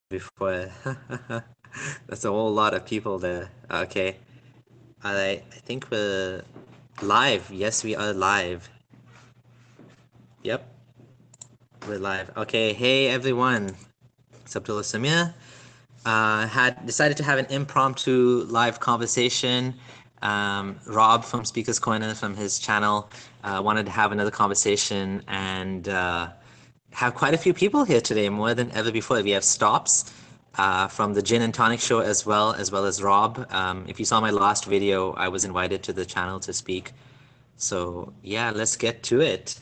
before. That's a whole lot of people there. Okay. I think we're live. Yes, we are live. Yep, we're live. Okay, hey everyone. It's Abdullah Samir. Had decided to have an impromptu live conversation. Rob from Speakers Corner from his channel wanted to have another conversation and have quite a few people here today, more than ever before. We have Stops from the Jinn and Tonic show as well as Rob. If you saw my last video, I was invited to the channel to speak. So yeah, let's get to it.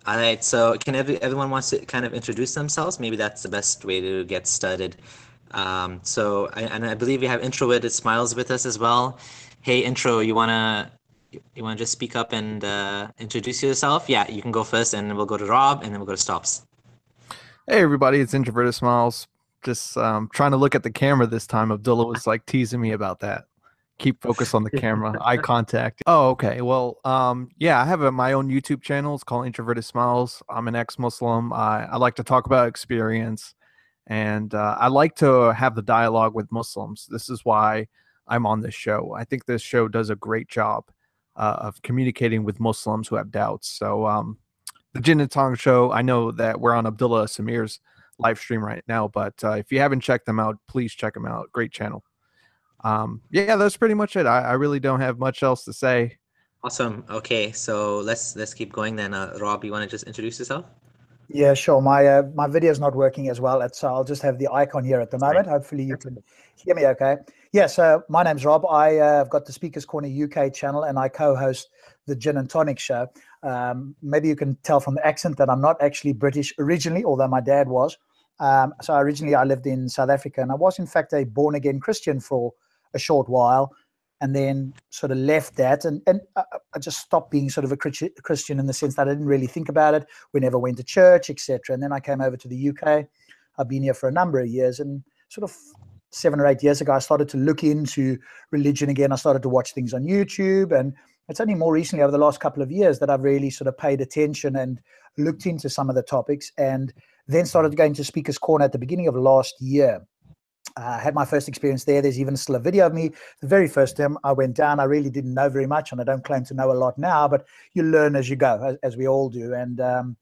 All right, so can everyone wants to kind of introduce themselves? Maybe that's the best way to get started. And I believe we have IntroVertedSmiles with us as well. Hey, Intro, you wanna just speak up and introduce yourself? Yeah, you can go first, and then we'll go to Rob, and then we'll go to Stops. Hey everybody, it's IntroVertedSmiles. Just trying to look at the camera this time. Abdullah was like teasing me about that. Keep focus on the camera, eye contact. Oh, okay. Well, yeah, I have my own YouTube channel. It's called IntroVertedSmiles. I'm an ex-Muslim. I like to talk about experience, and I like to have the dialogue with Muslims. This is why I'm on this show. I think this show does a great job of communicating with Muslims who have doubts. So the Jinn and Tong show, I know that we're on Abdullah Samir's live stream right now, but if you haven't checked them out, please check them out. Great channel. Yeah, that's pretty much it. I really don't have much else to say. Awesome. Okay, so let's keep going then. Rob, you want to just introduce yourself? Yeah, sure. My video is not working as well, so I'll just have the icon here at the moment. Hopefully you can hear me okay. Yeah, so my name's Rob. I've got the Speakers Corner UK channel, and I co-host the Jinn and Tonic show. Maybe you can tell from the accent that I'm not actually British originally, although my dad was. So originally I lived in South Africa, and I was in fact a born-again Christian for a short while, and then sort of left that, and I just stopped being sort of a Christian in the sense that I didn't really think about it. We never went to church, etc. And then I came over to the UK. I've been here for a number of years, and sort of 7 or 8 years ago, I started to look into religion again. I started to watch things on YouTube, and it's only more recently, over the last couple of years, that I've really sort of paid attention and looked into some of the topics, and then started going to Speakers Corner at the beginning of last year. I had my first experience there. There's even still a video of me. The very first time I went down, I really didn't know very much, and I don't claim to know a lot now, but you learn as you go, as we all do. And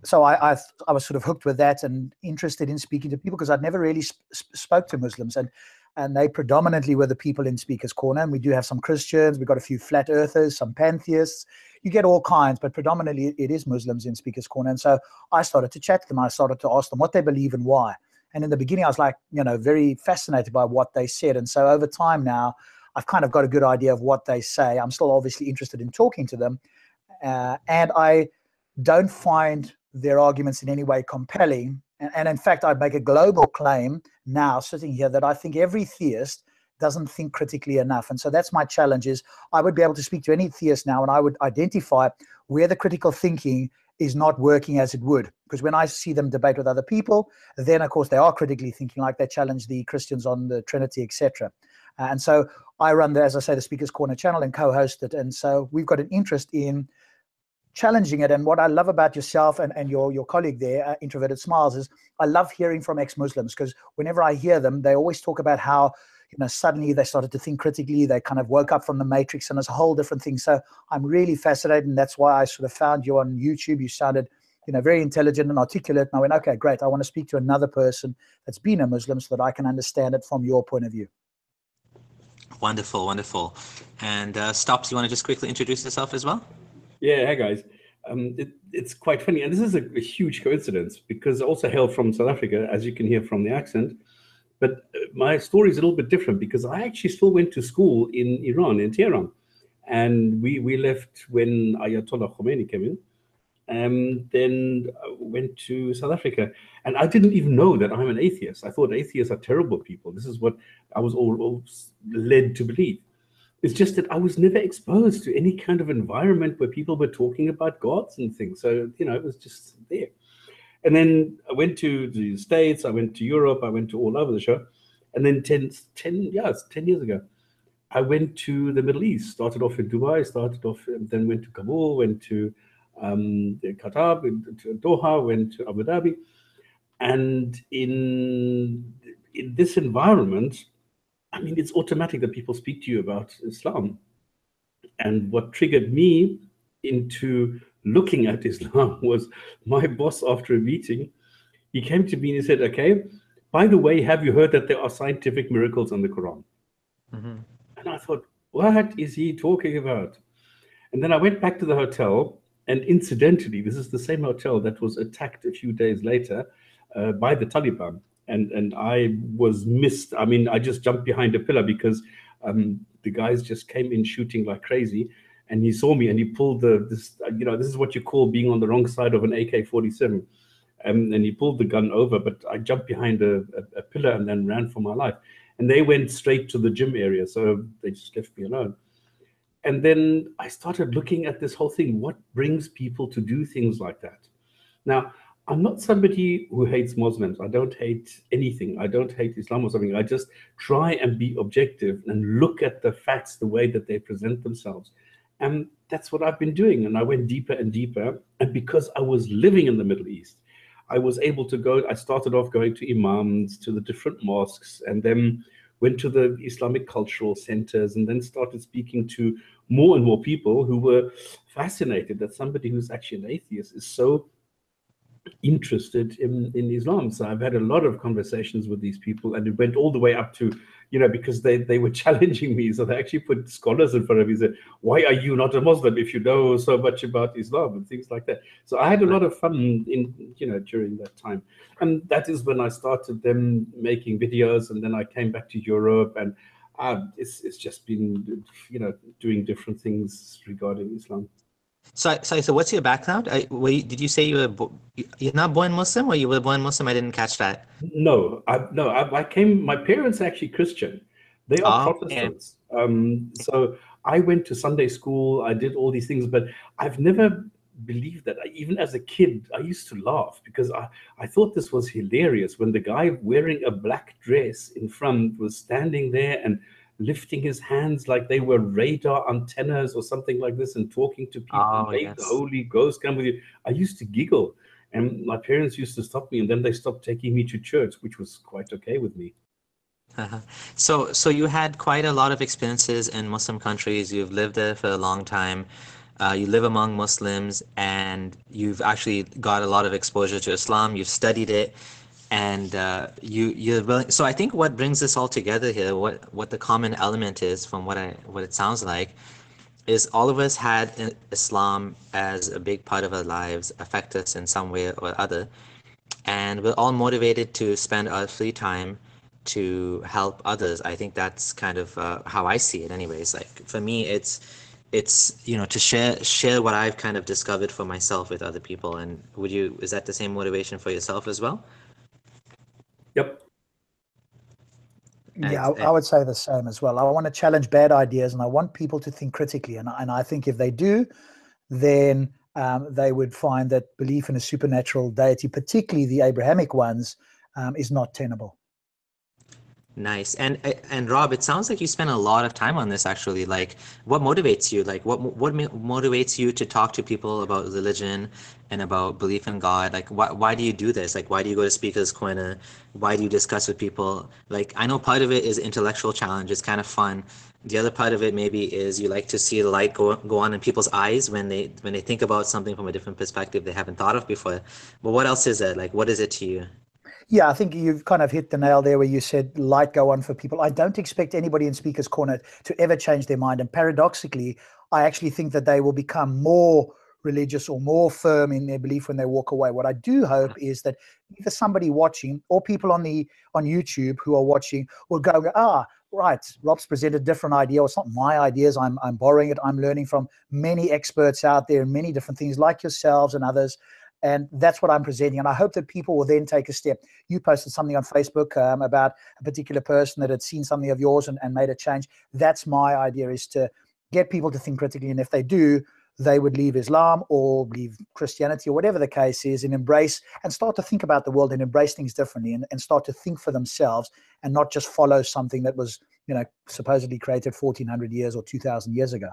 so I was sort of hooked with that and interested in speaking to people, because I'd never really spoke to Muslims, and they predominantly were the people in Speakers Corner. And we do have some Christians. We've got a few flat earthers, some pantheists. You get all kinds, but predominantly it is Muslims in Speakers Corner. And so I started to chat to them. I started to ask them what they believe and why. And in the beginning, I was like, very fascinated by what they said. And so over time now, I've kind of got a good idea of what they say. I'm still obviously interested in talking to them. And I don't find their arguments in any way compelling. And in fact, I'd make a global claim now sitting here that I think every theist doesn't think critically enough. And so that's my challenge, is I would be able to speak to any theist now, and I would identify where the critical thinking is not working as it would. Because when I see them debate with other people, then of course they are critically thinking, like they challenge the Christians on the Trinity, etc. And so I run as I say, the Speakers Corner channel and co-host it. And so we've got an interest in challenging it. And what I love about yourself and your colleague there, IntroVertedSmiles, is I love hearing from ex-Muslims, because whenever I hear them, they always talk about how suddenly they started to think critically. They kind of woke up from the matrix, and it's a whole different thing. So I'm really fascinated, and that's why I sort of found you on YouTube. You sounded, very intelligent and articulate. And I went, okay, great. I want to speak to another person that's been a Muslim so that I can understand it from your point of view. Wonderful, wonderful. And Stops, you want to just quickly introduce yourself as well? Yeah, hi guys. It's quite funny, and this is a huge coincidence, because I also hail from South Africa, as you can hear from the accent. But my story is a little bit different, because I actually still went to school in Iran, in Tehran. And we left when Ayatollah Khomeini came in, and then went to South Africa. And I didn't even know that I'm an atheist. I thought atheists are terrible people. This is what I was all led to believe. It's just that I was never exposed to any kind of environment where people were talking about gods and things. So, it was just there. And then I went to the States, I went to Europe, I went to all over the show. And then 10 years ago, I went to the Middle East, started off in Dubai, then went to Kabul, went to Qatar, went to Doha, went to Abu Dhabi. And in this environment, I mean, it's automatic that people speak to you about Islam. And what triggered me into looking at Islam was my boss, after a meeting, he came to me and he said, okay, by the way, have you heard that there are scientific miracles in the Quran? Mm-hmm. And I thought, what is he talking about? And then I went back to the hotel, and incidentally, this is the same hotel that was attacked a few days later by the Taliban. And I was missed. I mean, I just jumped behind a pillar because the guys just came in shooting like crazy. And he saw me and he pulled this is what you call being on the wrong side of an AK-47. And he pulled the gun over, but I jumped behind a pillar and then ran for my life. And they went straight to the gym area, so they just left me alone. And then I started looking at this whole thing. What brings people to do things like that? Now, I'm not somebody who hates Muslims. I don't hate anything. I don't hate Islam or something. I just try and be objective and look at the facts the way that they present themselves. And that's what I've been doing. And I went deeper and deeper. And because I was living in the Middle East, I was able to go. I started off going to imams, to the different mosques, and then went to the Islamic cultural centers, and then started speaking to more and more people who were fascinated that somebody who's actually an atheist is so interested in Islam. So I've had a lot of conversations with these people, and it went all the way up to, because they were challenging me. So they actually put scholars in front of me and said, why are you not a Muslim if you know so much about Islam and things like that? So I had a lot of fun during that time. And that is when I started then making videos, and then I came back to Europe, and it's just been, doing different things regarding Islam. So what's your background? Did you say you're not born Muslim, or you were born Muslim? I didn't catch that. No, my parents are actually Christian. They are Protestants. So I went to Sunday school. I did all these things, but I've never believed that. Even as a kid, I used to laugh because I thought this was hilarious when the guy wearing a black dress in front was standing there and lifting his hands like they were radar antennas or something like this, and talking to people, the Holy Ghost come with you. I used to giggle, and my parents used to stop me, and then they stopped taking me to church, which was quite okay with me. So you had quite a lot of experiences in Muslim countries. You've lived there for a long time. You live among Muslims, and you've actually got a lot of exposure to Islam. You've studied it. And you're willing. So I think what brings this all together here, what the common element is from what it sounds like, is all of us had Islam as a big part of our lives, affect us in some way or other, and we're all motivated to spend our free time to help others. I think that's kind of how I see it, anyways. Like for me, it's to share what I've kind of discovered for myself with other people. And is that the same motivation for yourself as well? Yep. Yeah, I would say the same as well. I want to challenge bad ideas, and I want people to think critically. And I think if they do, then they would find that belief in a supernatural deity, particularly the Abrahamic ones, is not tenable. Nice. And Rob, it sounds like you spend a lot of time on this, actually. Like, what motivates you? Like, what motivates you to talk to people about religion and about belief in God? Like, why do you do this? Like, why do you go to Speaker's Corner? Why do you discuss with people? Like, I know part of it is intellectual challenge. It's kind of fun. The other part of it maybe is you like to see the light go on in people's eyes when they think about something from a different perspective they haven't thought of before. But what else is it? Like, what is it to you? Yeah, I think you've kind of hit the nail there where you said light go on for people. I don't expect anybody in Speaker's Corner to ever change their mind. And paradoxically, I actually think that they will become more religious or more firm in their belief when they walk away. What I do hope is that either somebody watching or people on YouTube who are watching will go, right, Rob's presented a different idea, or it's not my ideas. I'm borrowing it. I'm learning from many experts out there and many different things like yourselves and others. And that's what I'm presenting. And I hope that people will then take a step. You posted something on Facebook about a particular person that had seen something of yours and made a change. That's my idea, is to get people to think critically. And if they do, they would leave Islam or leave Christianity or whatever the case is, and embrace and start to think about the world and embrace things differently, and start to think for themselves and not just follow something that was, supposedly created 1400 years or 2000 years ago.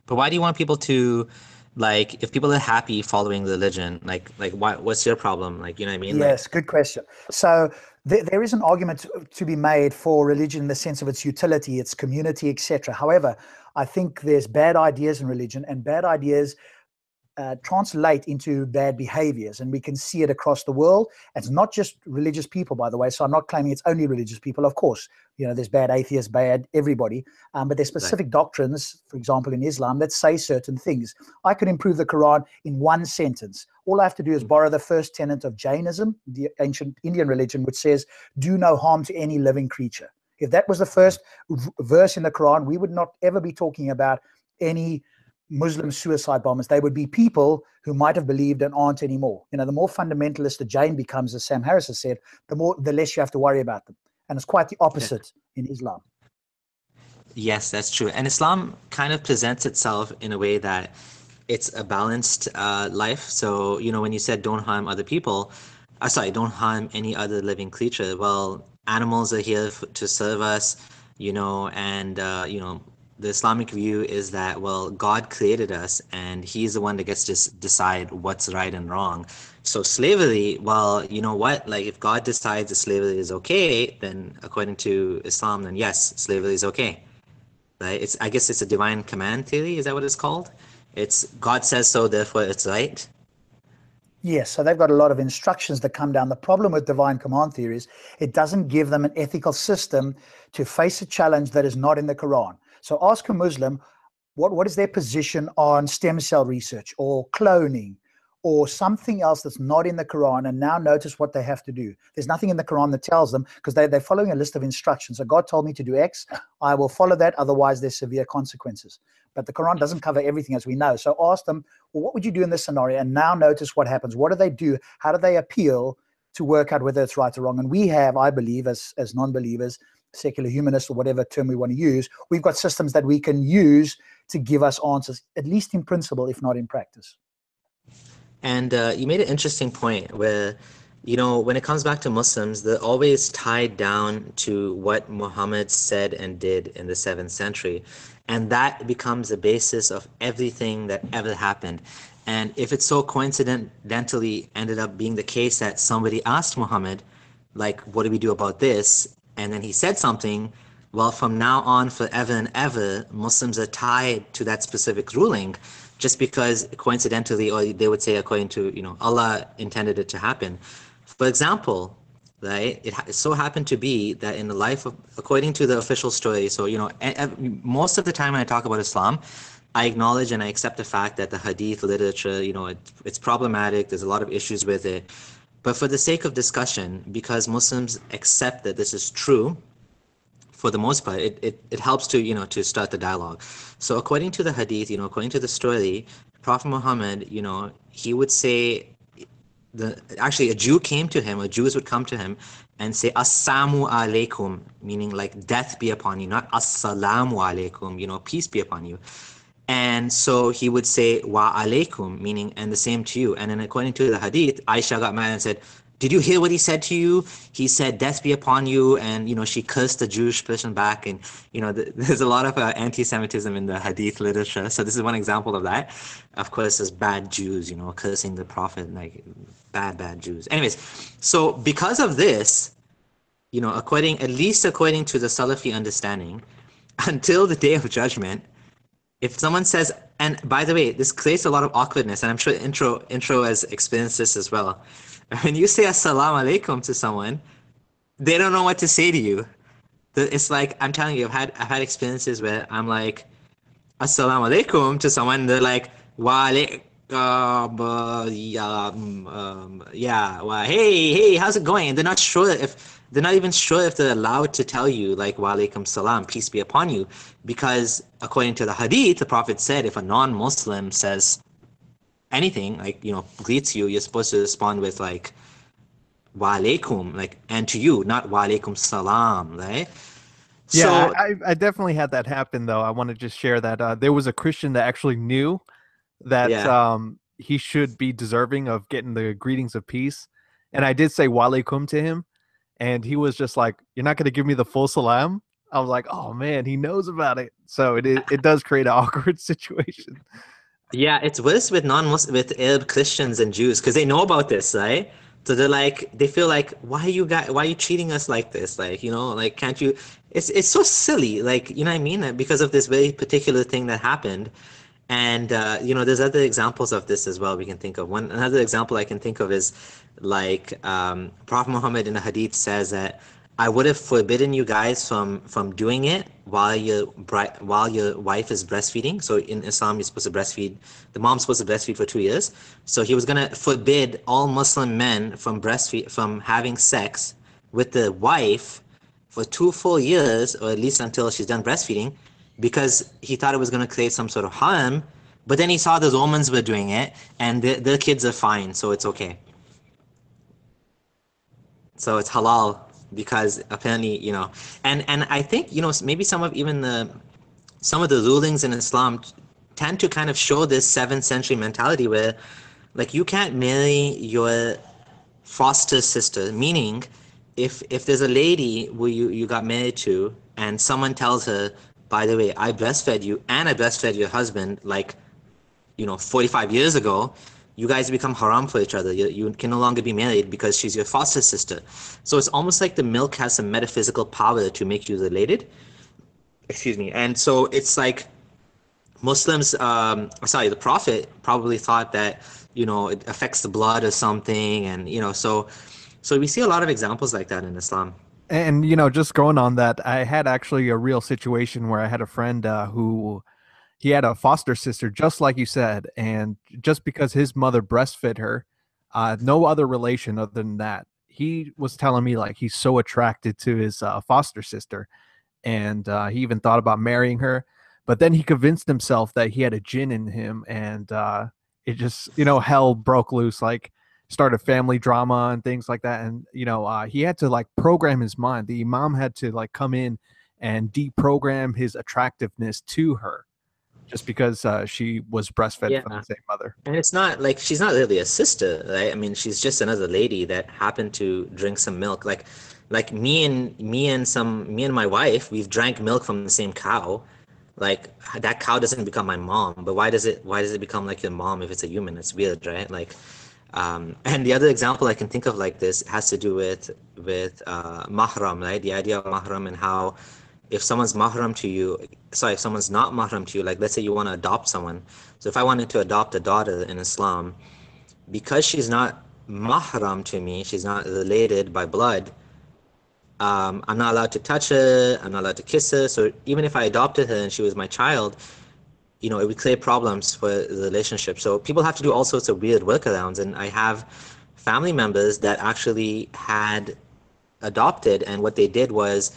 But why do you want people to Like, if people are happy following religion, like what's your problem? Like, you know what I mean? Like, Yes, good question. So there is an argument to be made for religion in the sense of its utility, its community, etc. However, I think there's bad ideas in religion, and bad ideas translate into bad behaviors, and we can see it across the world. It's not just religious people, by the way, so I'm not claiming it's only religious people. Of course, there's bad atheists, bad everybody, but there's right. specific doctrines, for example, in Islam, that say certain things. I could improve the Quran in one sentence. All I have to do is borrow the first tenet of Jainism, the ancient Indian religion, which says, do no harm to any living creature. If that was the first verse in the Quran, we would not ever be talking about any Muslim suicide bombers. They would be people who might have believed and aren't anymore. The more fundamentalist a Jain becomes, as Sam Harris has said, the less you have to worry about them. And it's quite the opposite in Islam. Yes, that's true. And Islam kind of presents itself in a way that it's a balanced life. So, when you said don't harm other people, don't harm any other living creature. Well, animals are here to serve us, and, the Islamic view is that, well, God created us and he's the one that gets to decide what's right and wrong. So slavery, well, you know what? Like, if God decides that slavery is okay, then according to Islam, then yes, slavery is okay. Right? I guess it's a divine command theory. Is that what it's called? It's God says so, therefore it's right. Yes, so they've got a lot of instructions that come down. The problem with divine command theory is it doesn't give them an ethical system to face a challenge that is not in the Quran. So ask a Muslim, what is their position on stem cell research or cloning or something else that's not in the Quran, and now notice what they have to do. There's nothing in the Quran that tells them, because they're following a list of instructions. So God told me to do X, I will follow that, otherwise there's severe consequences. But the Quran doesn't cover everything, as we know. So ask them, well, what would you do in this scenario? And now notice what happens. What do they do? How do they appeal to work out whether it's right or wrong? And we have, I believe, as non-believers, secular humanists, or whatever term we want to use, we've got systems that we can use to give us answers, at least in principle, if not in practice. And you made an interesting point where, when it comes back to Muslims, they're always tied down to what Muhammad said and did in the 7th century. And that becomes the basis of everything that ever happened. And if it so coincidentally ended up being the case that somebody asked Muhammad, like, what do we do about this? And then he said something, well, from now on, forever and ever, Muslims are tied to that specific ruling, just because coincidentally, or they would say according to, Allah intended it to happen. For example, right, it so happened to be that in the life of, according to the official story, so, most of the time when I talk about Islam, I acknowledge and I accept the fact that the hadith literature, it's problematic, there's a lot of issues with it. But for the sake of discussion, because Muslims accept that this is true, for the most part, it helps to, to start the dialogue. So according to the hadith, according to the story, Prophet Muhammad, he would say, actually a Jew came to him, or Jews would come to him and say, Assalamu alaikum, meaning like death be upon you, not Assalamu alaikum, peace be upon you. And so he would say, wa alaikum, meaning, and the same to you. And then according to the hadith, Aisha got mad and said, did you hear what he said to you? He said, death be upon you. And, she cursed the Jewish person back. And, there's a lot of anti-Semitism in the hadith literature. So this is one example of that. Of course, there's bad Jews, cursing the prophet, like bad Jews. Anyways, so because of this, at least according to the Salafi understanding, until the day of judgment, if someone says, and by the way, this creates a lot of awkwardness, and I'm sure intro has experienced this as well. When you say assalamu alaikum to someone, they don't know what to say to you. It's like, I'm telling you, I've had experiences where I'm like, assalamu alaikum to someone, and they're like, wa alaikum, hey, how's it going? And they're not even sure if they're allowed to tell you, like, wa alaikum salam, peace be upon you, because according to the hadith, the Prophet said, if a non-Muslim says anything, like, greets you, you're supposed to respond with like, wa alaikum, like, and to you, not wa alaikum salam, right? Yeah, so, I definitely had that happen, though. I want to just share that there was a Christian that actually knew that he should be deserving of getting the greetings of peace. And I did say wa alaikum to him, and he was just like, you're not going to give me the full salam? I was like, oh man, he knows about it. So it does create an awkward situation. Yeah, it's worse with with Arab Christians and Jews because they know about this, right? So they're like, they feel like, why are you treating us like this? Like, like, can't you? It's so silly, like, you know what I mean? Because of this very particular thing that happened. And there's other examples of this as well we can think of. Another example I can think of is like Prophet Muhammad in the Hadith says that I would have forbidden you guys from doing it while your wife is breastfeeding. So in Islam, you're supposed to breastfeed. The mom's supposed to breastfeed for 2 years. So he was gonna forbid all Muslim men from having sex with the wife for 2 full years, or at least until she's done breastfeeding, because he thought it was going to create some sort of harm. But then he saw those Romans were doing it, and their kids are fine, so it's okay. So it's halal because apparently, and I think, maybe some of the rulings in Islam tend to kind of show this 7th century mentality where, like, you can't marry your foster sister, meaning if there's a lady who you got married to and someone tells her, by the way, I breastfed you and I breastfed your husband, like, 45 years ago, you guys become haram for each other. You can no longer be married because she's your foster sister. So it's almost like the milk has some metaphysical power to make you related. Excuse me. And so it's like Muslims, the Prophet probably thought that, it affects the blood or something. And, so we see a lot of examples like that in Islam. And just going on that, I had actually a real situation where I had a friend who he had a foster sister, just like you said, and just because his mother breastfed her, no other relation other than that. He was telling me like he's so attracted to his foster sister, and he even thought about marrying her. But then he convinced himself that he had a jinn in him, and it just hell broke loose. Like started family drama and things like that, and he had to like program his mind. The imam had to like come in and deprogram his attractiveness to her just because she was breastfed from the same mother. And it's not like she's not really a sister, right? I mean, she's just another lady that happened to drink some milk. Like me and my wife, we've drank milk from the same cow. Like that cow doesn't become my mom, but why does it become like your mom if it's a human? It's weird, right? Like, and the other example I can think of like this has to do with mahram, right? The idea of mahram and how if someone's mahram to you, if someone's not mahram to you, like let's say you want to adopt someone. So if I wanted to adopt a daughter in Islam, because she's not mahram to me, she's not related by blood, I'm not allowed to touch her, I'm not allowed to kiss her. So even if I adopted her and she was my child, it would create problems for the relationship. So people have to do all sorts of weird workarounds. And I have family members that actually had adopted, and what they did was,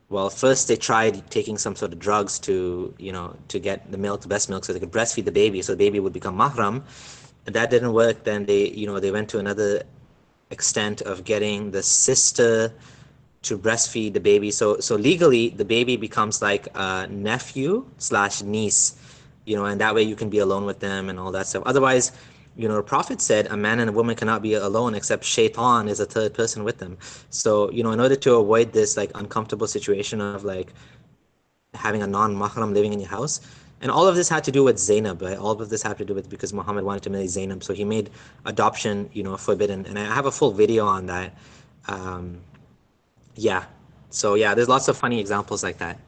well, first they tried taking some sort of drugs to get the milk, the best milk, so they could breastfeed the baby, so the baby would become mahram. And that didn't work. Then they went to another extent of getting the sister to breastfeed the baby. So legally, the baby becomes like a nephew / niece, and that way you can be alone with them and all that stuff. Otherwise, the Prophet said a man and a woman cannot be alone except shaitan is a third person with them. So, in order to avoid this like uncomfortable situation of like having a non-mahram living in your house, and all of this had to do with Zainab, right? All of this had to do with because Muhammad wanted to marry Zainab, so he made adoption, forbidden. And I have a full video on that. So there's lots of funny examples like that.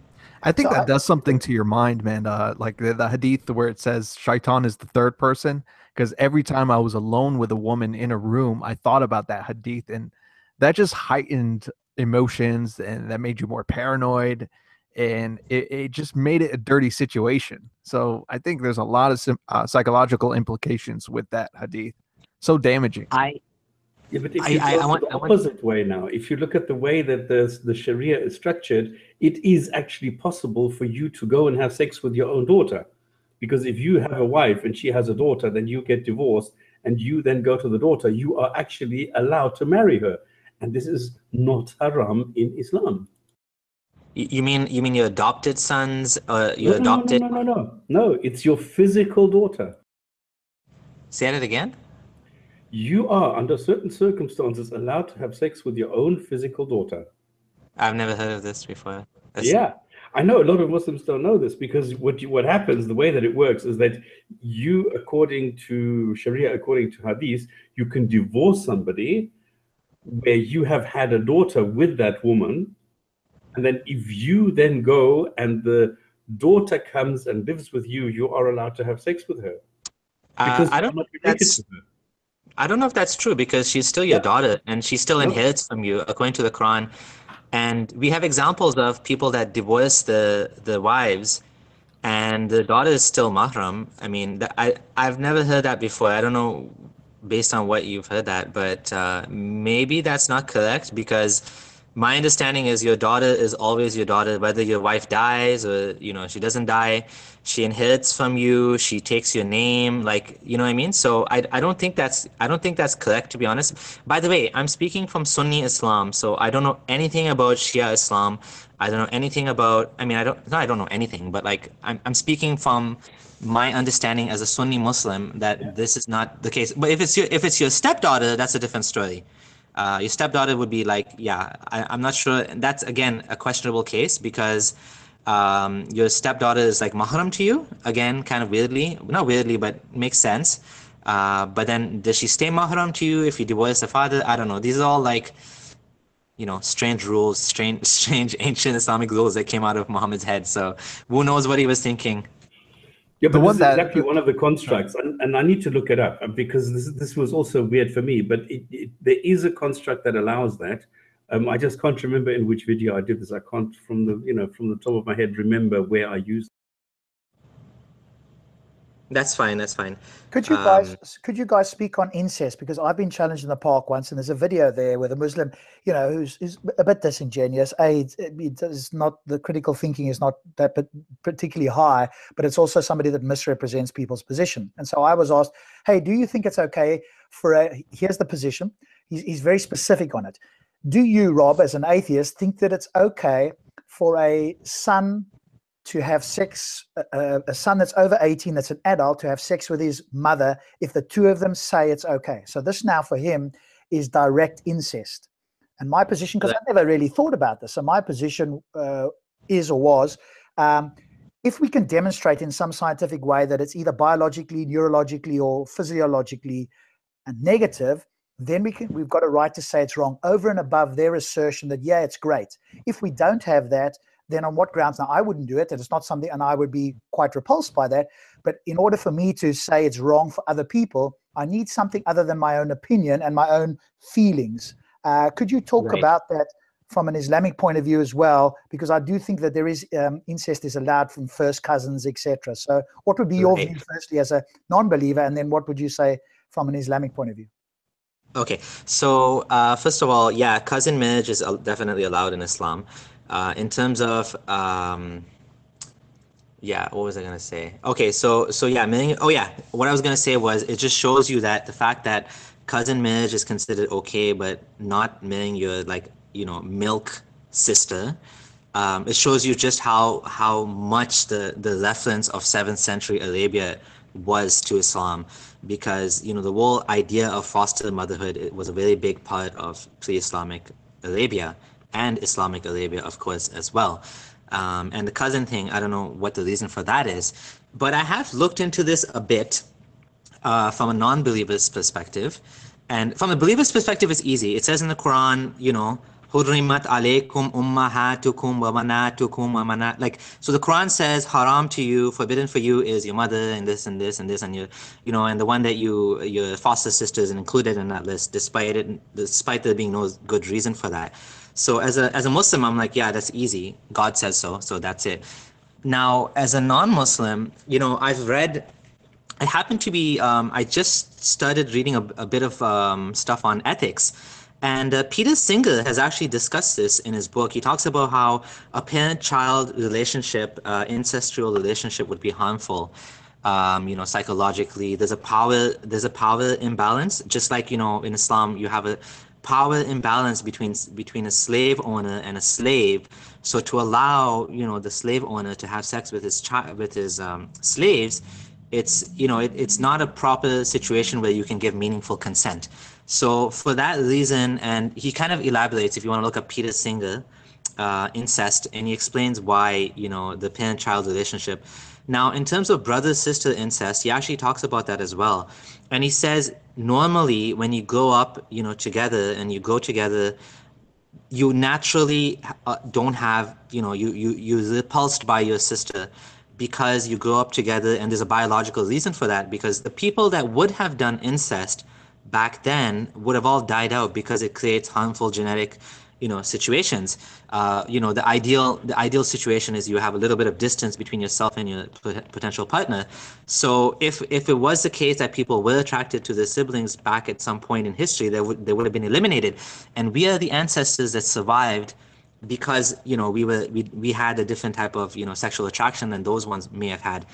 I think that does something to your mind, man. Like the hadith where it says shaitan is the third person, because every time I was alone with a woman in a room, I thought about that hadith, and that just heightened emotions, and that made you more paranoid, and it just made it a dirty situation. So I think there's a lot of psychological implications with that hadith. So damaging. Yeah, but if you go the opposite way now, if you look at the way that the Sharia is structured, it is actually possible for you to go and have sex with your own daughter. Because if you have a wife and she has a daughter, then you get divorced and you then go to the daughter, you are actually allowed to marry her. And this is not haram in Islam. You mean your adopted sons? Adopted? No, it's your physical daughter. Say that again? You are, under certain circumstances, allowed to have sex with your own physical daughter. I've never heard of this before. Yeah. I know a lot of Muslims don't know this, because what happens, the way that it works is that you, according to Sharia, according to Hadith, you can divorce somebody where you have had a daughter with that woman, and then if you then go and the daughter comes and lives with you, you are allowed to have sex with her, because I you're don't not think related that's to her. I don't know if that's true, because she's still your Yeah. daughter and she still No. inherits from you according to the Quran. And we have examples of people that divorce the wives and the daughter is still mahram. I mean, I've never heard that before. I don't know based on what you've heard that, but maybe that's not correct, because my understanding is your daughter is always your daughter, whether your wife dies or, you know, she doesn't die. She inherits from you. She takes your name, like, you know what I mean? So I don't think that's correct, to be honest. By the way, I'm speaking from Sunni Islam, so I don't know anything about Shia Islam. I don't know anything about, I mean, I don't know anything, but like I'm speaking from my understanding as a Sunni Muslim that this is not the case. But if it's your stepdaughter, that's a different story. Your stepdaughter would be like, yeah, I'm not sure. That's again a questionable case, because your stepdaughter is like mahram to you. Again, kind of weirdly, not weirdly, but makes sense. But then does she stay mahram to you if you divorce the father? I don't know. These are all like, you know, strange rules, strange ancient Islamic rules that came out of Muhammad's head. So who knows what he was thinking? Yeah, The but one this is that- exactly one of the constructs, and I need to look it up, because this was also weird for me. But there is a construct that allows that. I just can't remember in which video I did this. I can't, from the top of my head, remember where I used. That's fine. That's fine. Could you guys speak on incest? Because I've been challenged in the park once, and there's a video there with a Muslim, you know, who's a bit disingenuous. It's not, the critical thinking is not that particularly high, but it's also somebody that misrepresents people's position. And so I was asked, hey, do you think it's okay here's the position. He's very specific on it. Do you, Rob, as an atheist, think that it's okay for a son to have sex, a son that's over 18, that's an adult, to have sex with his mother if the two of them say it's okay? So this now for him is direct incest. And my position, because I never really thought about this, so my position is or was, if we can demonstrate in some scientific way that it's either biologically, neurologically, or physiologically negative, then we've got a right to say it's wrong, over and above their assertion that, yeah, it's great. If we don't have that, then on what grounds? Now, I wouldn't do it, and it's not something, and I would be quite repulsed by that. But in order for me to say it's wrong for other people, I need something other than my own opinion and my own feelings. Could you talk about that from an Islamic point of view as well? Because I do think that there is incest is allowed from first cousins, etc. So what would be your view, firstly, as a non-believer, and then what would you say from an Islamic point of view? Okay, so first of all, yeah, cousin marriage is definitely allowed in Islam. In terms of, yeah, what was I gonna say? Okay, so yeah, what I was gonna say was, it just shows you that the fact that cousin marriage is considered okay, but not marrying your, like, you know, milk sister. It shows you just how much the reference of 7th century Arabia was to Islam, because, you know, the whole idea of foster motherhood, it was a very big part of pre-Islamic Arabia and Islamic Arabia, of course, as well. And the cousin thing, I don't know what the reason for that is, but I have looked into this a bit from a non-believer's perspective. And from a believer's perspective, it's easy. It says in the Quran, you know, Hurrimat alaykum ummahatukum wa manatukum wa manat. Like, so the Quran says haram to you, forbidden for you is your mother and this and this and this, and your, you know, and the one that your foster sister is included in that list, despite there being no good reason for that. So as a Muslim, I'm like, yeah, that's easy. God says so, so that's it. Now, as a non-Muslim, you know, I happen to be, I just started reading a bit of stuff on ethics. And Peter Singer has actually discussed this in his book. He talks about how a parent-child relationship, incestual relationship, would be harmful. You know, psychologically, there's a power imbalance. Just like, you know, in Islam, you have a power imbalance between a slave owner and a slave. So to allow, you know, the slave owner to have sex with his slaves, it's, you know, it's not a proper situation where you can give meaningful consent. So for that reason, and he kind of elaborates, if you want to look up Peter Singer, incest, and he explains why, the parent-child relationship. Now, in terms of brother-sister incest, he actually talks about that as well. And he says, normally, when you grow up, together and you grow together, you naturally don't have, you're repulsed by your sister because you grow up together, and there's a biological reason for that, because the people that would have done incest back then would have all died out because it creates harmful genetic situations. The ideal situation is you have a little bit of distance between yourself and your potential partner. So if it was the case that people were attracted to their siblings back at some point in history, they would have been eliminated. And we are the ancestors that survived because we had a different type of sexual attraction than those ones may have had.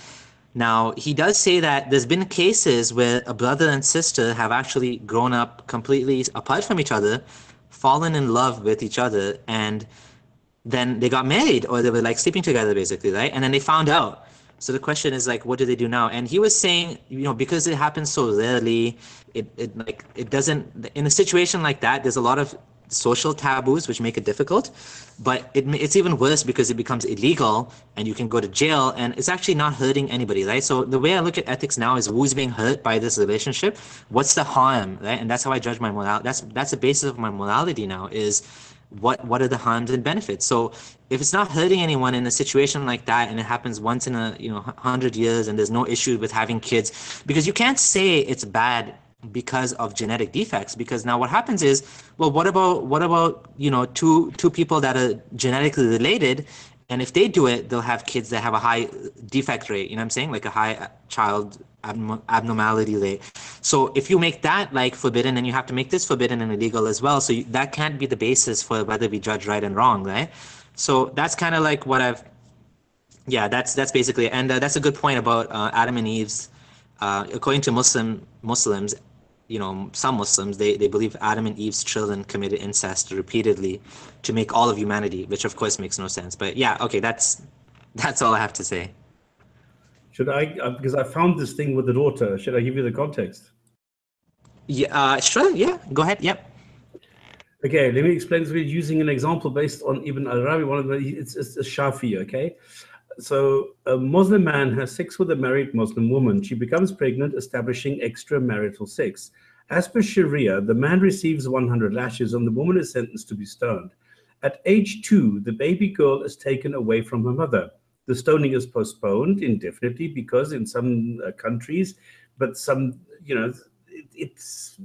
Now, he does say that there's been cases where a brother and sister have actually grown up completely apart from each other, fallen in love with each other, and then they got married, or they were like sleeping together basically, right? And then they found out. So the question is like, what do they do now? And he was saying, because it happens so rarely, it doesn't, in a situation like that, there's a lot of social taboos which make it difficult, but it's even worse because it becomes illegal and you can go to jail, and it's actually not hurting anybody, right? So the way I look at ethics now is who's being hurt by this relationship, what's the harm, right? And that's how I judge my morality. That's the basis of my morality now, is what are the harms and benefits. So if it's not hurting anyone in a situation like that, and it happens once in 100 years, and there's no issue with having kids, because you can't say it's bad because of genetic defects, because now what happens is, well, what about two people that are genetically related, and if they do it, they'll have kids that have a high defect rate, you know what I'm saying, like a high child abnormality rate. So if you make that like forbidden, then you have to make this forbidden and illegal as well. So that can't be the basis for whether we judge right and wrong, right? So that's kind of like what that's basically it. And that's a good point about Adam and Eve's. According to Muslims, some Muslims, they believe Adam and Eve's children committed incest repeatedly to make all of humanity, which of course makes no sense. But yeah, okay, that's all I have to say. Should I, because I found this thing with the daughter, should I give you the context? Yeah, sure, yeah, go ahead, yep. Okay, let me explain this. We're using an example based on Ibn al-Arabi, it's a Shafi, okay? So a Muslim man has sex with a married Muslim woman. She becomes pregnant, establishing extramarital sex. As per Sharia, the man receives 100 lashes and the woman is sentenced to be stoned. At age 2, the baby girl is taken away from her mother. The stoning is postponed indefinitely because in some countries, but some,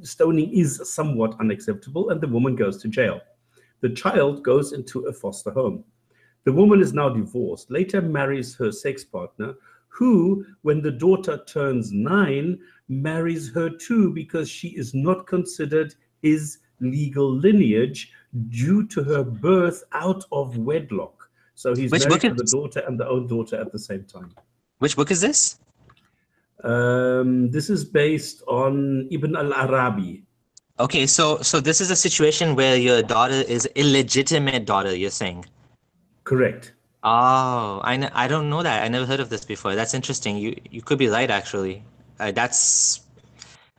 stoning is somewhat unacceptable, and the woman goes to jail. The child goes into a foster home. The woman is now divorced, later marries her sex partner, who, when the daughter turns 9, marries her too because she is not considered his legal lineage due to her birth out of wedlock. So he's married to the daughter and the own daughter at the same time. Which book is this? This is based on Ibn al-Arabi. Okay, so this is a situation where your daughter is illegitimate daughter, you're saying? Correct. Oh, I don't know that. I never heard of this before. That's interesting. You could be right, actually. That's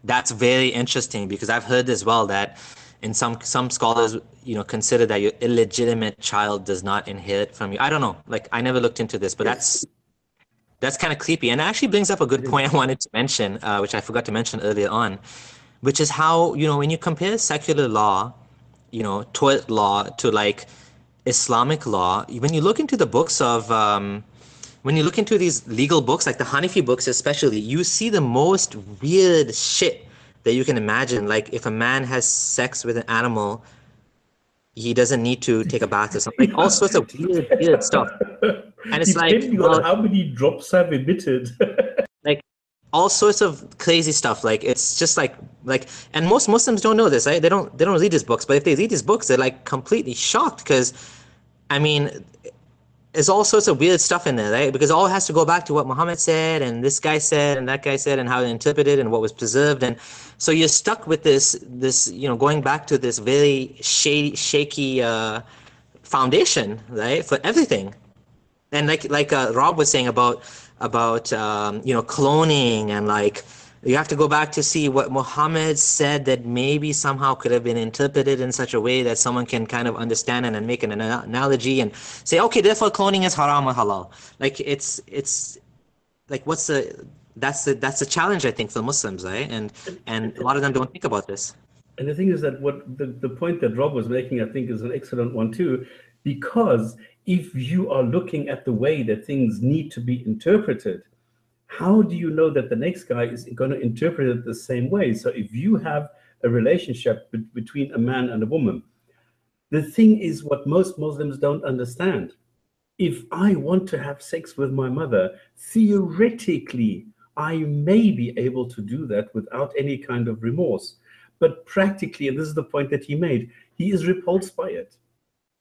very interesting, because I've heard as well that in some scholars, consider that your illegitimate child does not inherit from you. I don't know. Like, I never looked into this, but yes. That's kind of creepy. And it actually brings up a good point I wanted to mention, which I forgot to mention earlier on, which is how, when you compare secular law, tort law to like Islamic law, when you look into the books of, when you look into these legal books, like the Hanafi books especially, you see the most weird shit that you can imagine. Like if a man has sex with an animal, he doesn't need to take a bath or something. Like all sorts of weird stuff. And it's depending on how many drops have emitted. Like all sorts of crazy stuff. Like it's just like, and most Muslims don't know this, right? They don't read these books, but if they read these books, they're like completely shocked, because I mean, there's all sorts of weird stuff in there, right? Because all has to go back to what Muhammad said, and this guy said, and that guy said, and how they interpreted, and what was preserved, and so you're stuck with this, going back to this very shaky foundation, right, for everything. And like Rob was saying about cloning and like You have to go back to see what Muhammad said that maybe somehow could have been interpreted in such a way that someone can kind of understand it and make an analogy and say, okay, therefore cloning is haram or halal. Like it's like that's the challenge, I think, for Muslims, right? And a lot of them don't think about this. And the thing is that what the point that Rob was making, I think, is an excellent one too, because if you are looking at the way that things need to be interpreted, how do you know that the next guy is going to interpret it the same way? So if you have a relationship between a man and a woman, the thing is what most Muslims don't understand. If I want to have sex with my mother, theoretically, I may be able to do that without any kind of remorse. But practically, and this is the point that he made, he is repulsed by it.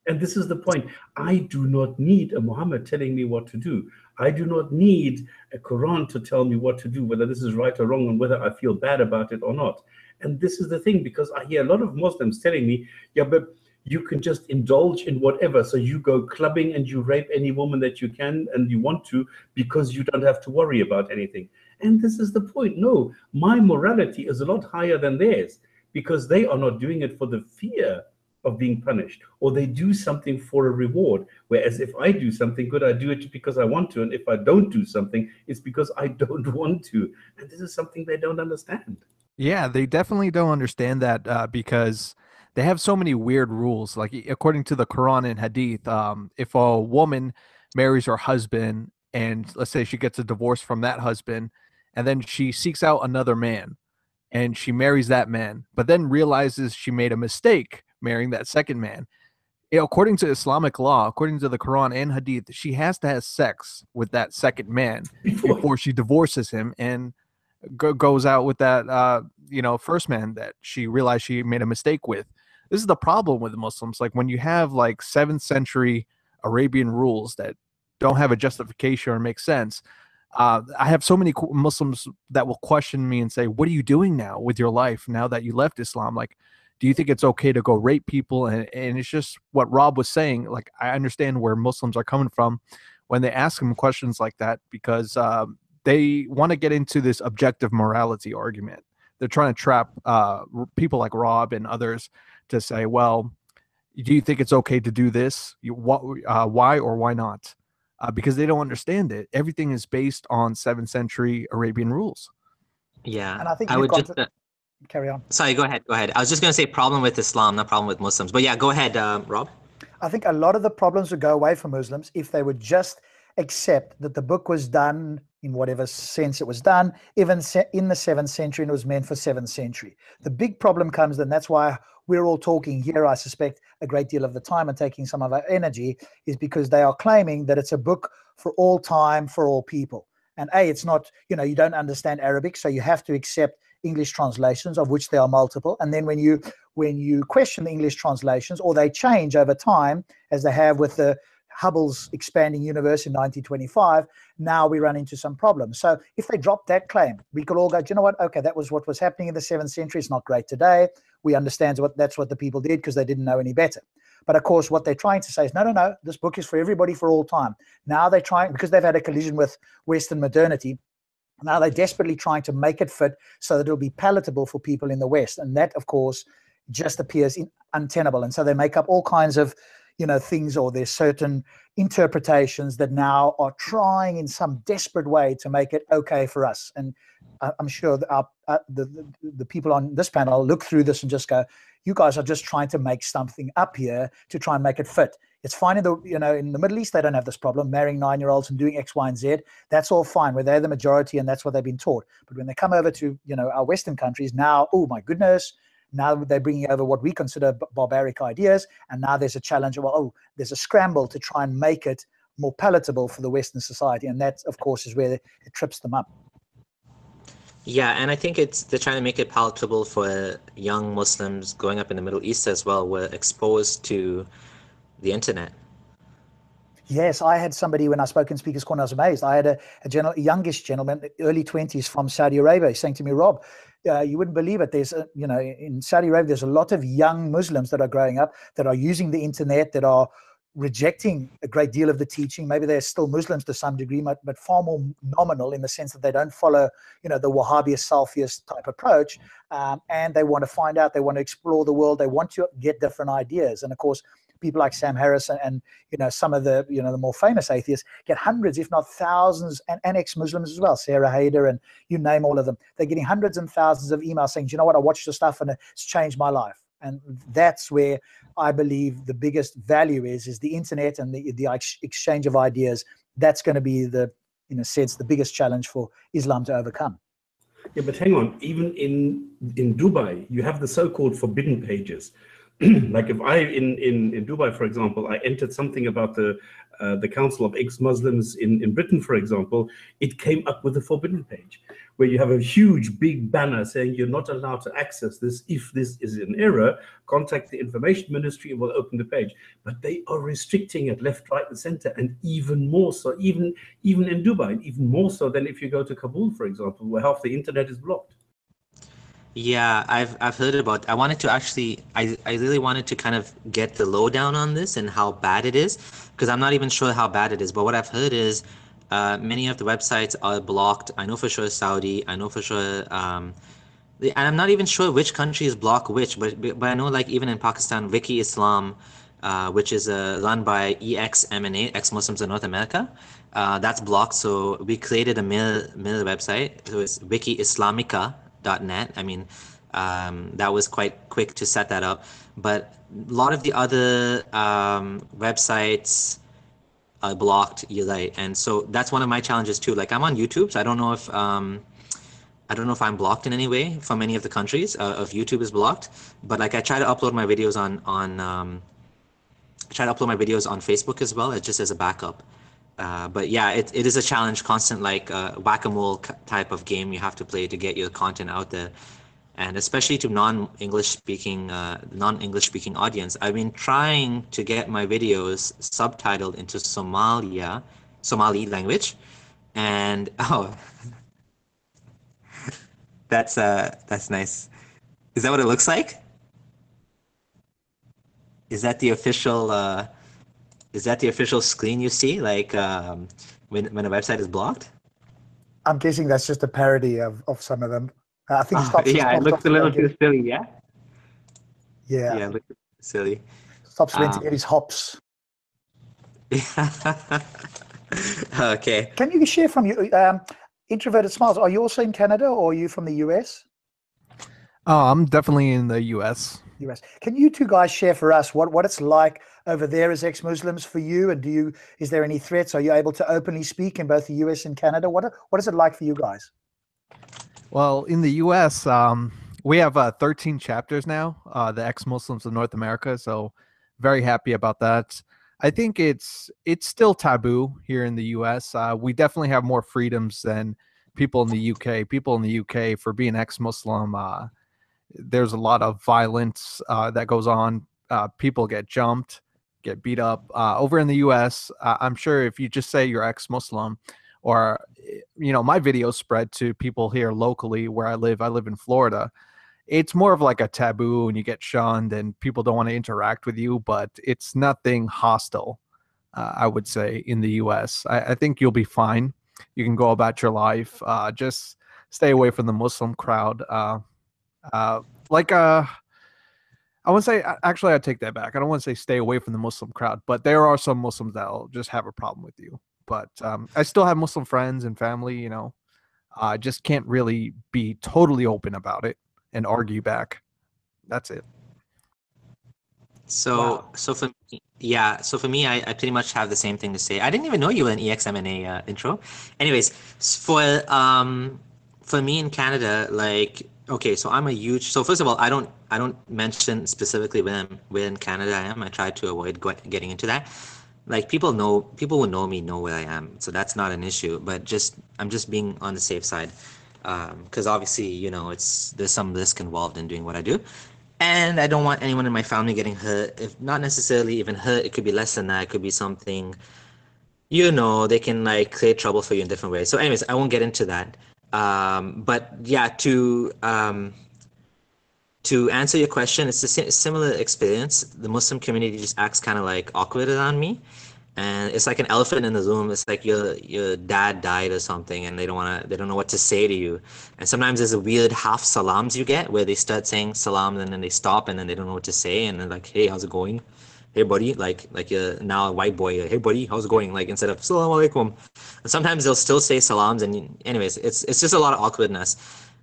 And this is the point. I do not need a Muhammad telling me what to do. I do not need a Quran to tell me what to do, whether this is right or wrong, and whether I feel bad about it or not. And this is the thing, because I hear a lot of Muslims telling me, yeah, but you can just indulge in whatever. So you go clubbing and you rape any woman that you can and you want to, because you don't have to worry about anything. And this is the point. No, my morality is a lot higher than theirs, because they are not doing it for the fear of being punished, or they do something for a reward. Whereas if I do something good, I do it because I want to. And if I don't do something, it's because I don't want to. And this is something they don't understand. Yeah, they definitely don't understand that because they have so many weird rules. Like according to the Quran and Hadith, if a woman marries her husband and let's say she gets a divorce from that husband, and then she seeks out another man and she marries that man, but then realizes she made a mistake marrying that second man. According to Islamic law, according to the Quran and Hadith, she has to have sex with that second man before she divorces him and goes out with that first man that she realized she made a mistake with. This is the problem with Muslims. Like when you have like 7th century Arabian rules that don't have a justification or make sense, I have so many Muslims that will question me and say, what are you doing now with your life now that you left Islam? Like, do you think it's okay to go rape people? And it's just what Rob was saying. Like, I understand where Muslims are coming from when they ask him questions like that, because they want to get into this objective morality argument. They're trying to trap people like Rob and others to say, well, do you think it's okay to do this? Why or why not? Because they don't understand it. Everything is based on 7th century Arabian rules. Yeah, And I think I would just carry on. sorry, go ahead. I was just going to say problem with Islam, not problem with Muslims. But yeah, go ahead, Rob. I think a lot of the problems would go away from Muslims if they would just accept that the book was done in whatever sense it was done, even in the 7th century, and it was meant for 7th century. The big problem comes then, that's why we're all talking here, I suspect, a great deal of the time and taking some of our energy, is because they are claiming that it's a book for all time, for all people. And it's not, you don't understand Arabic, so you have to accept English translations, of which there are multiple. And then when you question the English translations, or they change over time, as they have with the Hubble's expanding universe in 1925, now we run into some problems. So if they drop that claim, we could all go, do you know what? Okay, that was what was happening in the 7th century. It's not great today. We understand that's what the people did because they didn't know any better. But of course, what they're trying to say is, no, this book is for everybody for all time. Now they're trying, because they've had a collision with Western modernity, now they're desperately trying to make it fit so that it'll be palatable for people in the West. And that, of course, just appears untenable. And so they make up all kinds of things, or there's certain interpretations that now are trying in some desperate way to make it okay for us. And I'm sure that the people on this panel look through this and just go, you guys are just trying to make something up here to try and make it fit. It's fine in the Middle East, they don't have this problem, marrying 9-year-olds and doing X, Y, and Z. That's all fine, where they're the majority and that's what they've been taught. But when they come over to, our Western countries now, oh my goodness, now they're bringing over what we consider barbaric ideas, and now there's a challenge. There's a scramble to try and make it more palatable for the Western society, and that, of course, is where it trips them up. Yeah, and I think they're trying to make it palatable for young Muslims growing up in the Middle East as well, who are exposed to the internet. Yes, I had somebody, when I spoke in Speaker's Corner, I was amazed. I had a youngish gentleman, early 20s, from Saudi Arabia, saying to me, Rob, you wouldn't believe it. There's, in Saudi Arabia, there's a lot of young Muslims that are growing up, that are using the internet, that are rejecting a great deal of the teaching. Maybe they're still Muslims to some degree, but far more nominal in the sense that they don't follow, the Wahhabist, Salafist type approach, and they want to find out, they want to explore the world, they want to get different ideas. And of course, people like Sam Harris and some of the the more famous atheists get hundreds, if not thousands, and ex-Muslims as well, Sarah Hayder, and you name all of them. They're getting hundreds and thousands of emails saying, "Do you know what? I watched your stuff and it's changed my life." And that's where I believe the biggest value is the internet and the exchange of ideas. That's going to be the, in a sense, the biggest challenge for Islam to overcome. Yeah, but hang on. Even in Dubai, you have the so-called forbidden pages. Like if I in Dubai, for example, I entered something about the Council of Ex-Muslims in Britain, for example, it came up with a forbidden page where you have a huge big banner saying you're not allowed to access this. If this is an error, contact the information ministry and we'll open the page. But they are restricting it left, right, and center, and even more so, even in Dubai, even more so than if you go to Kabul, for example, where half the internet is blocked. Yeah, I've heard about. I wanted to actually, I really wanted to kind of get the lowdown on this and how bad it is, because I'm not even sure how bad it is. But what I've heard is many of the websites are blocked. I know for sure Saudi. I know for sure, and I'm not even sure which countries block which. But I know, like, even in Pakistan, Wiki Islam, which is run by EXMNA, ex-Muslims in North America, that's blocked. So we created a mail website. So it's wikiislamica.net. I mean, that was quite quick to set that up. But a lot of the other websites are blocked, you're right. And so that's one of my challenges too. Like, I'm on YouTube, so I don't know if I'm blocked in any way from any of the countries. If YouTube is blocked, but like I try to upload my videos on Facebook as well, just as a backup. But yeah, it is a challenge, constant, like whack-a-mole type of game you have to play to get your content out there, and especially to non-English speaking audience. I've been trying to get my videos subtitled into Somali language, and that's nice. Is that what it looks like? Is that the official? Is that the official screen you see, like when a website is blocked? I'm guessing that's just a parody of some of them. I think it looks a little too silly, yeah? Yeah. Yeah, it looks silly. Stop spending to get his hops. Okay. Can you share from you, Introverted Smiles, are you also in Canada or are you from the US? Oh, I'm definitely in the US. US. Can you two guys share for us what it's like over there as ex-Muslims for you? And is there any threats? Are you able to openly speak in both the US and Canada? What is it like for you guys? Well, in the US, we have 13 chapters now, the ex-Muslims of North America. So very happy about that. I think it's still taboo here in the US. We definitely have more freedoms than people in the UK. People in the UK, for being ex-Muslim, there's a lot of violence that goes on. People get jumped, get beat up. Over in the US, I'm sure if you just say you're ex-Muslim, or my videos spread to people here locally where I live in Florida, it's more of like a taboo and you get shunned and people don't want to interact with you, but it's nothing hostile, I would say, in the US. I think you'll be fine. You can go about your life. Just stay away from the Muslim crowd. I wouldn't say, actually, I take that back. I don't want to say stay away from the Muslim crowd, but there are some Muslims that'll just have a problem with you. But I still have Muslim friends and family, I just can't really be totally open about it and argue back. That's it. So for me, I pretty much have the same thing to say. I didn't even know you were an EXMNA intro. Anyways, for me in Canada, like, okay, so I'm a huge. So first of all, I don't mention specifically where in Canada I am. I try to avoid getting into that. Like, people who know me know where I am, so that's not an issue. But I'm just being on the safe side, because obviously, there's some risk involved in doing what I do, and I don't want anyone in my family getting hurt. If not necessarily even hurt, it could be less than that. It could be something, they can like create trouble for you in different ways. So, anyways, I won't get into that. But yeah, to to answer your question, it's a similar experience. The Muslim community just acts kind of like awkward around me, and it's like an elephant in the room. It's like your dad died or something, and they don't know what to say to you. And sometimes there's a weird half salams you get where they start saying salam and then they stop and then they don't know what to say, and they're like, hey, how's it going? Hey buddy, like you're now a white boy. Hey buddy, how's it going? Like instead of salam alaikum. And sometimes they'll still say salams, and anyways, it's just a lot of awkwardness.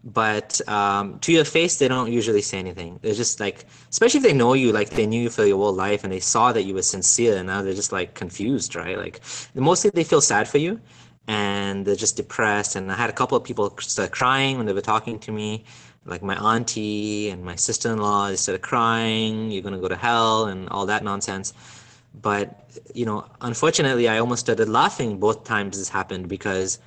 But to your face, they don't usually say anything. They're just like, especially if they know you, like they knew you for your whole life and they saw that you were sincere, and now they're just like confused, right? Like mostly they feel sad for you and they're just depressed. And I had a couple of people start crying when they were talking to me, like my auntie and my sister-in-law. They started crying, you're gonna go to hell and all that nonsense. But unfortunately, I almost started laughing both times this happened, because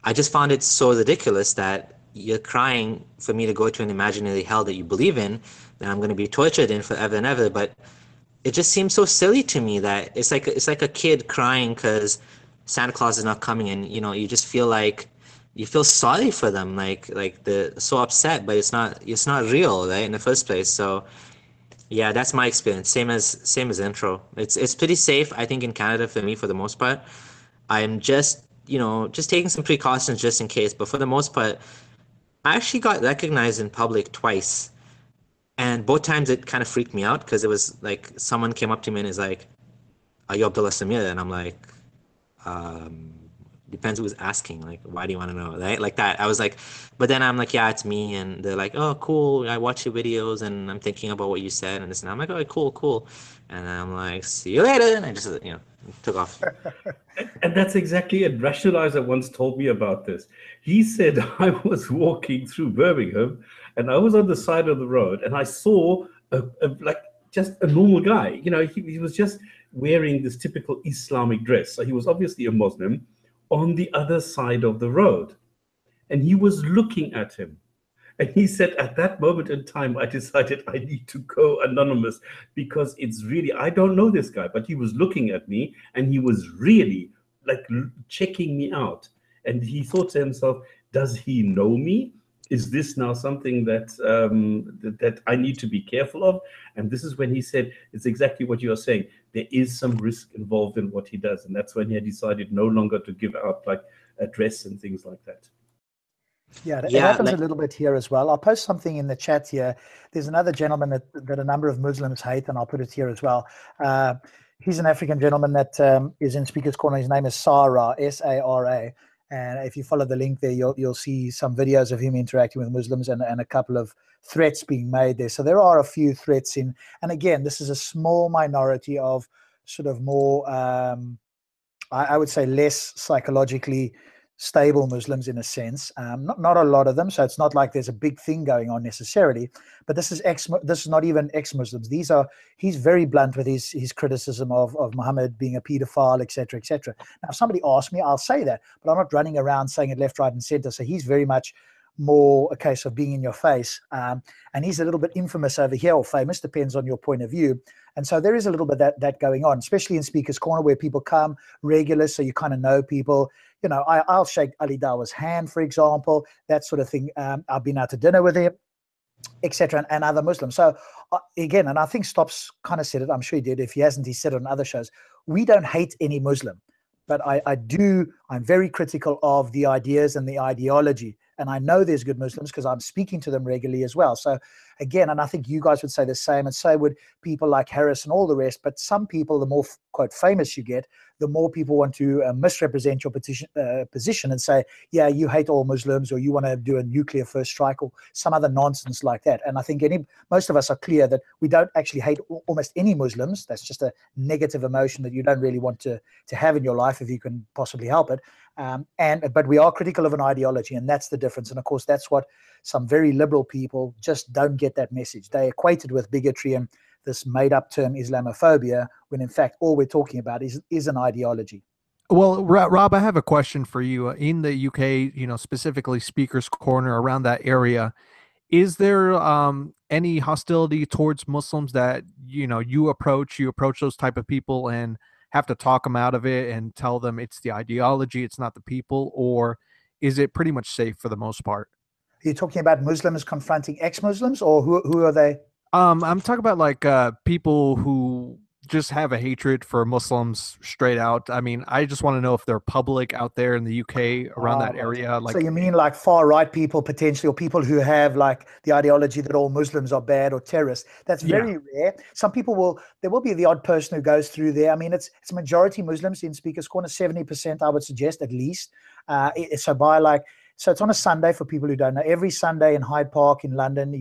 I just found it so ridiculous that you're crying for me to go to an imaginary hell that you believe in, that I'm going to be tortured in forever and ever. But it just seems so silly to me that it's like a kid crying because Santa Claus is not coming, and you just feel like you feel sorry for them, like they're so upset, but it's not real, right, in the first place. So yeah, that's my experience. Same as intro. It's pretty safe, I think, in Canada for me for the most part. I'm just taking some precautions just in case, but for the most part, I actually got recognized in public twice, and both times it kind of freaked me out, because it was like someone came up to me and is like, "Are you Abdullah Samir?" And I'm like, depends who's asking. Like, why do you want to know, right? Like that. I was like, but then I'm like, yeah, it's me. And they're like, oh, cool. I watch your videos and I'm thinking about what you said and this. And I'm like, oh, cool. And I'm like, see you later. And I just, took off. And that's exactly it. Rationalizer once told me about this. He said, I was walking through Birmingham and I was on the side of the road and I saw like just a normal guy. He was just wearing this typical Islamic dress. So he was obviously a Muslim on the other side of the road. And he was looking at him. And he said, at that moment in time, I decided I need to go anonymous, because it's really, I don't know this guy, but he was looking at me and he was really like checking me out. And he thought to himself, does he know me? Is this now something that that I need to be careful of? And this is when he said, it's exactly what you are saying. There is some risk involved in what he does. And that's when he had decided no longer to give out like address and things like that. Yeah, it happens a little bit here as well. I'll post something in the chat here. There's another gentleman that a number of Muslims hate, and I'll put it here as well. He's an African gentleman that is in Speaker's Corner. His name is Sara, S-A-R-A. And if you follow the link there, you'll see some videos of him interacting with Muslims and a couple of threats being made there. So there are a few threats in. And again, this is a small minority of sort of more, I would say, less psychologically stable Muslims in a sense. Not a lot of them, so it's not like there's a big thing going on necessarily. But this is not even ex-Muslims. He's very blunt with his criticism of Muhammad being a pedophile, etc., etc. Now, if somebody asks me, I'll say that, but I'm not running around saying it left, right, and center. So he's very much more a case of being in your face, and he's a little bit infamous over here, or famous, depends on your point of view. And so there is a little bit that going on, especially in Speaker's Corner, where people come regular, so you kind of know people. I'll shake Ali Dawa's hand, for example, that sort of thing. I've been out to dinner with him, etc., and other Muslims. So again, and I think Stops kind of said it, I'm sure he did. If he hasn't, he said it on other shows. We don't hate any Muslim, but I'm very critical of the ideas and the ideology. And I know there's good Muslims because I'm speaking to them regularly as well. So again, and I think you guys would say the same, and so would people like Harris and all the rest. But some people, the more quote famous you get, the more people want to misrepresent your position and say, yeah, you hate all Muslims, or you want to do a nuclear first strike, or some other nonsense like that. And I think most of us are clear that we don't actually hate almost any Muslims. That's just a negative emotion that you don't really want to have in your life if you can possibly help it. But we are critical of an ideology, and that's the difference. And of course, that's what some very liberal people just don't get that message. They equate it with bigotry and this made-up term Islamophobia, when in fact all we're talking about is an ideology. Well, Rob, I have a question for you. In the UK, specifically Speaker's Corner, around that area, is there any hostility towards Muslims that you approach those type of people and have to talk them out of it and tell them it's the ideology, it's not the people, or is it pretty much safe for the most part? you talking about Muslims confronting ex-Muslims, or who are they? I'm talking about like people who just have a hatred for Muslims straight out. I mean, I just want to know if they're public out there in the UK around that Right. area. So Like, you mean like far right people potentially, or people who have like the ideology that all Muslims are bad or terrorists? That's Yeah. very rare. Some people there will be the odd person who goes through there. I mean, it's majority Muslims in Speaker's Corner, 70%, I would suggest at least. So it's on a Sunday for people who don't know. Every Sunday in Hyde Park in London, if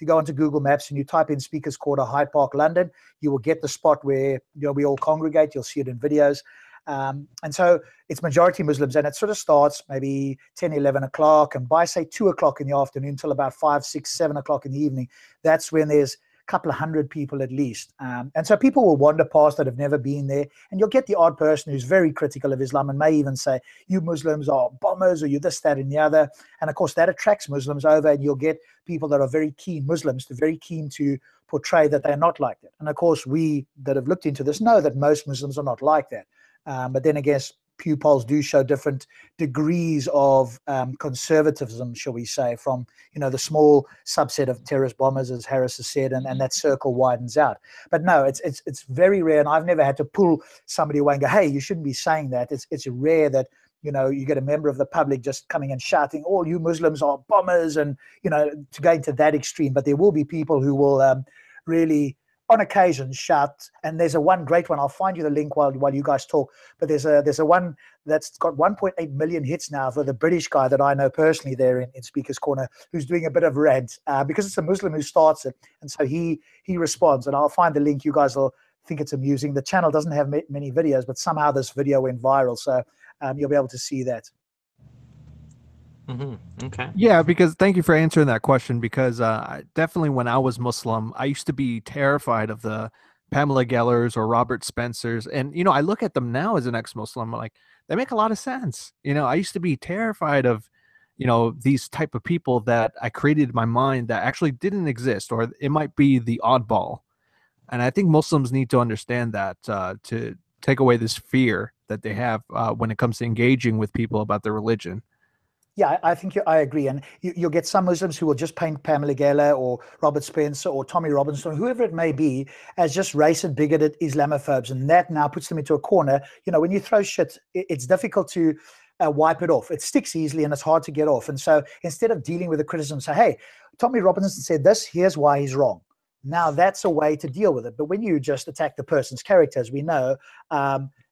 you go onto Google Maps and you type in Speaker's Corner, Hyde Park, London, you will get the spot where we all congregate. You'll see it in videos. And so it's majority Muslims, and it sort of starts maybe 10, 11 o'clock. And by, say, 2 o'clock in the afternoon till about 5, 6, 7 o'clock in the evening, that's when there's a couple of hundred people at least. And so people will wander past that have never been there. And you'll get the odd person who's very critical of Islam and may even say, you Muslims are bombers, or you this, that, and the other. And, of course, that attracts Muslims over, and you'll get people that are very keen, Muslims, very keen to portray that they're not like that. And, of course, we that have looked into this know that most Muslims are not like that. But then I guess Pew polls do show different degrees of conservatism, shall we say, from the small subset of terrorist bombers, as Harris has said, and that circle widens out. But no, it's very rare, and I've never had to pull somebody away and go, hey, you shouldn't be saying that. It's rare that you get a member of the public just coming and shouting, all you Muslims are bombers, and to go into that extreme. But there will be people who will really, on occasion, shout. And there's one great one. I'll find you the link while you guys talk. But there's a one that's got 1.8 million hits now for the British guy that I know personally there in Speaker's Corner, who's doing a bit of rant because it's a Muslim who starts it, and so he responds. And I'll find the link. You guys will think it's amusing. The channel doesn't have many videos, but somehow this video went viral, so you'll be able to see that. Okay. Yeah, because thank you for answering that question, because definitely when I was Muslim, I used to be terrified of the Pamela Gellers or Robert Spencers. And, I look at them now as an ex-Muslim, like, they make a lot of sense. I used to be terrified of, these type of people that I created in my mind that actually didn't exist, or it might be the oddball. And I think Muslims need to understand that to take away this fear that they have when it comes to engaging with people about their religion. Yeah, I think I agree. And you'll get some Muslims who will just paint Pamela Geller or Robert Spencer or Tommy Robinson, whoever it may be, as just racist, bigoted Islamophobes. And that now puts them into a corner. When you throw shit, it's difficult to wipe it off. It sticks easily and it's hard to get off. And so instead of dealing with the criticism, say, hey, Tommy Robinson said this, here's why he's wrong. Now that's a way to deal with it. But when you just attack the person's character, as we know,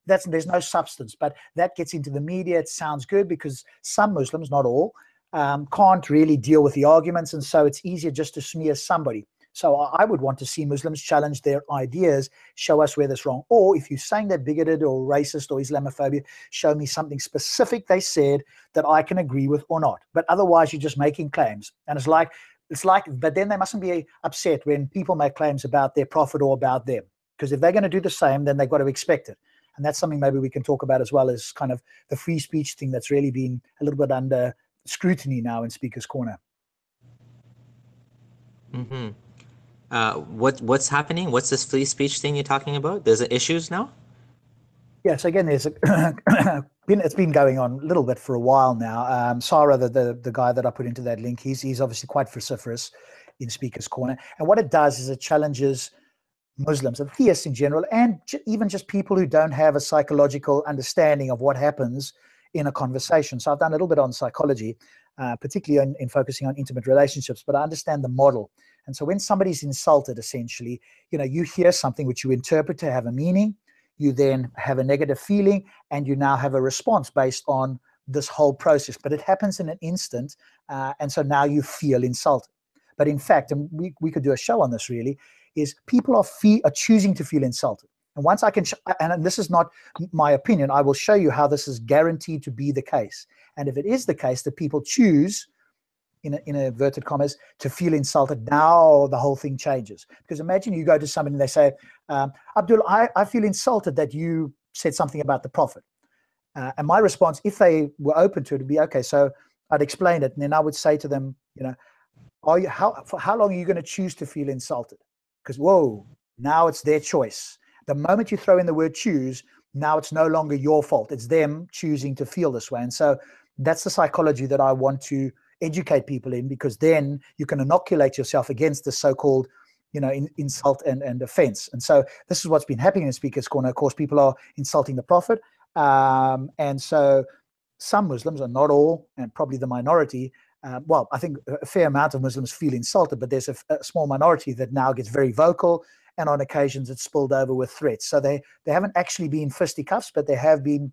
there's no substance, but that gets into the media. It sounds good because some Muslims, not all, can't really deal with the arguments, and so it's easier just to smear somebody. So I would want to see Muslims challenge their ideas, show us where that's wrong. Or if you're saying they're bigoted or racist or Islamophobia, show me something specific they said that I can agree with or not. But otherwise, you're just making claims, and it's like, but then they mustn't be upset when people make claims about their prophet or about them, because if they're going to do the same, then they've got to expect it. And that's something maybe we can talk about as well, as kind of the free speech thing that's really been a little bit under scrutiny now in Speaker's Corner. What's happening? What's this free speech thing you're talking about? There's issues now? Yeah, so again, it's been going on a little bit for a while now. Sarah, the guy that I put into that link, he's obviously quite vociferous in Speaker's Corner. And what it does is it challenges Muslims and theists in general, and even just people who don't have a psychological understanding of what happens in a conversation. So I've done a little bit on psychology, particularly in focusing on intimate relationships, but I understand the model. And so when somebody's insulted, essentially, you hear something which you interpret to have a meaning, you then have a negative feeling, and you now have a response based on this whole process. But it happens in an instant, and so now you feel insulted. But in fact, and we could do a show on this really, is people are choosing to feel insulted. And once I can, and this is not my opinion, I will show you how this is guaranteed to be the case. And if it is the case that people choose, in inverted commas, to feel insulted, now the whole thing changes. Because imagine you go to somebody and they say, Abdul, I feel insulted that you said something about the Prophet. And my response, if they were open to it, would be, okay, so I'd explain it. And then I would say to them, for how long are you going to choose to feel insulted? Because, whoa, now it's their choice. The moment you throw in the word choose, now it's no longer your fault. It's them choosing to feel this way. And so that's the psychology that I want to educate people in, because then you can inoculate yourself against the so-called, insult and offense. And so this is what's been happening in Speaker's Corner. Of course, people are insulting the Prophet. And so some Muslims, and not all, and probably the minority, well, I think a fair amount of Muslims feel insulted, but there's a small minority that now gets very vocal, and on occasions it's spilled over with threats. So they haven't actually been fisticuffs, but there have been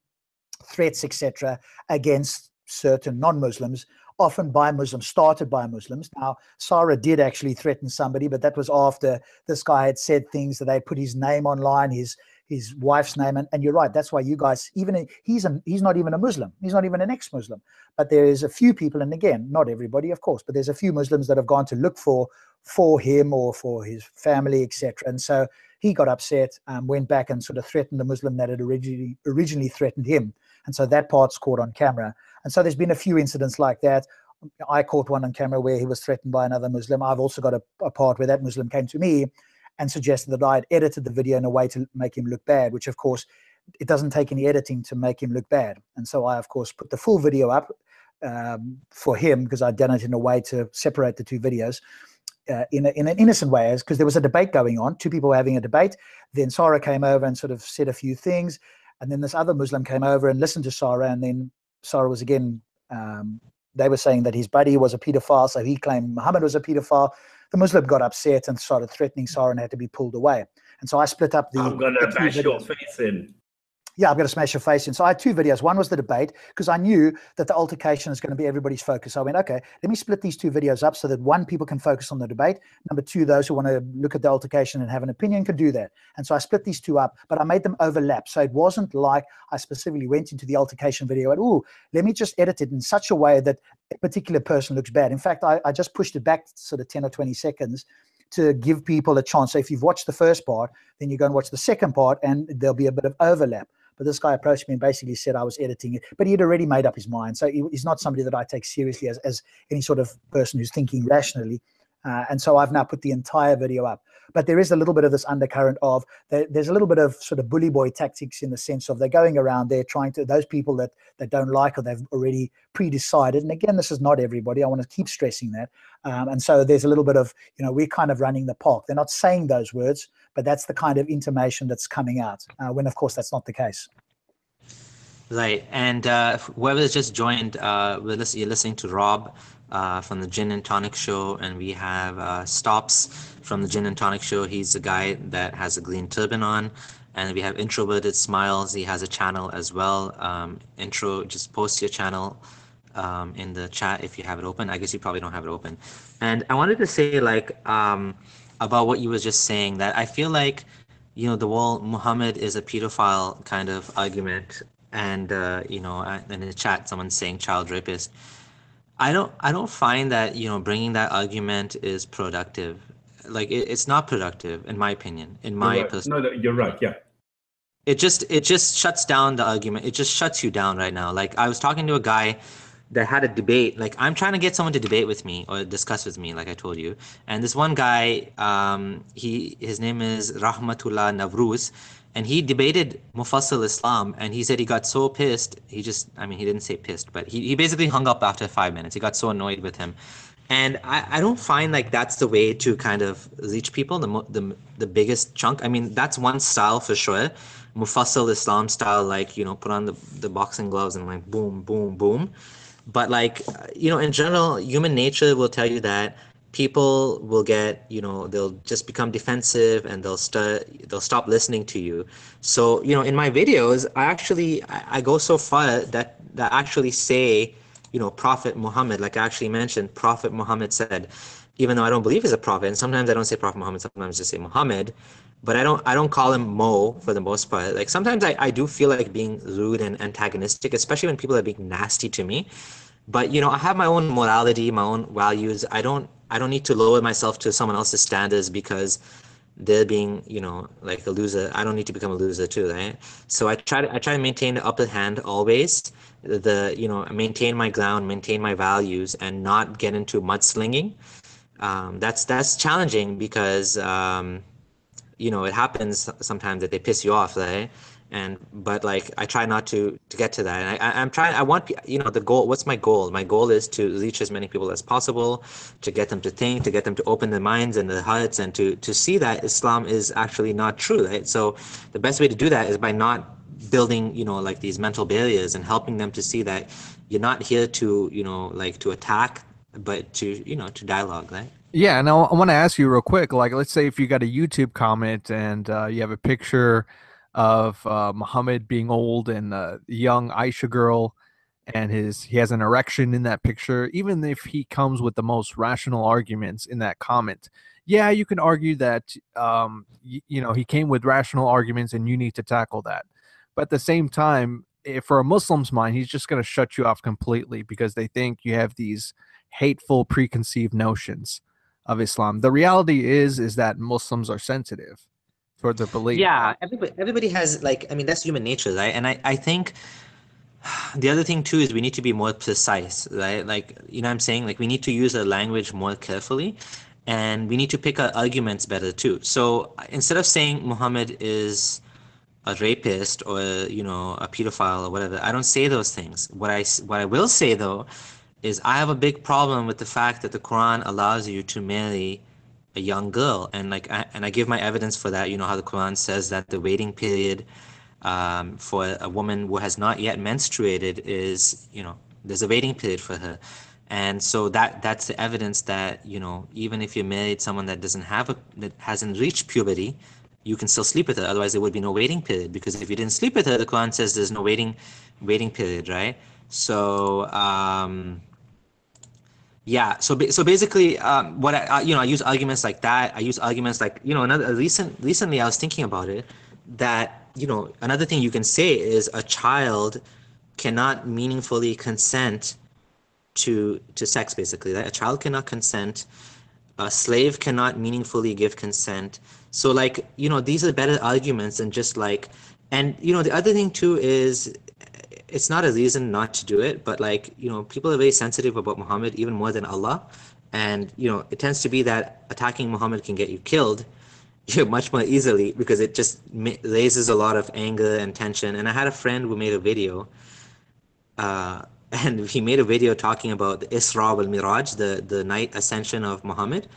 threats, etc., against certain non-Muslims, often by Muslims, started by Muslims. Now, Sarah did actually threaten somebody, but that was after this guy had said things that they put his name online, his wife's name, and you're right. That's why you guys, even he's not even a Muslim. He's not even an ex-Muslim. But there is a few people, and again, not everybody, of course, but there's a few Muslims that have gone to look for him or for his family, etc. And so he got upset, went back and sort of threatened the Muslim that had originally threatened him. And so that part's caught on camera. And so there's been a few incidents like that. I caught one on camera where he was threatened by another Muslim. I've also got a part where that Muslim came to me and suggested that I had edited the video in a way to make him look bad, which of course, it doesn't take any editing to make him look bad. And so I, of course, put the full video up for him, because I'd done it in a way to separate the two videos in an innocent way, because there was a debate going on. Two people were having a debate. Then Sarah came over and sort of said a few things. And then this other Muslim came over and listened to Sarah. And then Sarah was again, they were saying that his buddy was a pedophile. So he claimed Muhammad was a pedophile. The Muslim got upset and started threatening Sarah and had to be pulled away. And so I split up I'm going to bash your face in. Yeah, I'm going to smash your face in. So I had two videos. One was the debate, because I knew that the altercation is going to be everybody's focus. So I went, okay, let me split these two videos up so that one, people can focus on the debate. Number two, those who want to look at the altercation and have an opinion can do that. And so I split these two up, but I made them overlap. So it wasn't like I specifically went into the altercation video and, oh, let me just edit it in such a way that a particular person looks bad. In fact, I just pushed it back sort of 10 or 20 seconds to give people a chance. So if you've watched the first part, then you go and watch the second part and there'll be a bit of overlap. But this guy approached me and basically said I was editing it, but he had already made up his mind. So he's not somebody that I take seriously as any sort of person who's thinking rationally. And so I've now put the entire video up. But there is a little bit of this undercurrent of, there's a little bit of sort of bully boy tactics, in the sense of they're going around there trying to, those people that don't like, or they've already pre-decided. And again, this is not everybody. I want to keep stressing that. And so there's a little bit of, we're kind of running the park. They're not saying those words, but that's the kind of intimation that's coming out, when of course that's not the case. Right. And whoever's just joined, you're listening to Rob from the Jinn and Tonic show, and we have Stops from the Jinn and Tonic show. He's the guy that has a green turban on. And we have IntroVertedSmiles. He has a channel as well. Just post your channel in the chat if you have it open. I guess you probably don't have it open. And I wanted to say, about what you were just saying, that I feel like, the whole Muhammad is a pedophile kind of argument, and in the chat someone's saying child rapist. I don't find that bringing that argument is productive. It's not productive, in my opinion. No, you're right. Yeah. It just shuts down the argument. It just shuts you down right now. I was talking to a guy that had a debate. I'm trying to get someone to debate with me or discuss with me, like I told you. And this one guy, his name is Rahmatullah Navruz, and he debated Mufassal Islam, and he said he got so pissed. He didn't say pissed, but he basically hung up after 5 minutes. He got so annoyed with him. And I don't find that's the way to kind of reach people, the biggest chunk. That's one style for sure. Mufassal Islam style, put on the boxing gloves and boom, boom, boom. But in general, human nature will tell you that people will get, they'll just become defensive, and they'll stop listening to you. So, in my videos, I go so far that actually say, Prophet Muhammad, I actually mentioned, Prophet Muhammad said, even though I don't believe he's a prophet, and sometimes I don't say Prophet Muhammad, sometimes I just say Muhammad, but I don't call him Mo for the most part. Sometimes I do feel like being rude and antagonistic, especially when people are being nasty to me. But I have my own morality, my own values. I don't need to lower myself to someone else's standards because they're being a loser. I don't need to become a loser too, right? So I try to maintain the upper hand always. Maintain my ground, maintain my values, and not get into mudslinging. That's challenging because it happens sometimes that they piss you off, right? But like I try not to get to that, and I'm trying. I want the goal. What's my goal? My goal is to reach as many people as possible, to get them to think, to get them to open their minds and their hearts, and to see that Islam is actually not true, right? So the best way to do that is by not building like these mental barriers and helping them to see that you're not here to like to attack, but to dialogue, right? Yeah, and I want to ask you real quick, like, let's say if you got a YouTube comment and you have a picture of Muhammad being old and a young Aisha girl, and he has an erection in that picture, even if he comes with the most rational arguments in that comment, yeah, you can argue that he came with rational arguments and you need to tackle that. But at the same time, if for a Muslim's mind, he's just going to shut you off completely because they think you have these hateful preconceived notions of Islam. The reality is that Muslims are sensitive toward their belief. Yeah, everybody has, like, I mean, that's human nature, right? And I think the other thing too is we need to be more precise, right? Like, what I'm saying? Like, we need to use our language more carefully, and we need to pick our arguments better too. So instead of saying Muhammad is a rapist or a pedophile or whatever, I don't say those things. What I will say though is I have a big problem with the fact that the Quran allows you to marry a young girl, and I give my evidence for that. How the Quran says that the waiting period for a woman who has not yet menstruated is, there's a waiting period for her. And so that's the evidence that, even if you married someone that that hasn't reached puberty, you can still sleep with her. Otherwise there would be no waiting period, because if you didn't sleep with her, the Quran says there's no waiting period, right? So yeah, so basically, what I use arguments like that. I use arguments like, recently I was thinking about it, that another thing you can say is a child cannot meaningfully consent to sex, basically, right? A child cannot consent. A slave cannot meaningfully give consent. So like, these are better arguments than just like, and the other thing too is, it's not a reason not to do it, but like, people are very sensitive about Muhammad even more than Allah. And, it tends to be that attacking Muhammad can get you killed much more easily, because it just raises a lot of anger and tension. And I had a friend who made a video, and he made a video talking about the Isra wal Miraj, the night ascension of Muhammad.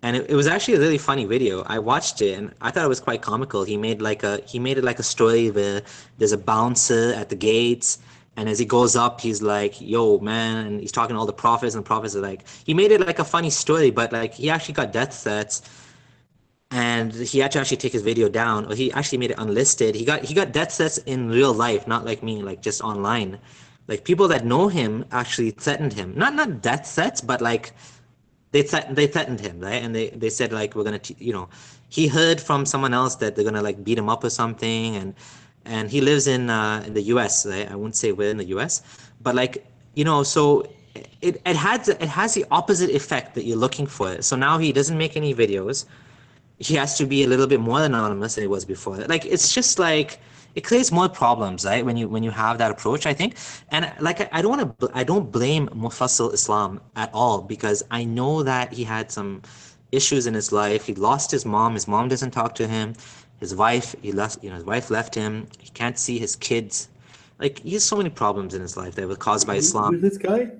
And it was actually a really funny video. I watched it and I thought it was quite comical. He made it like a story where there's a bouncer at the gates, and as he goes up, he's like, "Yo, man," and he's talking to all the prophets, and the prophets are like, he made it like a funny story, but like he actually got death threats, and he had to actually take his video down, or he actually made it unlisted. He got death threats in real life, not like me, like just online. Like people that know him actually threatened him. Not death threats, but like they threatened him, right? And they said like, we're gonna he heard from someone else that they're gonna like beat him up or something, and he lives in the US, right? I wouldn't say where in the US, but like, so it has the opposite effect that you're looking for. So now he doesn't make any videos. He has to be a little bit more anonymous than he was before. Like, it's just like, it creates more problems, right? When you have that approach, I think. And like, I don't blame Mufassal Islam at all, because I know that he had some issues in his life. He lost his mom. His mom doesn't talk to him. His wife, his wife left him. He can't see his kids. Like, he has so many problems in his life that were caused by Islam. Who's this guy?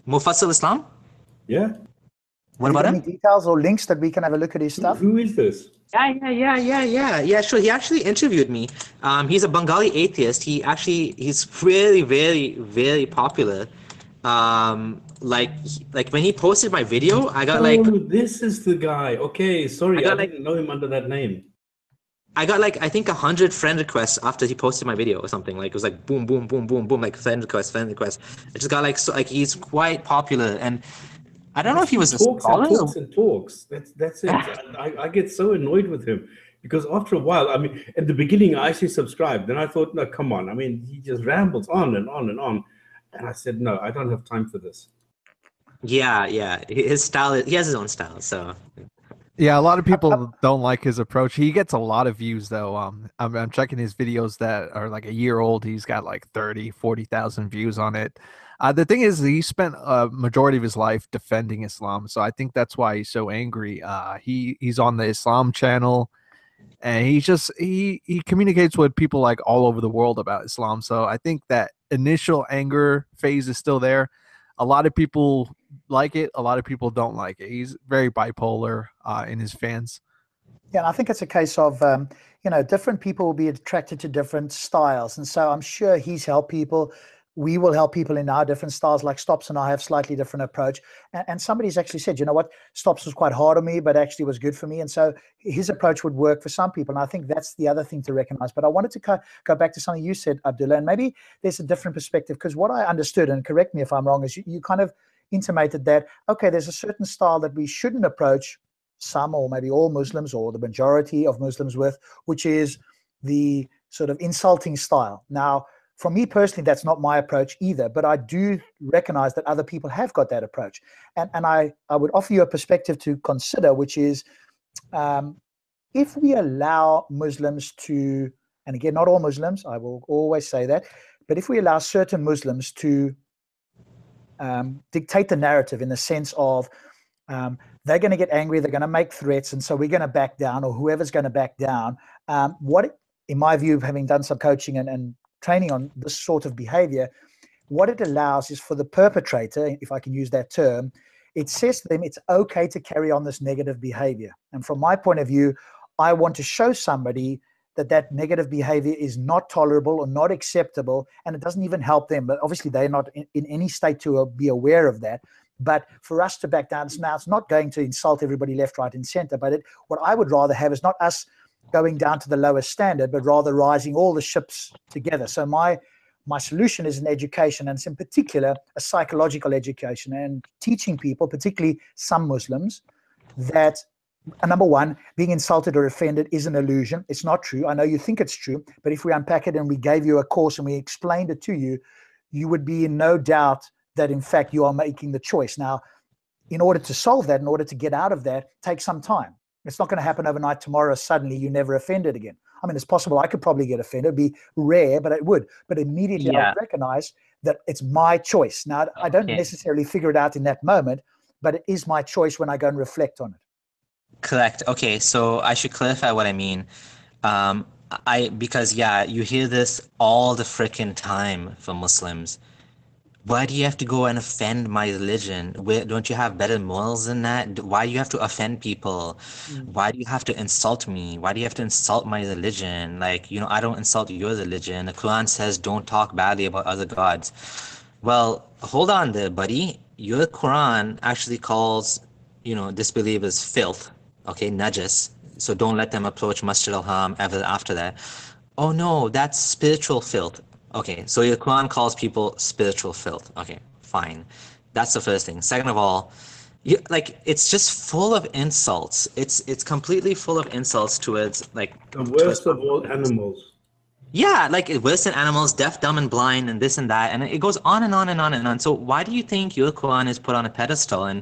Mufassal Islam? Yeah. What about him? Any details or links that we can have a look at his stuff? Who is this? Yeah, sure. He actually interviewed me. He's a Bengali atheist. He's very, very, very popular. Like when he posted my video, I got this is the guy. Okay, sorry, I didn't know him under that name. I got I think 100 friend requests after he posted my video or something. Like, it was like boom, boom, boom, boom, boom, like friend request. It just got he's quite popular. And I don't know if he was talks and talks. That's it. I get so annoyed with him, because after a while, I mean, at the beginning I actually subscribed, then I thought, no, come on. I mean, he just rambles on and on and on, and I said, no, I don't have time for this. Yeah. His style. He has his own style. So Yeah, a lot of people don't like his approach. He gets a lot of views though. I'm checking his videos that are like a year old. He's got like 40,000 views on it. The thing is, he spent a majority of his life defending Islam, so I think that's why he's so angry. He's on the Islam channel, and he communicates with people like all over the world about Islam. So I think that initial anger phase is still there. A lot of people like it, a lot of people don't like it. He's very bipolar in his fans. Yeah, and I think it's a case of, different people will be attracted to different styles. And so I'm sure he's helped people. We will help people in our different styles, like Stops and I have slightly different approach. And somebody's actually said, you know what, Stops was quite hard on me, but actually was good for me. And so his approach would work for some people. And I think that's the other thing to recognize. But I wanted to go back to something you said, Abdullah, and maybe there's a different perspective, because what I understood, and correct me if I'm wrong, is you kind of intimated that, okay, there's a certain style that we shouldn't approach some or maybe all Muslims or the majority of Muslims with, which is the sort of insulting style. Now, for me personally, that's not my approach either, but I do recognize that other people have got that approach. And I would offer you a perspective to consider, which is if we allow Muslims to, and again, not all Muslims, I will always say that, but if we allow certain Muslims to dictate the narrative in the sense of they're going to get angry, they're going to make threats, and so we're going to back down, or whoever's going to back down. What, in my view, having done some coaching and training on this sort of behavior, what it allows is for the perpetrator, if I can use that term, it says to them it's okay to carry on this negative behavior. And from my point of view, I want to show somebody that negative behavior is not tolerable or not acceptable, and it doesn't even help them. But obviously they're not in any state to be aware of that. But for us to back down, now it's not going to insult everybody left, right, and center. But what I would rather have is not us going down to the lowest standard, but rather rising all the ships together. So my solution is an education, and it's in particular a psychological education, and teaching people, particularly some Muslims, that number one, being insulted or offended is an illusion. It's not true. I know you think it's true, but if we unpack it and we gave you a course and we explained it to you, you would be in no doubt that in fact you are making the choice. Now, in order to solve that, in order to get out of that, take some time. It's not going to happen overnight. Tomorrow, suddenly you never offended again. I mean, it's possible I could probably get offended. It'd be rare, but it would. But immediately I would recognize that it's my choice. Now, I don't necessarily figure it out in that moment, but it is my choice when I go and reflect on it. Correct. Okay, so I should clarify what I mean. Because you hear this all the freaking time from Muslims. Why do you have to go and offend my religion? Don't you have better morals than that? Why do you have to offend people? Why do you have to insult me? Why do you have to insult my religion? Like, I don't insult your religion. The Quran says don't talk badly about other gods. Well, hold on there, buddy. Your Quran actually calls, disbelievers filth, okay, najas. So don't let them approach Masjid al-Haram ever after that. Oh no, that's spiritual filth. Okay, so your Quran calls people spiritual filth. Okay, fine. That's the first thing. Second of all, it's just full of insults. It's completely full of insults towards the worst of all animals. Yeah, worse than animals, deaf, dumb, and blind, and this and that, and it goes on and on and on and on. So why do you think your Quran is put on a pedestal, and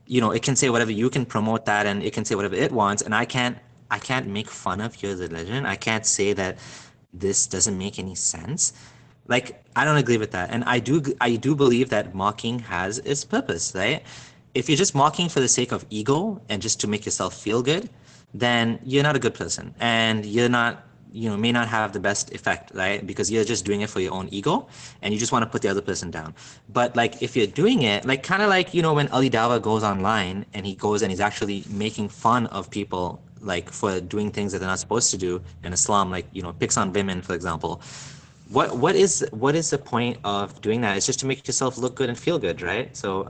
it can say whatever, you can promote that, and it can say whatever it wants, and I can't make fun of your religion. I can't say that this doesn't make any sense. I don't agree with that. And I do believe that mocking has its purpose, right? If you're just mocking for the sake of ego and just to make yourself feel good, then you're not a good person, and you're not, may not have the best effect, right? Because you're just doing it for your own ego and you just want to put the other person down. But if you're doing it, kind of when Ali Dawah goes online and he goes and he's actually making fun of people for doing things that they're not supposed to do in Islam, picks on women, for example. What is the point of doing that? It's just to make yourself look good and feel good, right? So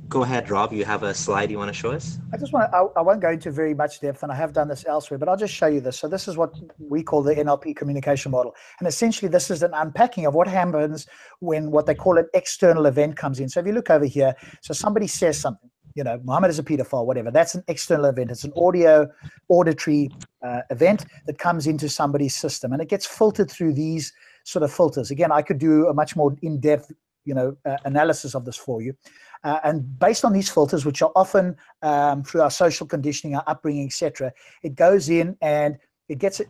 go ahead, Rob. You have a slide you want to show us? I won't go into very much depth, and I have done this elsewhere, but I'll just show you this. So this is what we call the NLP communication model. And essentially this is an unpacking of what happens when what they call an external event comes in. So if you look over here, so somebody says something, Muhammad is a pedophile, whatever. That's an external event. It's an auditory event that comes into somebody's system, and it gets filtered through these sort of filters. Again, I could do a much more in-depth analysis of this for you. And based on these filters, which are often through our social conditioning, our upbringing, etc., it goes in and it gets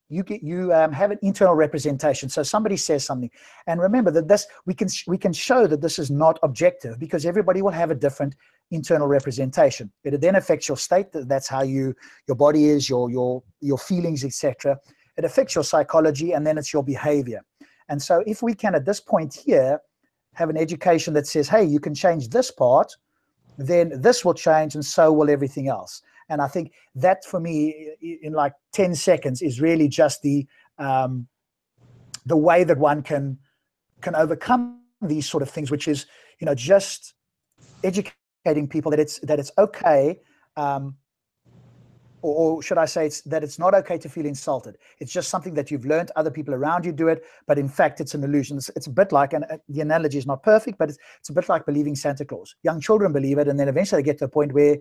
you have an internal representation. So somebody says something, and remember that we can show that this is not objective, because everybody will have a different internal representation. It then affects your state. That's how your body is, your feelings, etc. It affects your psychology, and then it's your behavior. And so if we can, at this point here, have an education that says, hey, you can change this part, then this will change, and so will everything else. And I think that, for me, in like 10 seconds, is really just the way that one can overcome these sort of things, which is, just educating people that it's okay, or should I say that it's not okay to feel insulted. It's just something that you've learned. Other people around you do it, but in fact, it's an illusion. It's a bit like, and the analogy is not perfect, but it's a bit like believing Santa Claus. Young children believe it, and then eventually they get to a point where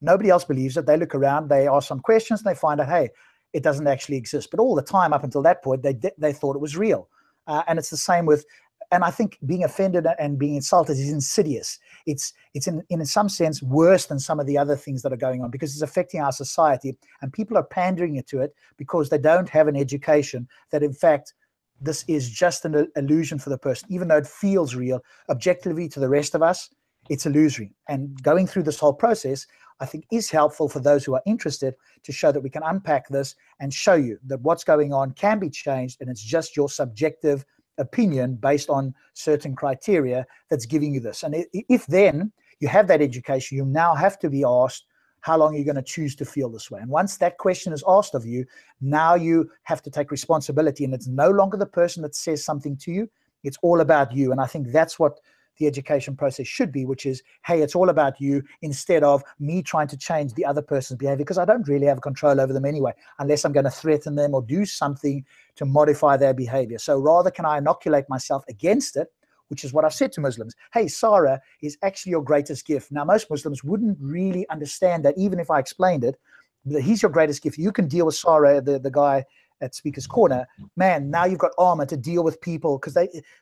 nobody else believes it. They look around, they ask some questions, and they find out, hey, it doesn't actually exist. But all the time up until that point, they thought it was real. And it's the same with, and I think being offended and being insulted is insidious. It's in some sense worse than some of the other things that are going on, because it's affecting our society, and people are pandering to it because they don't have an education that, in fact, this is just an illusion for the person. Even though it feels real, objectively to the rest of us, it's illusory. And going through this whole process, I think, is helpful for those who are interested, to show that we can unpack this and show you that what's going on can be changed, and it's just your subjective opinion based on certain criteria that's giving you this. And if then you have that education, you now have to be asked, how long are you going to choose to feel this way? And once that question is asked of you, now you have to take responsibility, and it's no longer the person that says something to you. It's all about you. And I think that's what the education process should be, which is, hey, it's all about you, instead of me trying to change the other person's behavior, because I don't really have control over them anyway, unless I'm going to threaten them or do something to modify their behavior. So rather, can I inoculate myself against it, which is what I've said to Muslims. Hey, Sarah is actually your greatest gift. Now, most Muslims wouldn't really understand that, even if I explained it. But he's your greatest gift. You can deal with Sarah, the guy at Speaker's Corner. Man, now you've got armor to deal with people, because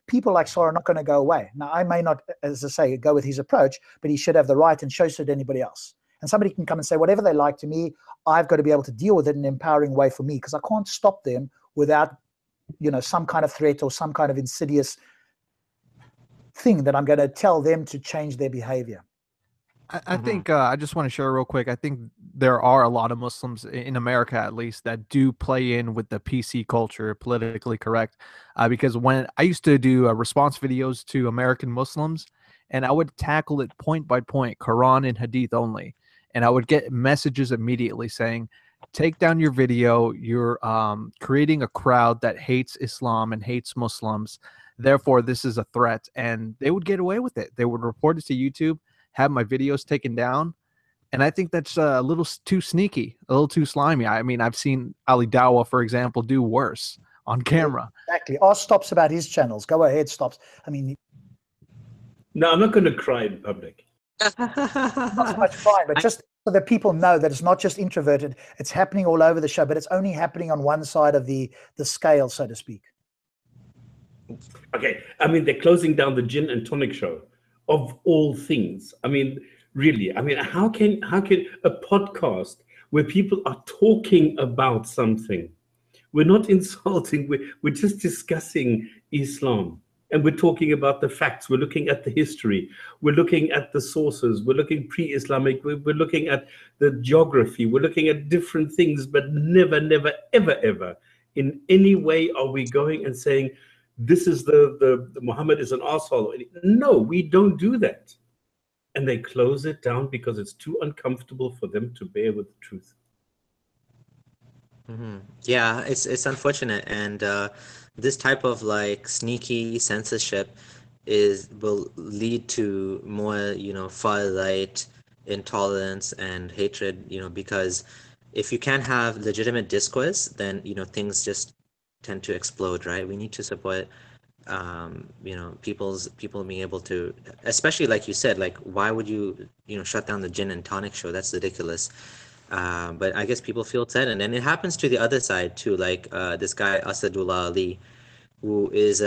people like Sarah are not going to go away. Now, I may not, as I say, go with his approach, but he should have the right, and so should anybody else. And somebody can come and say whatever they like to me. I've got to be able to deal with it in an empowering way for me, because I can't stop them without, some kind of threat or some kind of insidious thing that I'm going to tell them to change their behavior. I think I just want to share real quick. I think there are a lot of Muslims in America, at least, that do play in with the PC culture, politically correct. Because when I used to do response videos to American Muslims, and I would tackle it point by point, Quran and Hadith only, and I would get messages immediately saying, take down your video. You're creating a crowd that hates Islam and hates Muslims. Therefore, this is a threat. And they would get away with it. They would report it to YouTube, have my videos taken down. And I think that's a little too sneaky, a little too slimy. I mean, I've seen Ali Dawah, for example, do worse on camera. Exactly. Ask Stops about his channels. Go ahead, Stops. I mean, no, I'm not going to cry in public. Not so much fine, but just so that people know that it's not just introverted. It's happening all over the show, but it's only happening on one side of the scale, so to speak. Okay. I mean, they're closing down the Jinn and Tonic show, of all things. I mean, really, I mean, how can a podcast where people are talking about something, we're not insulting, we're just discussing Islam, and we're talking about the facts, we're looking at the history, we're looking at the sources, we're looking pre-Islamic, we're looking at the geography, we're looking at different things, but never, ever in any way are we going and saying, this is the Muhammad is an asshole. No, we don't do that. And they close it down because it's too uncomfortable for them to bear with the truth. Yeah, it's unfortunate, and this type of like sneaky censorship will lead to more, far right intolerance and hatred, because if you can't have legitimate discourse, then things just tend to explode, right? We need to support people being able to, especially like you said, like why would you shut down the Jinn and Tonic show? That's ridiculous. But I guess people feel threatened, and it happens to the other side too, like this guy Asadullah Ali. who is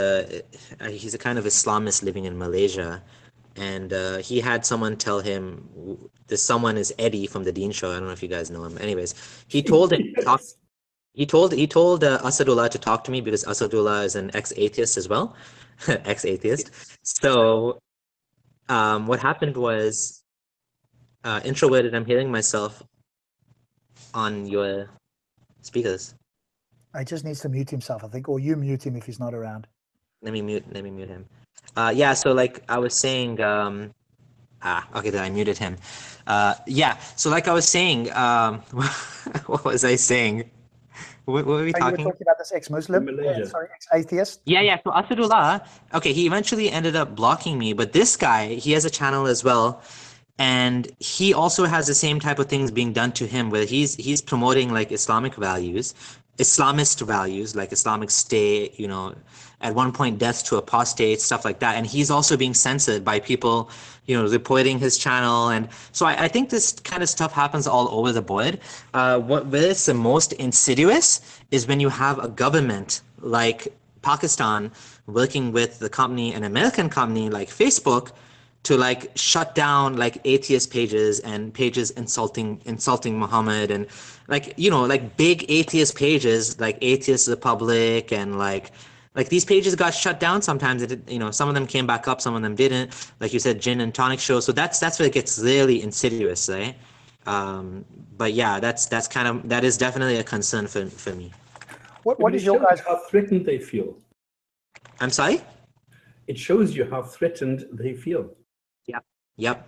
he's a kind of Islamist living in Malaysia, and he had someone tell him this someone is Eddie from the Dean Show. I don't know if you guys know him. Anyways, he told him to talk. Yes. He told Asadullah to talk to me because Asadullah is an ex-atheist as well, ex-atheist. So what happened was introverted. I'm hearing myself on your speakers. He just needs to mute himself, I think, or you mute him if he's not around. Let me mute him. Yeah, so like I was saying, okay, then I muted him. Yeah, so like I was saying, what was I saying? What were we You were talking? talking about this ex-Muslim, Malaysia. sorry, ex-atheist. Yeah, so Asadullah, okay, he eventually ended up blocking me, but this guy, he has a channel as well, and he also has the same type of things being done to him, where he's promoting like Islamic values, Islamist values, like Islamic State, you know, at one point death to apostates, stuff like that, and he's also being censored by people, you know, reporting his channel, and so I think this kind of stuff happens all over the board. Where it's the most insidious is when you have a government like Pakistan working with the company, an American company like Facebook, to like shut down like atheist pages and pages insulting Muhammad, and like, you know, like big atheist pages like Atheist Republic, and like these pages got shut down sometimes. You know, some of them came back up, some of them didn't, like you said, Jinn and Tonic show. So that's where it gets really insidious, right? But yeah, that is definitely a concern for me. What is your shows guys? how threatened they feel? I'm sorry? It shows you how threatened they feel. Yep.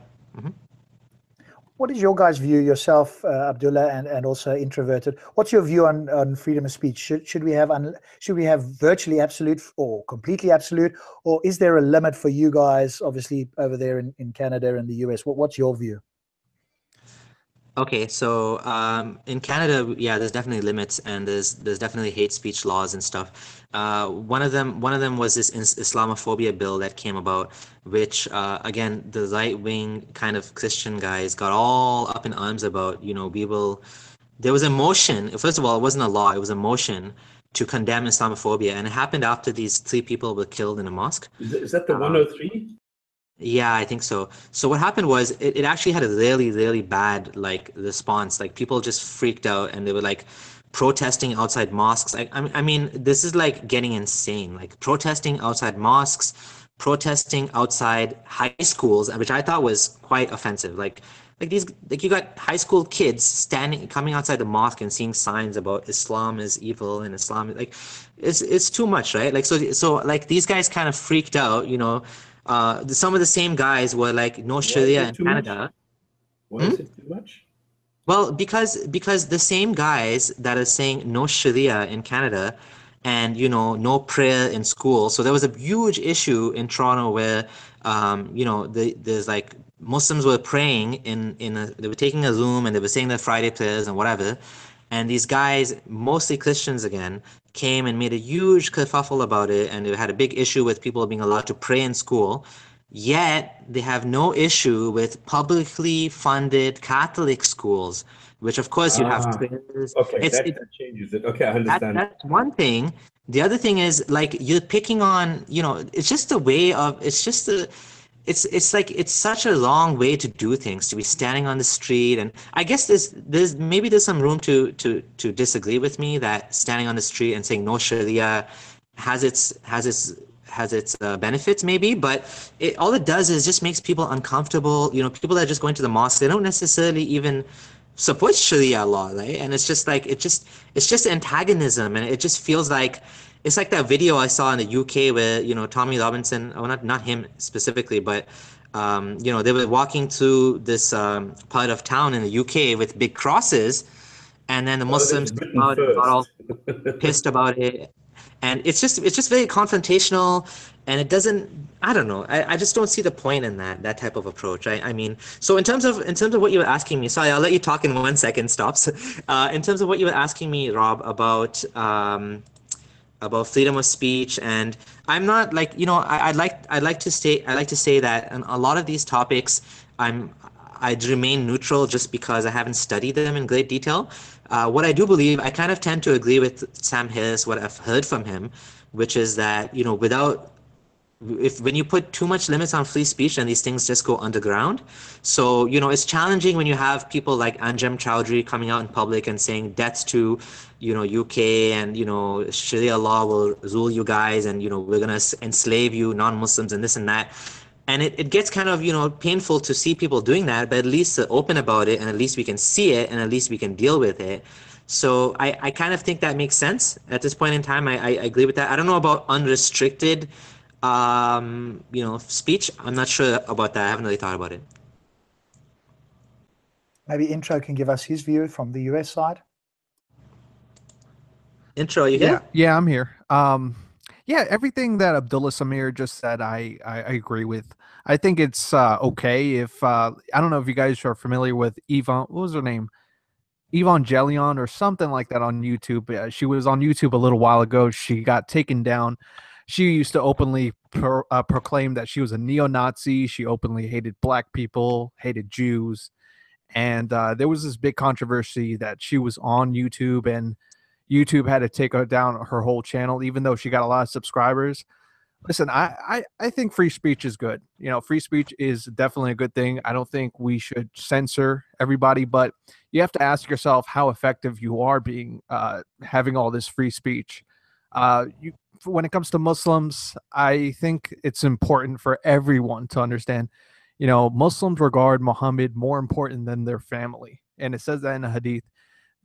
What is your guys' view yourself, Abdullah, and also introverted? What's your view on freedom of speech? Should we have virtually absolute or completely absolute, or is there a limit for you guys? Obviously, over there in Canada and the US, what's your view? Okay, so in Canada, yeah, there's definitely limits, and there's definitely hate speech laws and stuff. One of them was this Islamophobia bill that came about, which again, the right-wing kind of Christian guys got all up in arms about. You know, there was a motion. First of all, it wasn't a law; it was a motion to condemn Islamophobia, and it happened after these 3 people were killed in a mosque. Is that the 103? Yeah, I think so. So what happened was it actually had a really, really bad like response. Like people just freaked out, and they were like protesting outside mosques. I mean, this is like getting insane. Like protesting outside mosques, protesting outside high schools, which I thought was quite offensive. Like you got high school kids coming outside the mosque and seeing signs about Islam is evil and Islam is like it's too much, right? Like so like these guys kind of freaked out, you know. Some of the same guys were like, no Sharia in Canada. Why is it too much? Well, because the same guys that are saying no Sharia in Canada, and you know, no prayer in school. So there was a huge issue in Toronto where you know, there's like Muslims were praying they were taking a Zoom, and they were saying their Friday prayers and whatever. And these guys, mostly Christians again, came and made a huge kerfuffle about it, and they had a big issue with people being allowed to pray in school. Yet they have no issue with publicly funded Catholic schools, which of course you have prayers. Okay, that changes it. Okay, I understand. That's one thing. The other thing is like you're picking on, you know, it's just a way of, it's like it's such a long way to do things, to be standing on the street. And I guess there's some room to disagree with me that standing on the street and saying no Sharia has its benefits maybe, but all it does is just makes people uncomfortable. You know, people that are just going to the mosque, they don't necessarily even support Sharia law, right? And it's just like it's just antagonism, and it just feels like it's like that video I saw in the UK where, you know, Tommy Robinson, or not him specifically, but you know, they were walking through this part of town in the UK with big crosses, and then the Muslims came out and got all pissed about it. And it's just very confrontational, and it doesn't, I don't know, I just don't see the point in that type of approach. I mean, so in terms of what you were asking me, sorry, I'll let you talk in 1 second, Stops. In terms of what you were asking me, Rob, about freedom of speech, and I'm not like, you know, I'd like to say that on a lot of these topics, I'm I'd remain neutral just because I haven't studied them in great detail. What I do believe, I kind of tend to agree with Sam Harris, what I've heard from him, which is that, when you put too much limits on free speech, then these things just go underground. So, it's challenging when you have people like Anjem Chowdhury coming out in public and saying deaths to, UK and, Sharia law will rule you guys and, we're going to enslave you non-Muslims and this and that. And it gets kind of, painful to see people doing that, but at least they're open about it and at least we can see it and at least we can deal with it. So I kind of think that makes sense at this point in time. I agree with that. I don't know about unrestricted speech. I'm not sure about that. I haven't really thought about it. Maybe Intro can give us his view from the US side. Intro, are you here? Yeah, I'm here. Yeah, everything that Abdullah Samir just said, I agree with. I think it's okay if I don't know if you guys are familiar with What was her name? Evangelion or something like that on YouTube. She was on YouTube a little while ago. She got taken down. She used to openly proclaim that she was a neo-Nazi. She openly hated black people, hated Jews. And there was this big controversy that she was on YouTube and YouTube had to take her down her whole channel, even though she got a lot of subscribers. Listen, I think free speech is good. Free speech is definitely a good thing. I don't think we should censor everybody, but you have to ask yourself how effective you are being having all this free speech. When it comes to Muslims, I think it's important for everyone to understand, Muslims regard Muhammad more important than their family. And it says that in a hadith.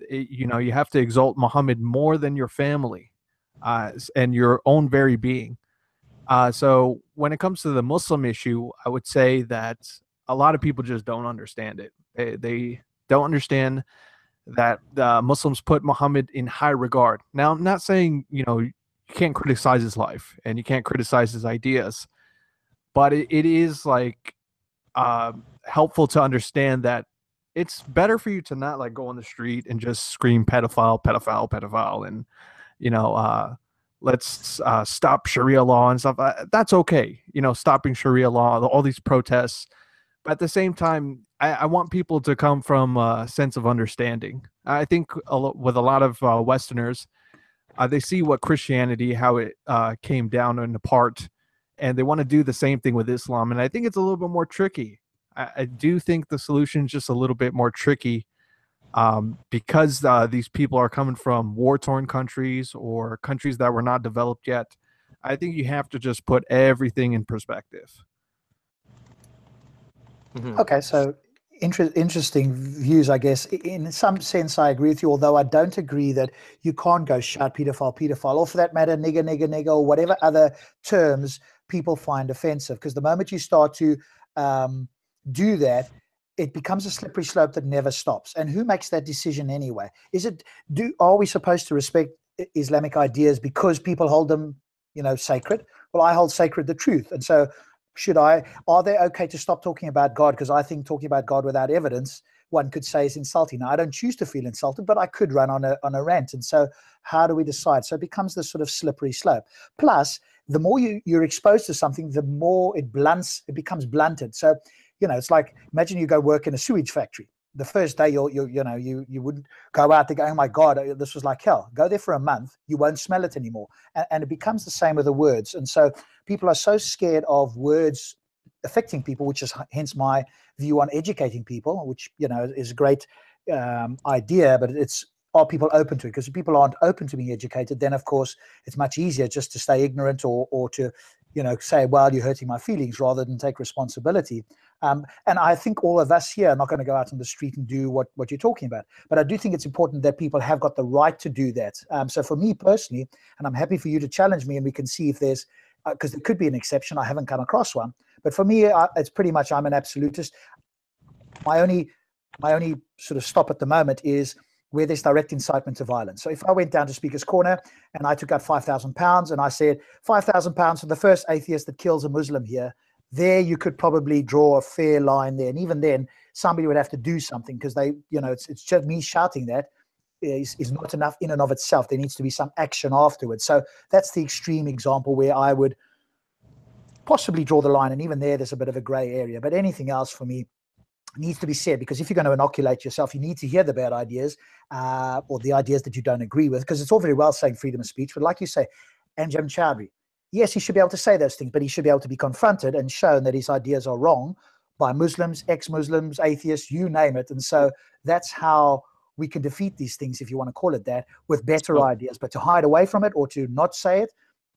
You have to exalt Muhammad more than your family and your own very being. So when it comes to the Muslim issue, I would say that a lot of people just don't understand it. They don't understand that Muslims put Muhammad in high regard. Now, I'm not saying, you can't criticize his life and you can't criticize his ideas, but it is like helpful to understand that it's better for you to not like go on the street and just scream pedophile, pedophile, pedophile, and let's stop Sharia law and stuff. That's okay, stopping Sharia law, all these protests. But at the same time, I want people to come from a sense of understanding. I think with a lot of Westerners, they see what Christianity, how it came down and apart, and they want to do the same thing with Islam. And I think it's a little bit more tricky. I do think the solution is just a little bit more tricky because these people are coming from war-torn countries or countries that were not developed yet. I think you have to just put everything in perspective. Mm-hmm. Okay, so interesting views, I guess. In some sense, I agree with you, although I don't agree that you can't go shout pedophile, pedophile, or for that matter, nigger, nigger, nigger, or whatever other terms people find offensive. Because the moment you start to do that, it becomes a slippery slope that never stops. And who makes that decision anyway? Are we supposed to respect Islamic ideas because people hold them, sacred? Well, I hold sacred the truth. And so are they okay to stop talking about God? Because I think talking about God without evidence, one could say, is insulting. Now, I don't choose to feel insulted, but I could run on a rant. And so how do we decide? So it becomes this sort of slippery slope. Plus, the more you're exposed to something, the more it becomes blunted. So, it's like, imagine you go work in a sewage factory. The first day you wouldn't go out there going, oh my God, this was like hell. Go there for a month, you won't smell it anymore. And it becomes the same with the words. And so people are so scared of words affecting people, which is hence my view on educating people, which, is a great idea, but are people open to it? Because if people aren't open to being educated, then of course it's much easier just to stay ignorant or to, say, well, you're hurting my feelings, rather than take responsibility. And I think all of us here are not going to go out on the street and do what you're talking about. But I do think it's important that people have got the right to do that. So for me personally, and I'm happy for you to challenge me and we can see if there's, because there could be an exception. I haven't come across one. But for me, it's pretty much I'm an absolutist. My only sort of stop at the moment is where there's direct incitement to violence. So if I went down to Speaker's Corner and I took out £5,000 and I said £5,000 for the first atheist that kills a Muslim here, there you could probably draw a fair line there. And even then, somebody would have to do something, because it's just me shouting that is not enough in and of itself. There needs to be some action afterwards. So that's the extreme example where I would possibly draw the line. And even there's a bit of a gray area. But anything else for me, needs to be said, because if you're going to inoculate yourself, you need to hear the bad ideas or the ideas that you don't agree with, because it's all very well saying freedom of speech, but like you say, Anjem Choudhury, yes, he should be able to say those things, but he should be able to be confronted and shown that his ideas are wrong by Muslims, ex-Muslims, atheists, you name it. And so that's how we can defeat these things, if you want to call it that, with better ideas. But to hide away from it or to not say it,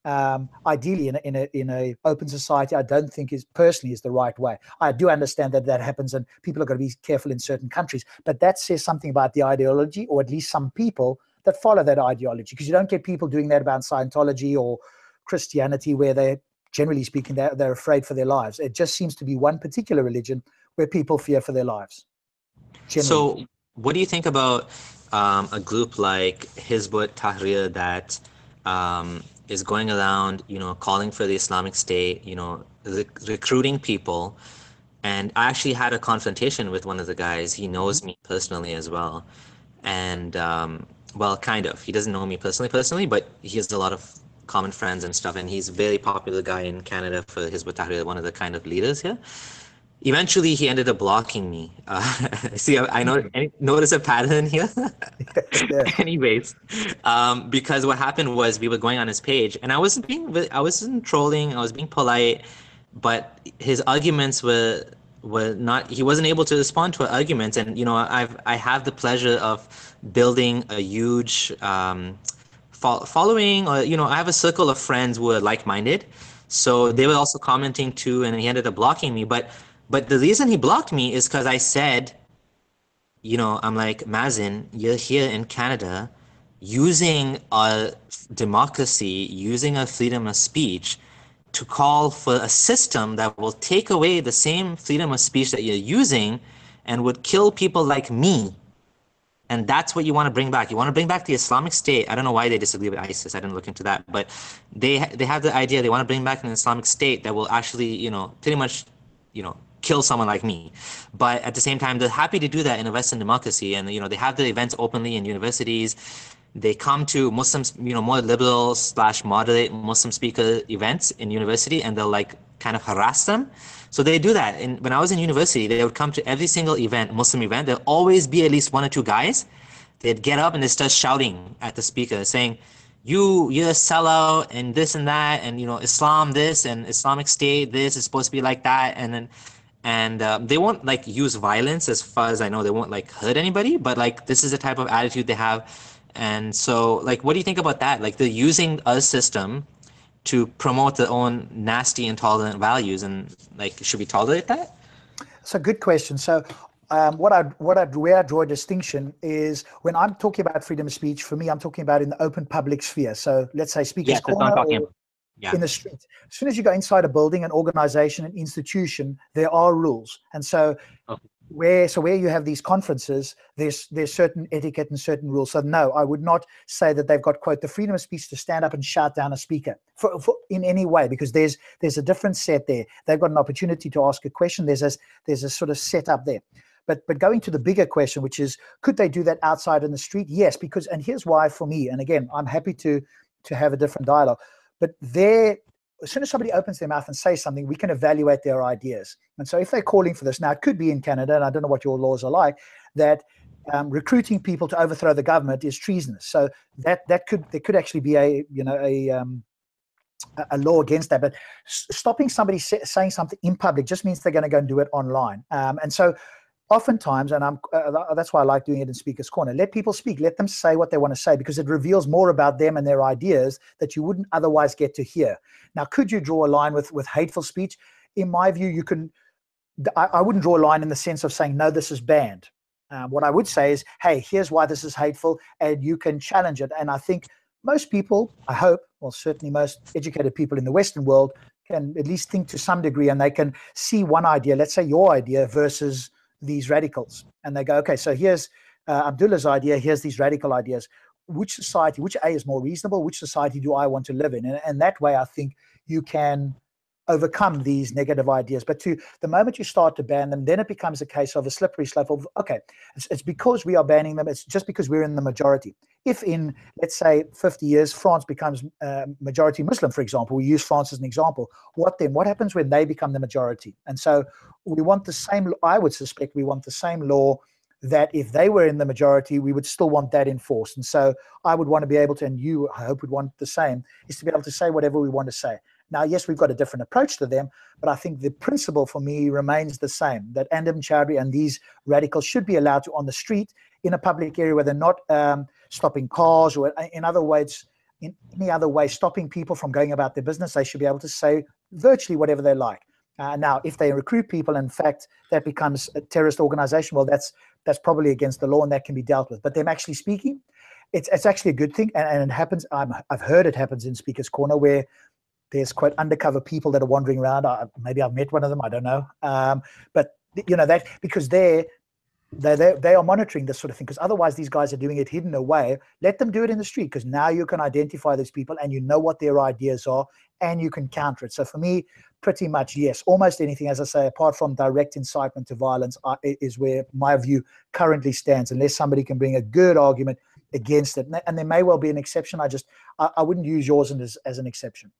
ideally in a open society, I don't think personally is the right way. I do understand that happens and people are going to be careful in certain countries, but that says something about the ideology, or at least some people that follow that ideology, because you don't get people doing that about Scientology or Christianity, where they're, generally speaking, they're afraid for their lives. It just seems to be one particular religion where people fear for their lives. Generally. So what do you think about a group like Hizb ut-Tahrir that is going around, calling for the Islamic State, recruiting people? And I actually had a confrontation with one of the guys. He knows me personally as well. And, well, kind of. He doesn't know me personally, but he has a lot of common friends and stuff. And he's a very popular guy in Canada for Hizb ut-Tahrir, one of the kind of leaders here. Eventually, he ended up blocking me. See, I notice a pattern here. Yeah. Anyways, because what happened was we were going on his page, and I wasn't trolling. I was being polite, but his arguments were not. He wasn't able to respond to our arguments, and I have the pleasure of building a huge following, or I have a circle of friends who are like-minded, so they were also commenting too, and he ended up blocking me, But the reason he blocked me is because I said, I'm like, Mazen, you're here in Canada using our democracy, using our freedom of speech to call for a system that will take away the same freedom of speech that you're using and would kill people like me. And that's what you want to bring back. You want to bring back the Islamic State. I don't know why they disagree with ISIS. I didn't look into that. But they have the idea they want to bring back an Islamic State that will actually, pretty much, kill someone like me. But at the same time, they're happy to do that in a Western democracy. And, they have the events openly in universities. They come to Muslims, more liberal / moderate Muslim speaker events in university, and they'll kind of harass them. So they do that. And when I was in university, they would come to every single event, Muslim event. There'll always be at least one or two guys. They'd get up and they start shouting at the speaker, saying, you're a sellout and this and that, and Islam this and Islamic State this is supposed to be like that, and they won't use violence, as far as I know. They won't hurt anybody, but this is the type of attitude they have. And so what do you think about that? They're using a system to promote their own nasty, intolerant values, and should we tolerate that? It's a good question. So where I draw a distinction is when I'm talking about freedom of speech, for me, I'm talking about in the open public sphere. So let's say speakers corner or in the street. As soon as you go inside a building, an organization, an institution, there are rules. And so where you have these conferences, there's certain etiquette and certain rules. So no, I would not say that they've got, quote, the freedom of speech to stand up and shout down a speaker for in any way, because there's a different set there. They've got an opportunity to ask a question. There's a sort of setup there. But going to the bigger question, which is, could they do that outside in the street? Yes, because, and here's why for me, and again, I'm happy to have a different dialogue, but as soon as somebody opens their mouth and says something, we can evaluate their ideas. And so if they're calling for this, now it could be in Canada, and I don't know what your laws are like, that recruiting people to overthrow the government is treasonous. So there could actually be a law against that. But stopping somebody saying something in public just means they're going to go and do it online. And so oftentimes, and that's why I like doing it in Speaker's Corner, let people speak, let them say what they want to say, because it reveals more about them and their ideas that you wouldn't otherwise get to hear. Now, could you draw a line with hateful speech? In my view, you can. I wouldn't draw a line in the sense of saying, no, this is banned. What I would say is, hey, here's why this is hateful, and you can challenge it. And I think most people, I hope, well, certainly most educated people in the Western world can at least think to some degree, and they can see one idea, let's say your idea versus these radicals, and they go, okay, so here's Abdullah's idea, here's these radical ideas. Which society, which A is more reasonable? Which society do I want to live in? And that way, I think you can overcome these negative ideas. But the moment you start to ban them, then it becomes a case of a slippery slope of, okay, it's because we are banning them. It's just because we're in the majority. if in, let's say, 50 years, France becomes majority Muslim, for example, we use France as an example, what then? What happens when they become the majority? And so we want the same, I would suspect we want the same law that if they were in the majority, we would still want that enforced. And so I would want to be able to, and you, I hope, would want the same, is to be able to say whatever we want to say. Now, yes, we've got a different approach to them, but I think the principle for me remains the same, that Andam Chowdhury and these radicals should be allowed to, on the street, in a public area where they're not stopping cars or in other ways, in any other way, stopping people from going about their business. They should be able to say virtually whatever they like. Now, if they recruit people, in fact, that becomes a terrorist organization, well, that's probably against the law and that can be dealt with. But them actually speaking, it's actually a good thing. And it happens, I've heard it happens in Speaker's Corner where there's quite undercover people that are wandering around. Maybe I've met one of them, I don't know. But, you know, that because they are monitoring this sort of thing, because otherwise these guys are doing it hidden away. Let them do it in the street, because now you can identify these people and you know what their ideas are and you can counter it. So for me, pretty much, yes, almost anything, as I say, apart from direct incitement to violence is where my view currently stands, unless somebody can bring a good argument against it. And there may well be an exception. I wouldn't use yours as an exception.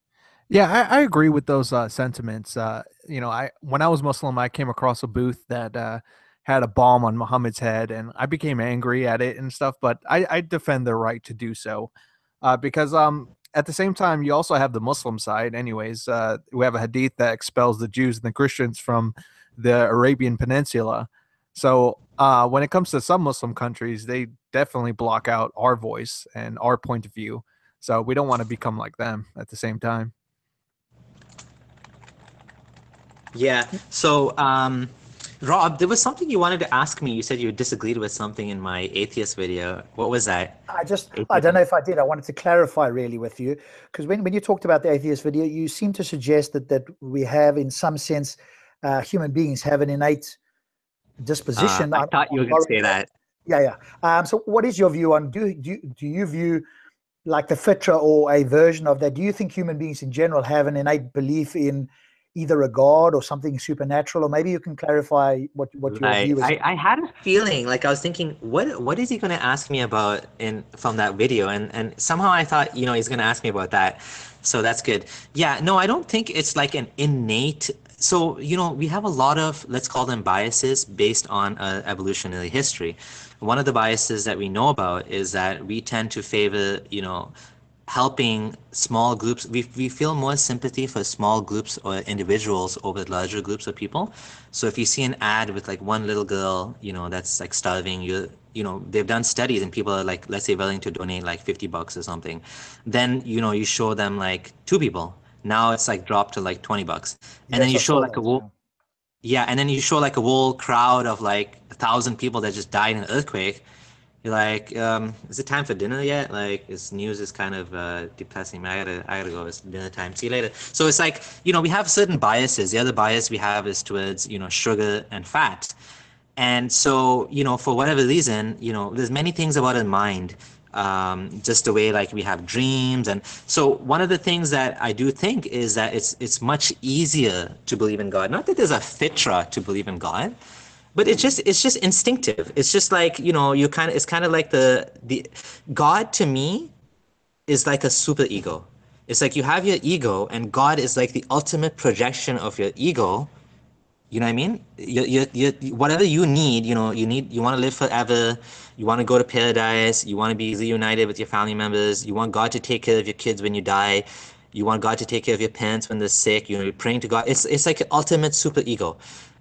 Yeah, I agree with those sentiments. You know, when I was Muslim, I came across a booth that had a bomb on Muhammad's head, and I became angry at it and stuff. But I defend their right to do so, because at the same time, you also have the Muslim side. Anyways, we have a hadith that expels the Jews and the Christians from the Arabian Peninsula. So when it comes to some Muslim countries, they definitely block out our voice and our point of view. So we don't want to become like them at the same time. Yeah. So, Rob, there was something you wanted to ask me. You said you disagreed with something in my atheist video. What was that? I don't know if I did. I wanted to clarify really with you, because when you talked about the atheist video, you seem to suggest that we have, in some sense, human beings have an innate disposition. I thought you were going to say that. Yeah. So what is your view on, do you view like the fitra or a version of that? Do you think human beings in general have an innate belief in either a god or something supernatural? Or maybe you can clarify what your view is. I had a feeling, like I was thinking, what is he going to ask me about from that video? And somehow I thought, you know, he's going to ask me about that. So that's good. Yeah, no, I don't think it's like an innate. So, you know, we have a lot of, let's call them biases based on evolutionary history. One of the biases that we know about is that we tend to favor, you know, helping small groups. We feel more sympathy for small groups or individuals over larger groups of people. So if you see an ad with like one little girl, you know, that's like starving, you know, they've done studies and people are like, let's say, willing to donate like $50 or something. Then, you know, you show them like 2 people. Now it's like dropped to like $20. And then you show like and then you show like a whole crowd of like 1,000 people that just died in an earthquake. You're like, is it time for dinner yet? Like, this news is kind of depressing. I gotta go. It's dinner time. See you later. So it's like, you know, we have certain biases. The other bias we have is towards, you know, sugar and fat. And so, you know, for whatever reason, you know, there's many things about our mind, just the way like we have dreams. And so one of the things that I do think is that it's much easier to believe in God. Not that there's a fitra to believe in God, but it's just instinctive. It's just like, you know, it's kind of like the God to me is like a super ego. It's like you have your ego and God is like the ultimate projection of your ego. You know what I mean? You whatever you need, you know, you want to live forever. You want to go to paradise. You want to be reunited with your family members. You want God to take care of your kids when you die. You want God to take care of your parents when they're sick. You know, you're praying to God. It's like an ultimate super ego.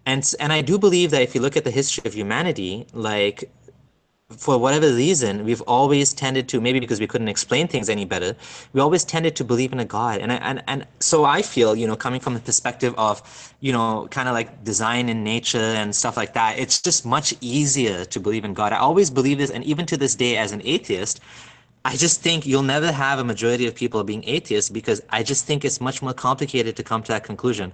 And I do believe that if you look at the history of humanity, like, for whatever reason, we've always tended to, maybe because we couldn't explain things any better, we always tended to believe in a God. And so I feel, you know, coming from the perspective of, you know, kind of like design in nature and stuff like that, it's just much easier to believe in God. I always believe this, and even to this day as an atheist, I just think you'll never have a majority of people being atheists, because I just think it's much more complicated to come to that conclusion.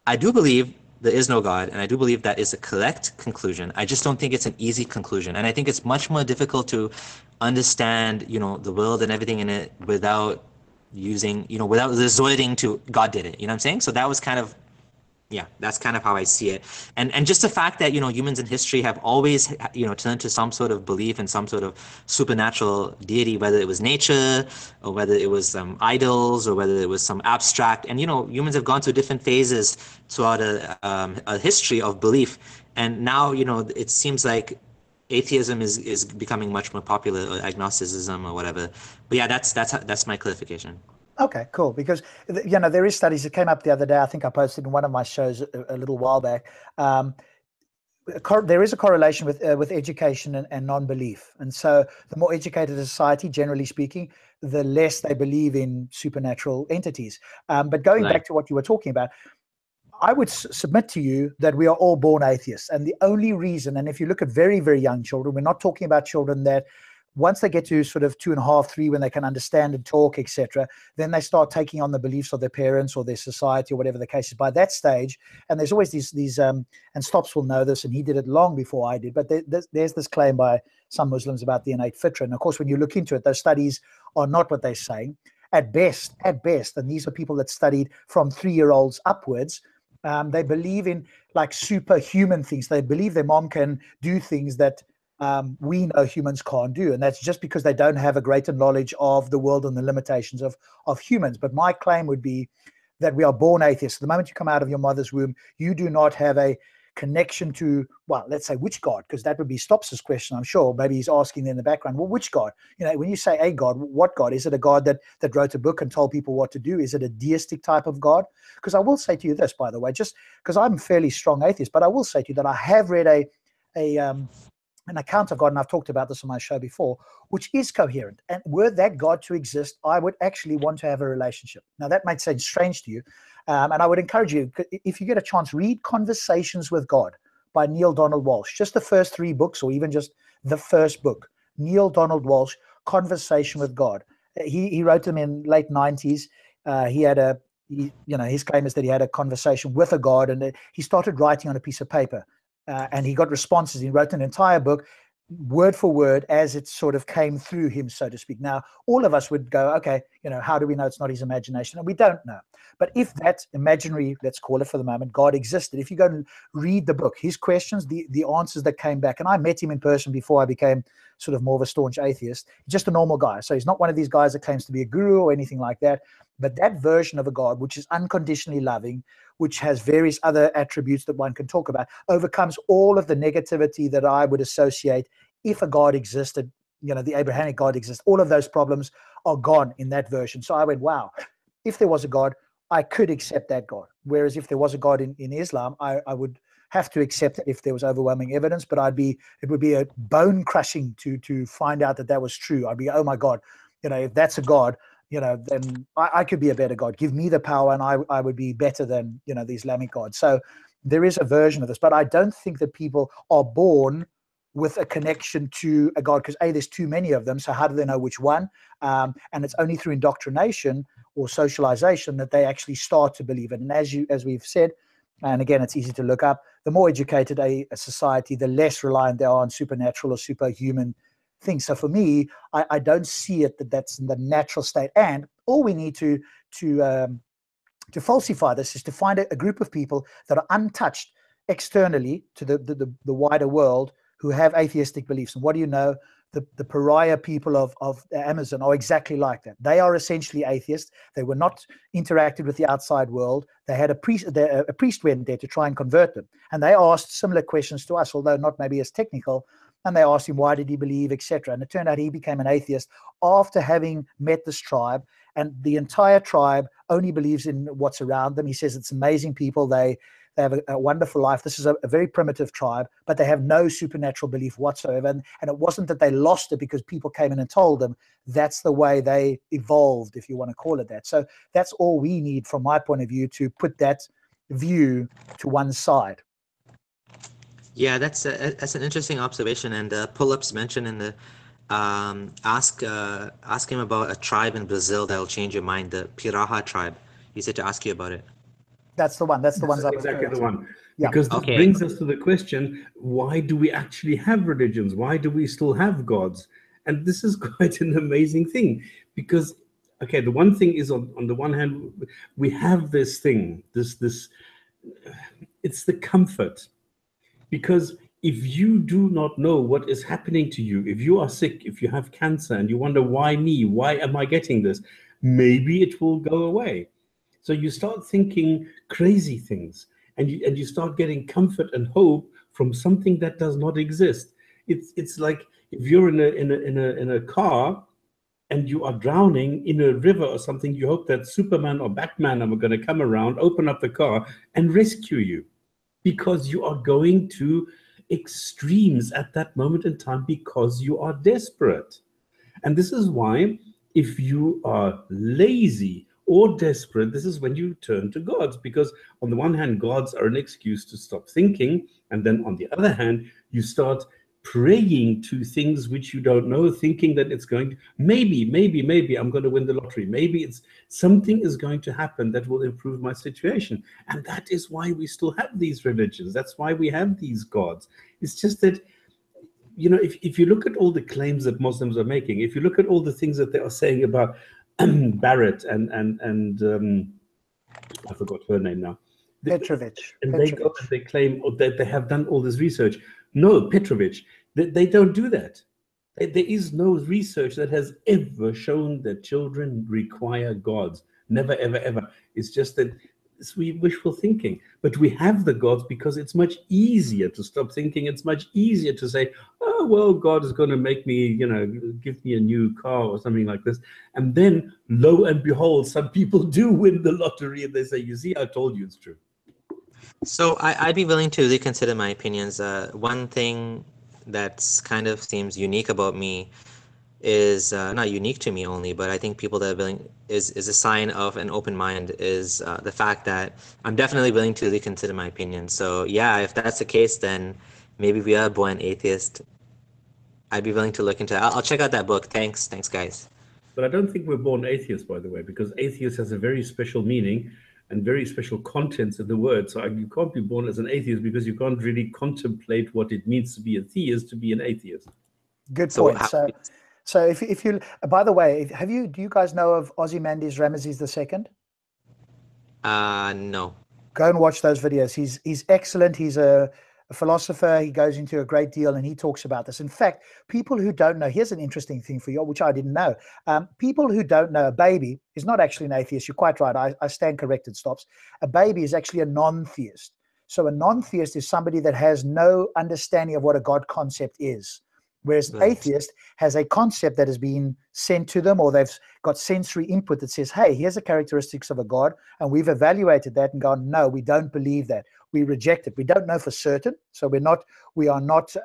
I do believe there is no God, and I do believe that is a correct conclusion. I just don't think it's an easy conclusion, and I think it's much more difficult to understand, you know, the world and everything in it without using, you know, without resorting to God did it. You know what I'm saying? So that was kind of, Yeah, that's kind of how I see it. And just the fact that, humans in history have always, turned to some sort of belief in some sort of supernatural deity, whether it was nature or whether it was idols or whether it was some abstract. And, humans have gone through different phases throughout a history of belief. And now, it seems like atheism is becoming much more popular, or agnosticism or whatever. But yeah, that's my clarification. Okay, cool. Because there is studies that came up the other day. I think I posted in one of my shows a little while back. There is a correlation with education and non-belief, and so the more educated a society, generally speaking, the less they believe in supernatural entities. But going back to what you were talking about, I would submit to you that we are all born atheists, and the only reason, and if you look at very, very young children, we're not talking about children that once they get to sort of 2.5, 3, when they can understand and talk, etc., then they start taking on the beliefs of their parents or their society or whatever the case is. By that stage, and there's always these and Stops will know this, and he did it long before I did, but there's this claim by some Muslims about the innate fitra. And of course, when you look into it, those studies are not what they're saying. At best, and these are people that studied from 3-year-olds upwards, they believe in like superhuman things. They believe their mom can do things that we know humans can't do, and that's just because they don't have a greater knowledge of the world and the limitations of humans. But my claim would be that we are born atheists. The moment you come out of your mother's womb, you do not have a connection to, well, let's say which God, because that would be Stops' question, I'm sure. Maybe he's asking in the background, well, which God? When you say a God, what God? Is it a God that wrote a book and told people what to do? Is it a deistic type of God? Because I will say to you this, by the way, just because I'm a fairly strong atheist, but I will say to you that I have read an account of God, and I've talked about this on my show before, which is coherent. And were that God to exist, I would actually want to have a relationship. Now, that might sound strange to you, and I would encourage you, if you get a chance, read Conversations with God by Neil Donald Walsh. Just the first 3 books, or even just the first book. Neil Donald Walsh, Conversation with God. He wrote them in late 90s. His claim is that he had a conversation with a God, and he started writing on a piece of paper. And he got responses. He wrote an entire book, word for word, as it sort of came through him, so to speak. Now, all of us would go, okay, how do we know it's not his imagination? And we don't know. But if that imaginary, let's call it for the moment, God existed, if you go and read the book, his questions, the answers that came back, and I met him in person before I became sort of more of a staunch atheist, just a normal guy. So he's not one of these guys that claims to be a guru or anything like that. But that version of a God, which is unconditionally loving, which has various other attributes that one can talk about, overcomes all of the negativity that I would associate if a God existed, the Abrahamic God exists. All of those problems are gone in that version. So I went, wow, if there was a God, I could accept that God. Whereas if there was a God in Islam, I would have to accept it if there was overwhelming evidence, but it would be a bone crushing to find out that was true. I'd be, oh my God, if that's a God, then I could be a better God. Give me the power, and I would be better than, the Islamic God. So there is a version of this, but I don't think that people are born with a connection to a God, because there's too many of them. So how do they know which one? And it's only through indoctrination or socialization that they actually start to believe it. And as we've said, and again, it's easy to look up, the more educated a society, the less reliant they are on supernatural or superhuman things. So for me, I don't see it that's in the natural state. And all we need to falsify this is to find a group of people that are untouched externally to the wider world who have atheistic beliefs. And what do you know? The pariah people of Amazon are exactly like that. They are essentially atheists. They were not interacted with the outside world. They had a priest went there to try and convert them. And they asked similar questions to us, although not maybe as technical. And they asked him, why did he believe, etc. And it turned out he became an atheist after having met this tribe. And the entire tribe only believes in what's around them. He says it's amazing people. They have a wonderful life. This is a very primitive tribe, but they have no supernatural belief whatsoever. And it wasn't that they lost it because people came in and told them. That's the way they evolved, if you want to call it that. So that's all we need, from my point of view, to put that view to one side. Yeah, that's an interesting observation. And Pull-Ups mentioned in the ask him about a tribe in Brazil that will change your mind, the Piraha tribe. He said to ask you about it. That's the one. That's the one. Exactly the one. Yeah. Because this brings us to the question: why do we actually have religions? Why do we still have gods? And this is quite an amazing thing, because the one thing is on the one hand, we have this thing, this it's the comfort. Because if you do not know what is happening to you, if you are sick, if you have cancer and you wonder, why me? Why am I getting this? Maybe it will go away. So you start thinking crazy things, and you start getting comfort and hope from something that does not exist. It's like if you're in a car and you are drowning in a river or something, you hope that Superman or Batman are going to come around, open up the car and rescue you, because you are going to extremes at that moment in time because you are desperate. And this is why if you are lazy or desperate, this is when you turn to gods, because on the one hand, gods are an excuse to stop thinking. And then on the other hand, you start praying to things which you don't know, thinking that it's going to, maybe I'm going to win the lottery. Maybe it's something is going to happen that will improve my situation. And that is why we still have these religions. That's why we have these gods. It's just that, you know, if you look at all the claims that Muslims are making, if you look at all the things that they are saying about Barrett and I forgot her name now. Petrovich. And they go and they claim that they have done all this research. No, Petrovich, they don't do that. There is no research that has ever shown that children require gods. Never, ever, ever. It's just that it's wishful thinking. But we have the gods because it's much easier to stop thinking. It's much easier to say, oh, well, God is going to make me, you know, give me a new car or something like this. And then, lo and behold, some people do win the lottery and they say, you see, I told you it's true. So I'd be willing to reconsider my opinions. One thing that's kind of seems unique about me is not unique to me only, but I think people that are willing is a sign of an open mind is the fact that I'm definitely willing to reconsider my opinion. So yeah, if that's the case, then maybe we are born atheist. I'd be willing to look into it. I'll check out that book. Thanks guys. But I don't think we're born atheists, by the way, because atheist has a very special meaning and very special contents in the word. So you can't be born as an atheist because you can't really contemplate what it means to be a theist, to be an atheist. Good point. So if you, by the way, do you guys know of Ozymandias Ramesses II? No. Go and watch those videos. He's excellent. He's a philosopher. He goes into a great deal and he talks about this. In fact, people who don't know, here's an interesting thing for you, which I didn't know. People who don't know, a baby is not actually an atheist. You're quite right. I stand corrected, Stops. A baby is actually a non-theist. So a non-theist is somebody that has no understanding of what a God concept is. Whereas an atheist has a concept that has been sent to them, or they've got sensory input that says, hey, here's the characteristics of a God. And we've evaluated that and gone, no, we don't believe that. We reject it. We don't know for certain. So we are not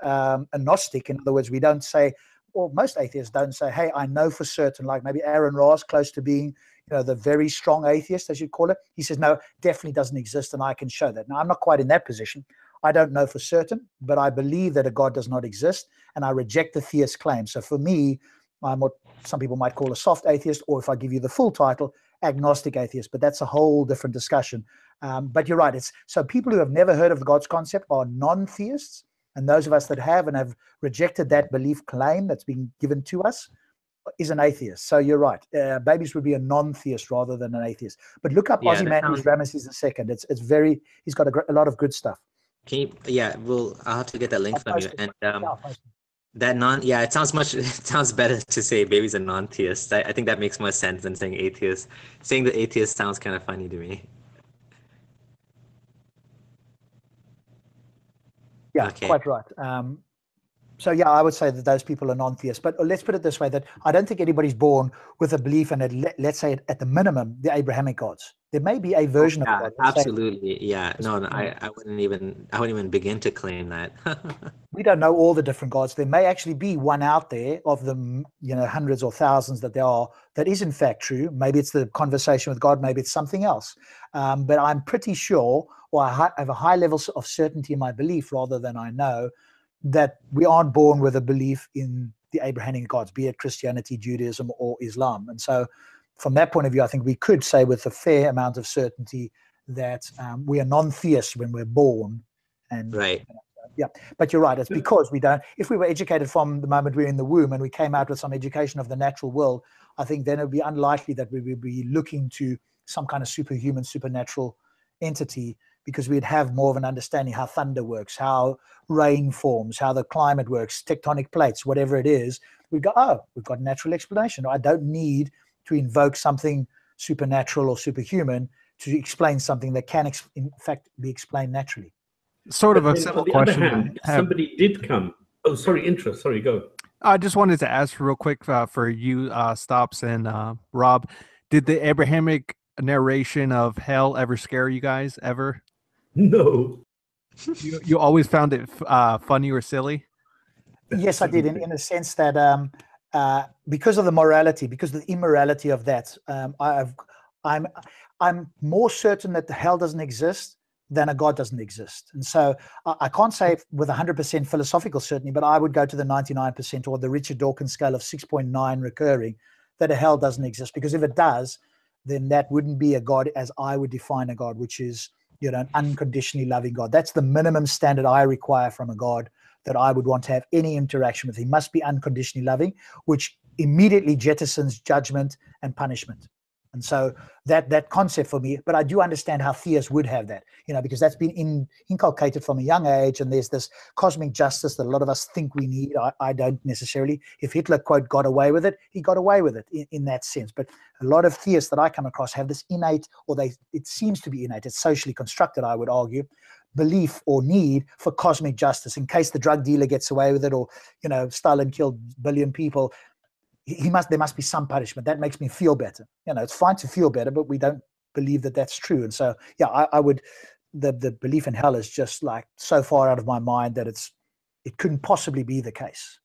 agnostic. In other words, we don't say, well, most atheists don't say, hey, I know for certain, like maybe Aaron Ross, close to being, you know, the very strong atheist, as you call it. He says, no, definitely doesn't exist, and I can show that. Now, I'm not quite in that position. I don't know for certain, but I believe that a God does not exist, and I reject the theist claim. So for me, I'm what some people might call a soft atheist, or if I give you the full title, agnostic atheist, but that's a whole different discussion. But you're right. So people who have never heard of the God's concept are non-theists, and those of us that have and have rejected that belief claim that's been given to us is an atheist. So you're right. Babies would be a non-theist rather than an atheist. But look up Ozymandias Ramesses II. He's got a lot of good stuff. Can you? Yeah, I'll have to get that link from you. And it sounds better to say baby's a non-theist. I think that makes more sense than saying atheist. Saying the atheist sounds kind of funny to me. Yeah, okay. Quite right. So yeah, I would say that those people are non-theists. But let's put it this way, that I don't think anybody's born with a belief in, let's say at the minimum, the Abrahamic gods. There may be a version of God. Absolutely. Yeah. No, I wouldn't even begin to claim that. We don't know all the different gods. There may actually be one out there of them, you know, hundreds or thousands that there are, that is in fact true. Maybe it's the conversation with God. Maybe it's something else. But I'm pretty sure, or I have a high level of certainty in my belief rather than I know, that we aren't born with a belief in the Abrahamic gods, be it Christianity, Judaism, or Islam. And so from that point of view, I think we could say with a fair amount of certainty that we are non-theists when we're born. And right. Yeah, but you're right. It's because we don't. If we were educated from the moment we were in the womb and we came out with some education of the natural world, I think then it would be unlikely that we would be looking to some kind of superhuman, supernatural entity, because we'd have more of an understanding how thunder works, how rain forms, how the climate works, tectonic plates, whatever it is. We go, oh, we've got a natural explanation. I don't need to invoke something supernatural or superhuman to explain something that can, in fact, be explained naturally. Sort of But a then simple on the question. other hand, if somebody did come. Oh, sorry, sorry, go. I just wanted to ask real quick for you, Stops and Rob, did the Abrahamic narration of hell ever scare you guys ever? No. You always found it funny or silly? Yes, I did, in a sense that because of the morality, because of the immorality of that, I'm more certain that the hell doesn't exist than a God doesn't exist. And so I can't say with 100% philosophical certainty, but I would go to the 99% or the Richard Dawkins scale of 6.9 recurring, that a hell doesn't exist. Because if it does, then that wouldn't be a God as I would define a God, which is, an unconditionally loving God. That's the minimum standard I require from a God that I would want to have any interaction with. He must be unconditionally loving, which immediately jettisons judgment and punishment. And so that concept for me, but I do understand how theists would have that, because that's been inculcated from a young age. And there's this cosmic justice that a lot of us think we need. I don't necessarily. If Hitler, quote, got away with it, he got away with it in that sense. But a lot of theists that I come across have this innate, it seems to be innate, it's socially constructed, I would argue, belief or need for cosmic justice in case the drug dealer gets away with it, or, Stalin killed a billion people. There must be some punishment. That makes me feel better. It's fine to feel better, but we don't believe that that's true. And so, yeah, I would, the belief in hell is just like so far out of my mind that it couldn't possibly be the case.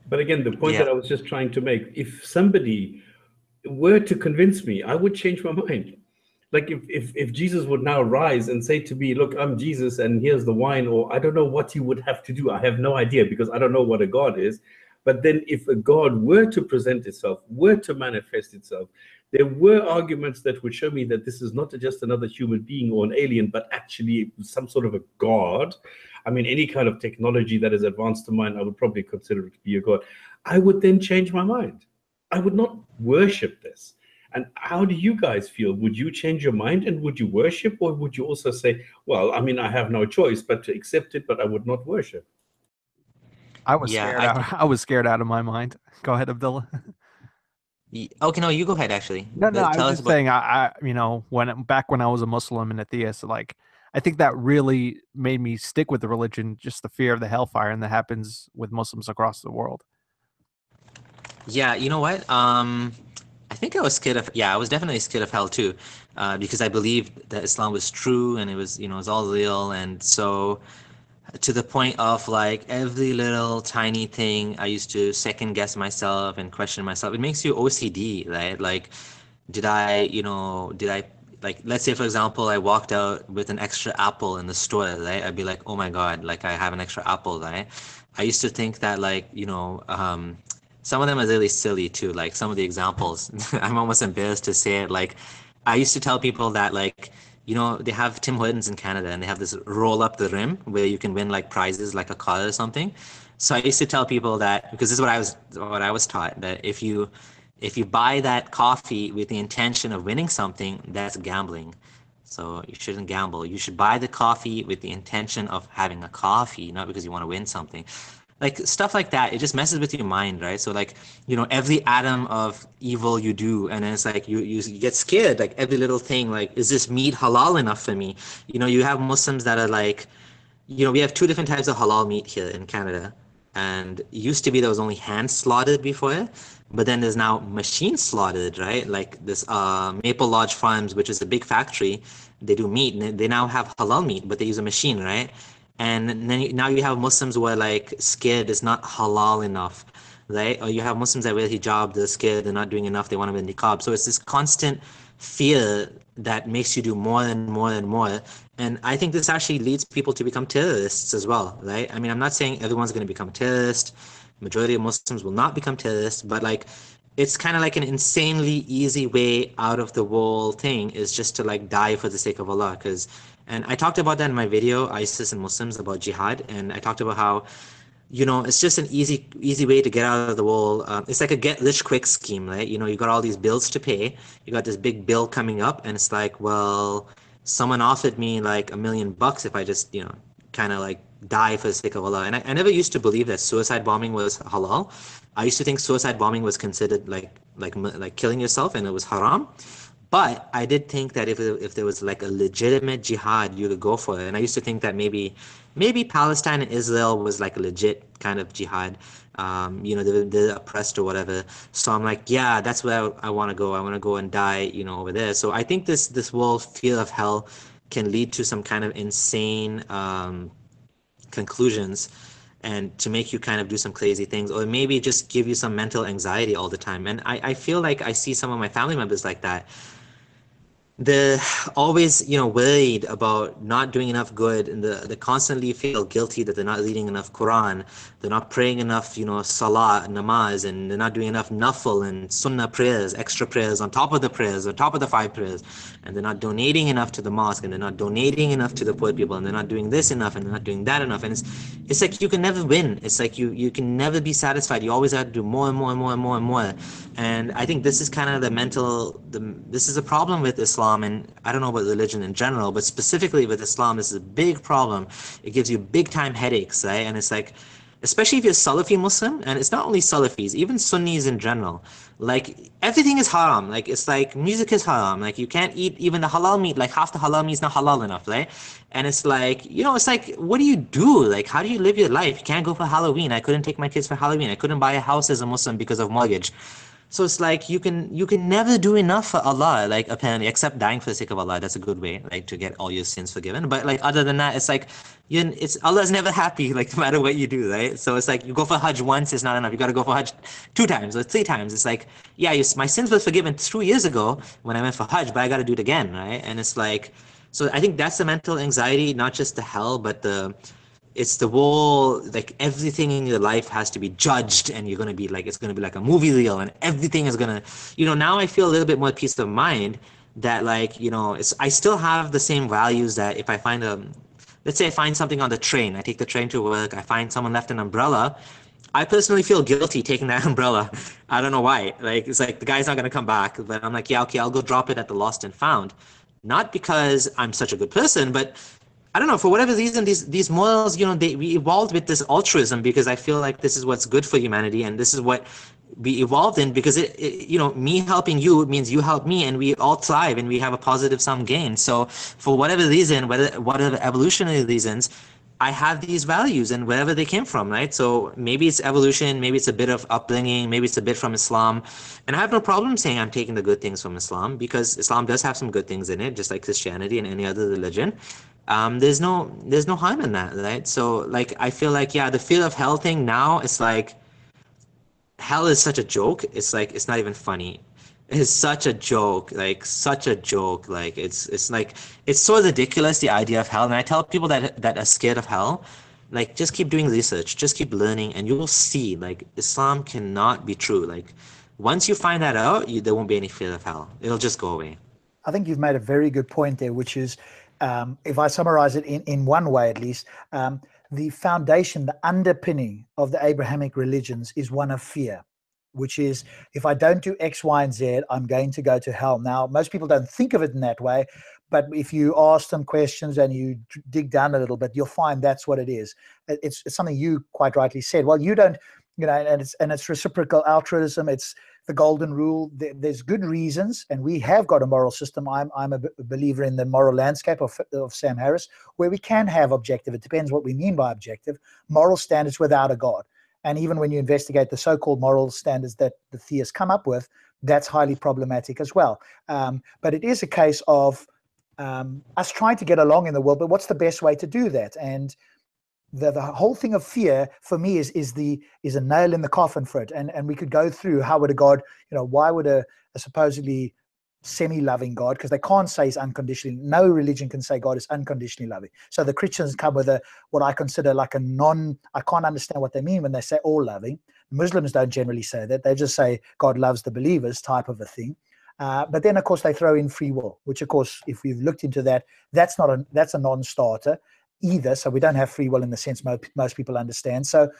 But again, the point that I was just trying to make, if somebody were to convince me, I would change my mind. Like if Jesus would now rise and say to me, look, I'm Jesus and here's the wine, or I don't know what he would have to do. I have no idea, because I don't know what a God is. But then if a God were to present itself, were to manifest itself, there were arguments that would show me that this is not just another human being or an alien, but actually some sort of a God. I mean, any kind of technology that is advanced to mine, I would probably consider it to be a God. I would then change my mind. I would not worship this. And how do you guys feel? Would you change your mind and would you worship, or would you also say, well, I mean, I have no choice but to accept it, but I would not worship? I was scared. I was scared out of my mind. Go ahead, Abdullah. Okay, no, you go ahead. Actually, no. I was just saying. Back when I was a Muslim and a theist, like I think that really made me stick with the religion. Just the fear of the hellfire, and that happens with Muslims across the world. Yeah, you know what? I think I was scared of. Yeah, I was definitely scared of hell too, because I believed that Islam was true and it was, it was all real, and so. To the point of like every little tiny thing, I used to second guess myself and question myself. It makes you OCD, right? Like, did I, like, let's say, for example, I walked out with an extra apple in the store, right? I'd be like, oh my God, like I have an extra apple, right? I used to think that like, some of them are really silly too. Like some of the examples, I'm almost embarrassed to say it. Like, I used to tell people that like, they have Tim Hortons in Canada and they have this roll up the rim where you can win like prizes like a car or something. So I used to tell people that, because this is what I was taught, that if you buy that coffee with the intention of winning something, that's gambling. So you shouldn't gamble. You should buy the coffee with the intention of having a coffee, not because you want to win something. Like stuff like that, it just messes with your mind, right? So like, every atom of evil you do, and then it's like you get scared, like every little thing, like, is this meat halal enough for me? You have Muslims that are like, we have two different types of halal meat here in Canada. And it used to be there was only hand slaughtered before, but then there's now machine slaughtered, right? Like this Maple Lodge Farms, which is a big factory, they do meat, and they now have halal meat, but they use a machine, right? And then now you have Muslims who are like scared it's not halal enough, right? Or you have Muslims that wear hijab, they're scared, they're not doing enough, they want to wear niqab. So it's this constant fear that makes you do more and more and more. And I think this actually leads people to become terrorists as well, right? I mean, I'm not saying everyone's going to become a terrorist. Majority of Muslims will not become terrorists, but like, it's kind of like an insanely easy way out of the whole thing is just to like die for the sake of Allah. And I talked about that in my video, ISIS and Muslims, about jihad. And I talked about how, it's just an easy way to get out of the wall. It's like a get rich quick scheme, right? You got all these bills to pay. You got this big bill coming up and it's like, well, someone offered me like $1 million if I just, kind of like die for the sake of Allah. And I never used to believe that suicide bombing was halal. I used to think suicide bombing was considered like killing yourself, and it was haram. But I did think that if there was like a legitimate jihad, you could go for it. And I used to think that maybe Palestine and Israel was like a legit kind of jihad. They're oppressed or whatever. So I'm like, yeah, that's where I want to go. I want to go and die, over there. So I think this whole fear of hell can lead to some kind of insane conclusions, and to make you kind of do some crazy things, or maybe just give you some mental anxiety all the time. And I feel like I see some of my family members like that. They're always, worried about not doing enough good, and they constantly feel guilty that they're not reading enough Quran, they're not praying enough, salah, namaz, and they're not doing enough nafil and sunnah prayers, extra prayers on top of the prayers, on top of the 5 prayers, and they're not donating enough to the mosque, and they're not donating enough to the poor people, and they're not doing this enough, and they're not doing that enough. And it's like you can never win. It's like you can never be satisfied. You always have to do more and more and more and more and more. And I think this is kind of this is a problem with Islam, and I don't know about religion in general, but specifically with Islam, this is a big problem. It gives you big time headaches, right? And it's like, especially if you're Salafi Muslim, and it's not only Salafis, even Sunnis in general, like everything is haram. Like it's like music is haram. Like you can't eat even the halal meat. Like half the halal meat is not halal enough, right? And it's like, it's like, what do you do? Like, how do you live your life? You can't go for Halloween. I couldn't take my kids for Halloween. I couldn't buy a house as a Muslim because of mortgage. So it's like you can never do enough for Allah, like apparently, except dying for the sake of Allah. That's a good way, like to get all your sins forgiven. But like other than that, it's like Allah's never happy, like no matter what you do, right? So it's like you go for Hajj once, it's not enough. You got to go for Hajj 2 times or 3 times. It's like, yeah, my sins were forgiven 2 years ago when I went for Hajj, but I got to do it again, right? And it's like, so I think that's the mental anxiety, not just the hell, but it's the whole, like everything in your life has to be judged, and you're going to be like, it's going to be like a movie reel, and everything is going to, now I feel a little bit more peace of mind that like, I still have the same values that if I find let's say I find something on the train, I take the train to work, I find someone left an umbrella, I personally feel guilty taking that umbrella. I don't know why. Like, it's like the guy's not going to come back, but I'm like, yeah, okay, I'll go drop it at the lost and found. Not because I'm such a good person, but I don't know, for whatever reason, these morals, we evolved with this altruism, because I feel like this is what's good for humanity, and this is what we evolved in, because me helping you means you help me, and we all thrive, and we have a positive sum gain. So for whatever reason, whatever evolutionary reasons, I have these values, and wherever they came from, right? So maybe it's evolution, maybe it's a bit of upbringing, maybe it's a bit from Islam. And I have no problem saying I'm taking the good things from Islam, because Islam does have some good things in it, just like Christianity and any other religion. There's no harm in that, right? So like, I feel like, yeah, the fear of hell thing now, it's like, hell is such a joke. It's like, it's not even funny. It's such a joke, like such a joke. Like it's like, it's so ridiculous, the idea of hell. And I tell people that are scared of hell, like, just keep doing research, just keep learning, and you will see, like, Islam cannot be true. Like, once you find that out, there won't be any fear of hell. It'll just go away. I think you've made a very good point there, which is, if I summarize it in one way at least, the foundation, the underpinning of the Abrahamic religions is one of fear, which is, if I don't do X, Y, and Z, I'm going to go to hell. Now, most people don't think of it in that way, but if you ask them questions and you dig down a little bit, you'll find that's what it is. It's something you quite rightly said. Well, you don't, and it's reciprocal altruism. It's the golden rule. There's good reasons, and we have got a moral system. I'm a believer in the moral landscape of Sam Harris, where we can have objective. It depends what we mean by objective. Moral standards without a God. And even when you investigate the so-called moral standards that the theists come up with, that's highly problematic as well. But it is a case of us trying to get along in the world, but what's the best way to do that? And the whole thing of fear for me is a nail in the coffin for it. And we could go through, how would a God, why would a supposedly semi-loving God, because they can't say he's unconditionally, no religion can say God is unconditionally loving. So the Christians come with what I consider like I can't understand what they mean when they say all loving. Muslims don't generally say that. They just say God loves the believers type of a thing. But then of course they throw in free will, which of course, if we've looked into that, that's a non-starter either. So we don't have free will in the sense most people understand. So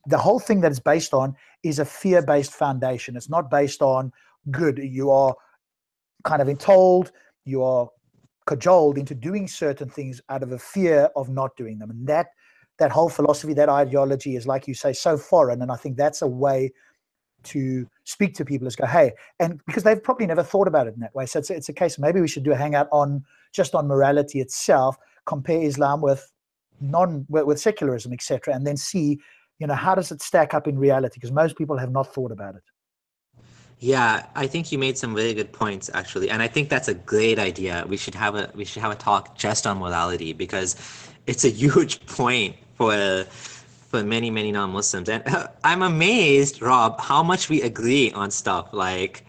the whole thing that it's based on is a fear-based foundation. It's not based on good. You are kind of told, you are cajoled into doing certain things out of a fear of not doing them. And that whole philosophy, that ideology is, like you say, so foreign. And I think that's a way to speak to people, is go, hey, and because they've probably never thought about it in that way. So it's a case of maybe we should do a hangout on just on morality itself, compare Islam with secularism, etc., and then see, how does it stack up in reality? Because most people have not thought about it. Yeah, I think you made some really good points actually, and I think that's a great idea. We should have a talk just on morality, because it's a huge point for many non-Muslims, and I'm amazed, Rob, how much we agree on stuff like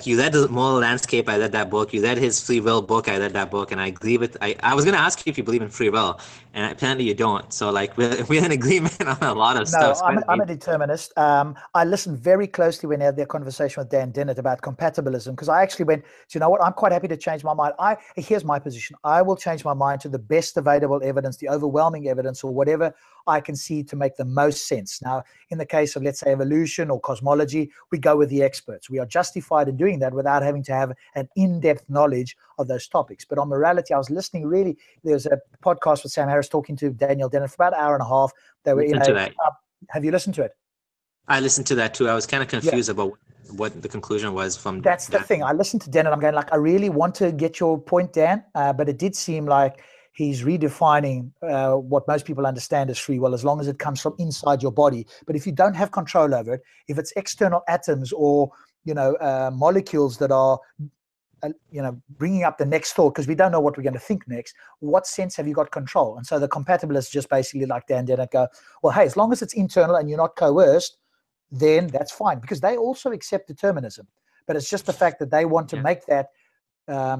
you read the Moral Landscape, I read that book. You read his Free Will book, I read that book, and I agree with. I was gonna ask you if you believe in free will, and apparently you don't. So like we're in agreement on a lot of stuff. No, I'm a determinist. I listened very closely when I had their conversation with Dan Dennett about compatibilism, because I actually went, you know what, I'm quite happy to change my mind. Here's my position. I will change my mind to the best available evidence, the overwhelming evidence, or whatever I can see to make the most sense. Now, in the case of, let's say, evolution or cosmology, we go with the experts. We are justified in doing that without having to have an in-depth knowledge of those topics. But on morality, I was listening really. There's a podcast with Sam Harris talking to Daniel Dennett for about an hour and a half. They were in a. Have you listened to it? I listened to that too. I was kind of confused about what the conclusion was from. That's the thing. I listened to Dennett. I'm going like, I really want to get your point, Dan, but it did seem like he's redefining what most people understand as free will, as long as it comes from inside your body. But if you don't have control over it, if it's external atoms or molecules that are bringing up the next thought, because we don't know what we're going to think next, what sense have you got control? And so the compatibilists just basically, like Dan Dennett, go, well, hey, as long as it's internal and you're not coerced, then that's fine, because they also accept determinism. But it's just the fact that they want to make that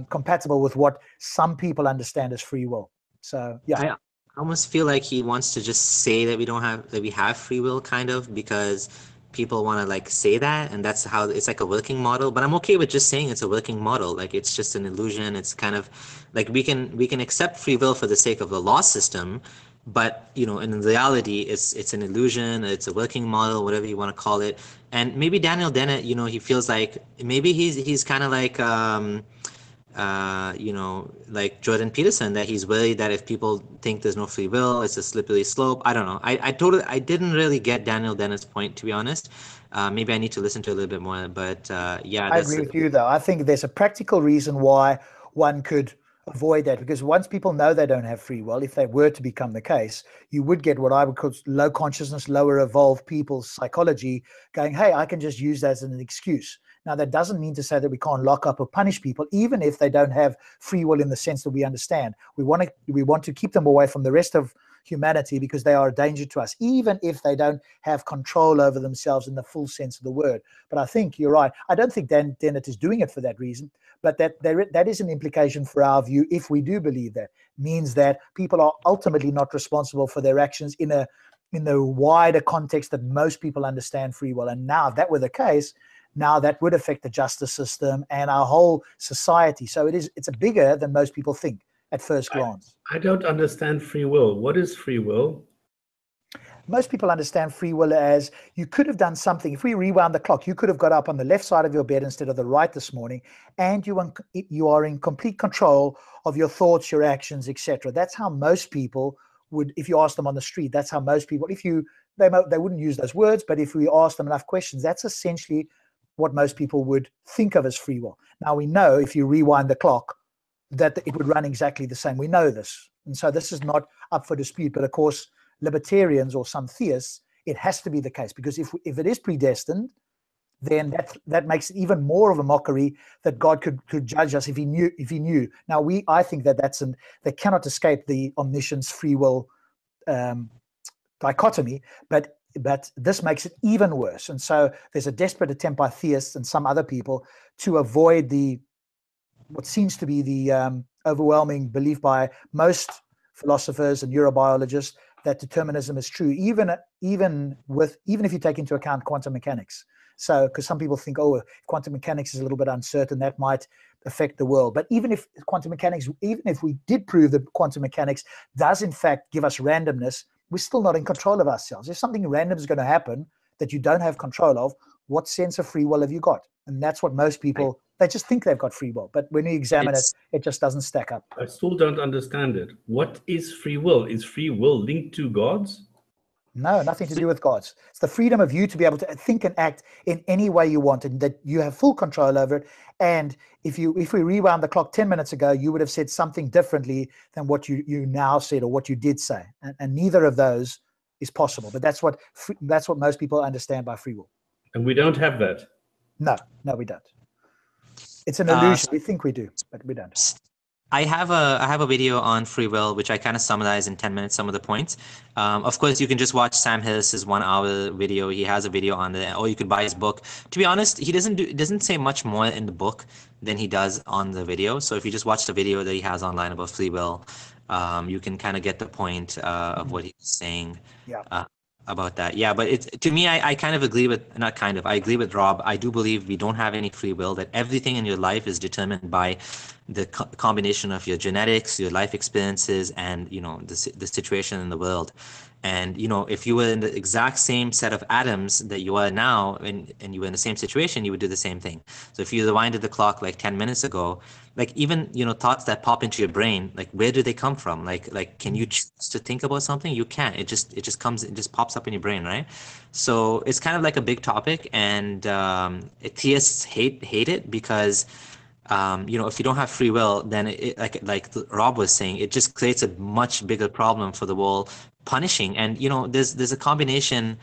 compatible with what some people understand as free will. So I almost feel like he wants to just say that we have free will, kind of, because people want to like say that, and that's how it's like a working model. But I'm okay with just saying it's a working model. Like, it's just an illusion. It's kind of like we can accept free will for the sake of the law system, but in reality it's an illusion. It's a working model, whatever you want to call it. And maybe Daniel Dennett, he feels like maybe he's kind of like like Jordan Peterson, that he's worried that if people think there's no free will, it's a slippery slope. I don't know. I didn't really get Daniel Dennett's point, to be honest. Maybe I need to listen to it a little bit more, but yeah. I agree with you, though. I think there's a practical reason why one could avoid that, because once people know they don't have free will, if they were to become the case, you would get what I would call low consciousness, lower evolved people's psychology going, hey, I can just use that as an excuse. Now, that doesn't mean to say that we can't lock up or punish people, even if they don't have free will in the sense that we understand. We want to keep them away from the rest of humanity because they are a danger to us, even if they don't have control over themselves in the full sense of the word. But I think you're right. I don't think Dan Dennett is doing it for that reason, but that is an implication for our view. If we do believe that, means that people are ultimately not responsible for their actions in the wider context that most people understand free will. And now, if that were the case, now that would affect the justice system and our whole society. So it's bigger than most people think at first glance. I don't understand free will. What is free will? Most people understand free will as you could have done something. If we rewound the clock, you could have got up on the left side of your bed instead of the right this morning, and you are in complete control of your thoughts, your actions, etc. That's how most people would, if you ask them on the street, that's how most people, they wouldn't use those words, but if we ask them enough questions, that's essentially what most people would think of as free will. Now, we know if you rewind the clock that it would run exactly the same. We know this. And so this is not up for dispute. But of course, libertarians or some theists, it has to be the case, because if it is predestined, then that makes it even more of a mockery that God could judge us if he knew. Now, I think they cannot escape the omniscience free will dichotomy, but this makes it even worse. And so there's a desperate attempt by theists and some other people to avoid what seems to be the overwhelming belief by most philosophers and neurobiologists that determinism is true, even if you take into account quantum mechanics. So, because some people think, if quantum mechanics is a little bit uncertain, that might affect the world. But even if we did prove that quantum mechanics does in fact give us randomness, we're still not in control of ourselves. If something random is going to happen that you don't have control of, what sense of free will have you got? And that's what most people They just think they've got free will, but when you examine it, it just doesn't stack up. I still don't understand it. What is free will? Is free will linked to God's? No, nothing to do with God's. It's the freedom of you to be able to think and act in any way you want, and that you have full control over it. And if we rewound the clock 10 minutes ago, you would have said something differently than what you now said or what you did say. And neither of those is possible. But that's what most people understand by free will. And we don't have that. No, we don't. It's an illusion. We think we do, but we don't. I have a video on free will, which I kind of summarize in 10 minutes, some of the points. Of course, you can just watch Sam Harris's 1 hour video. He has a video on there, or you could buy his book. To be honest, he doesn't say much more in the book than he does on the video. So if you just watch the video that he has online about free will, you can kind of get the point of what he's saying. Yeah. About that. Yeah, but to me, I kind of agree with, I agree with Rob. I do believe we don't have any free will, that everything in your life is determined by the combination of your genetics, your life experiences, and, the situation in the world. And, if you were in the exact same set of atoms that you are now, and you were in the same situation, you would do the same thing. So if you rewinded the clock like 10 minutes ago, like even, thoughts that pop into your brain, like where do they come from? Like, can you choose to think about something? You can't. It just pops up in your brain, right? So it's kind of like a big topic, and atheists hate it because, if you don't have free will, then like Rob was saying, it just creates a much bigger problem for the world punishing. And there's a connection,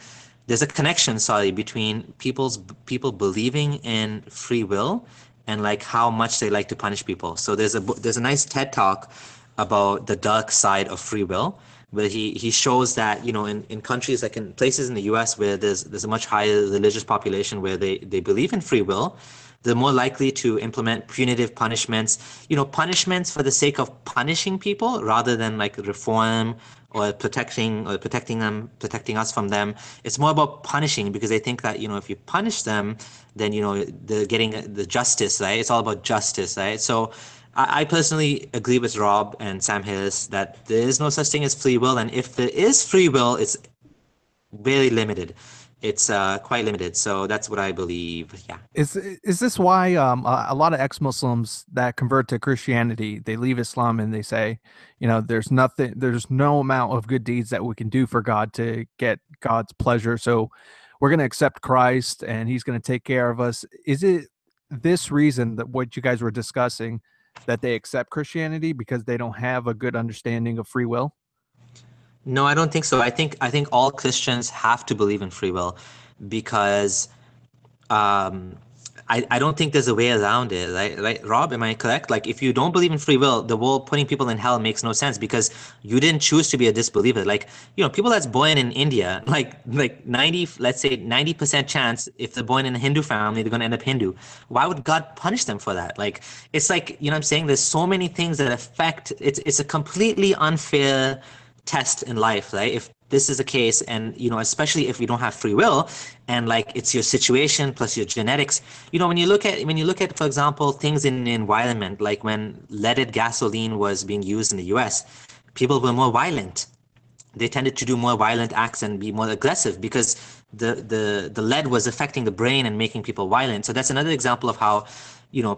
between people believing in free will and like how much they like to punish people. So there's a nice TED talk about the dark side of free will, where he shows that in countries like in places in the US where there's a much higher religious population where they believe in free will, they're more likely to implement punitive punishments, punishments for the sake of punishing people rather than like reform or protecting us from them. It's more about punishing because they think that, if you punish them, then, they're getting the justice, right? It's all about justice, right? So I personally agree with Rob and Sam Harris that there is no such thing as free will. And if there is free will, it's very limited. It's quite limited. So that's what I believe. Yeah. Is this why a lot of ex-Muslims that convert to Christianity, they leave Islam and they say, there's no amount of good deeds that we can do for God to get God's pleasure. So we're going to accept Christ and he's going to take care of us. Is it this reason that what you guys were discussing, that they accept Christianity because they don't have a good understanding of free will? No, I don't think so. I think all Christians have to believe in free will because I don't think there's a way around it, right? Rob, am I correct? Like, if you don't believe in free will, the world putting people in hell makes no sense because you didn't choose to be a disbeliever. Like, people that's born in India, like 90% chance, if they're born in a Hindu family, they're going to end up Hindu. Why would God punish them for that? Like, it's like, what I'm saying? There's so many things that affect, it's a completely unfair test in life, right? If this is the case, and especially if you don't have free will, and like it's your situation plus your genetics, when you look at, for example, things in the environment, like when leaded gasoline was being used in the US, people were more violent. They tended to do more violent acts and be more aggressive because the lead was affecting the brain and making people violent. So that's another example of how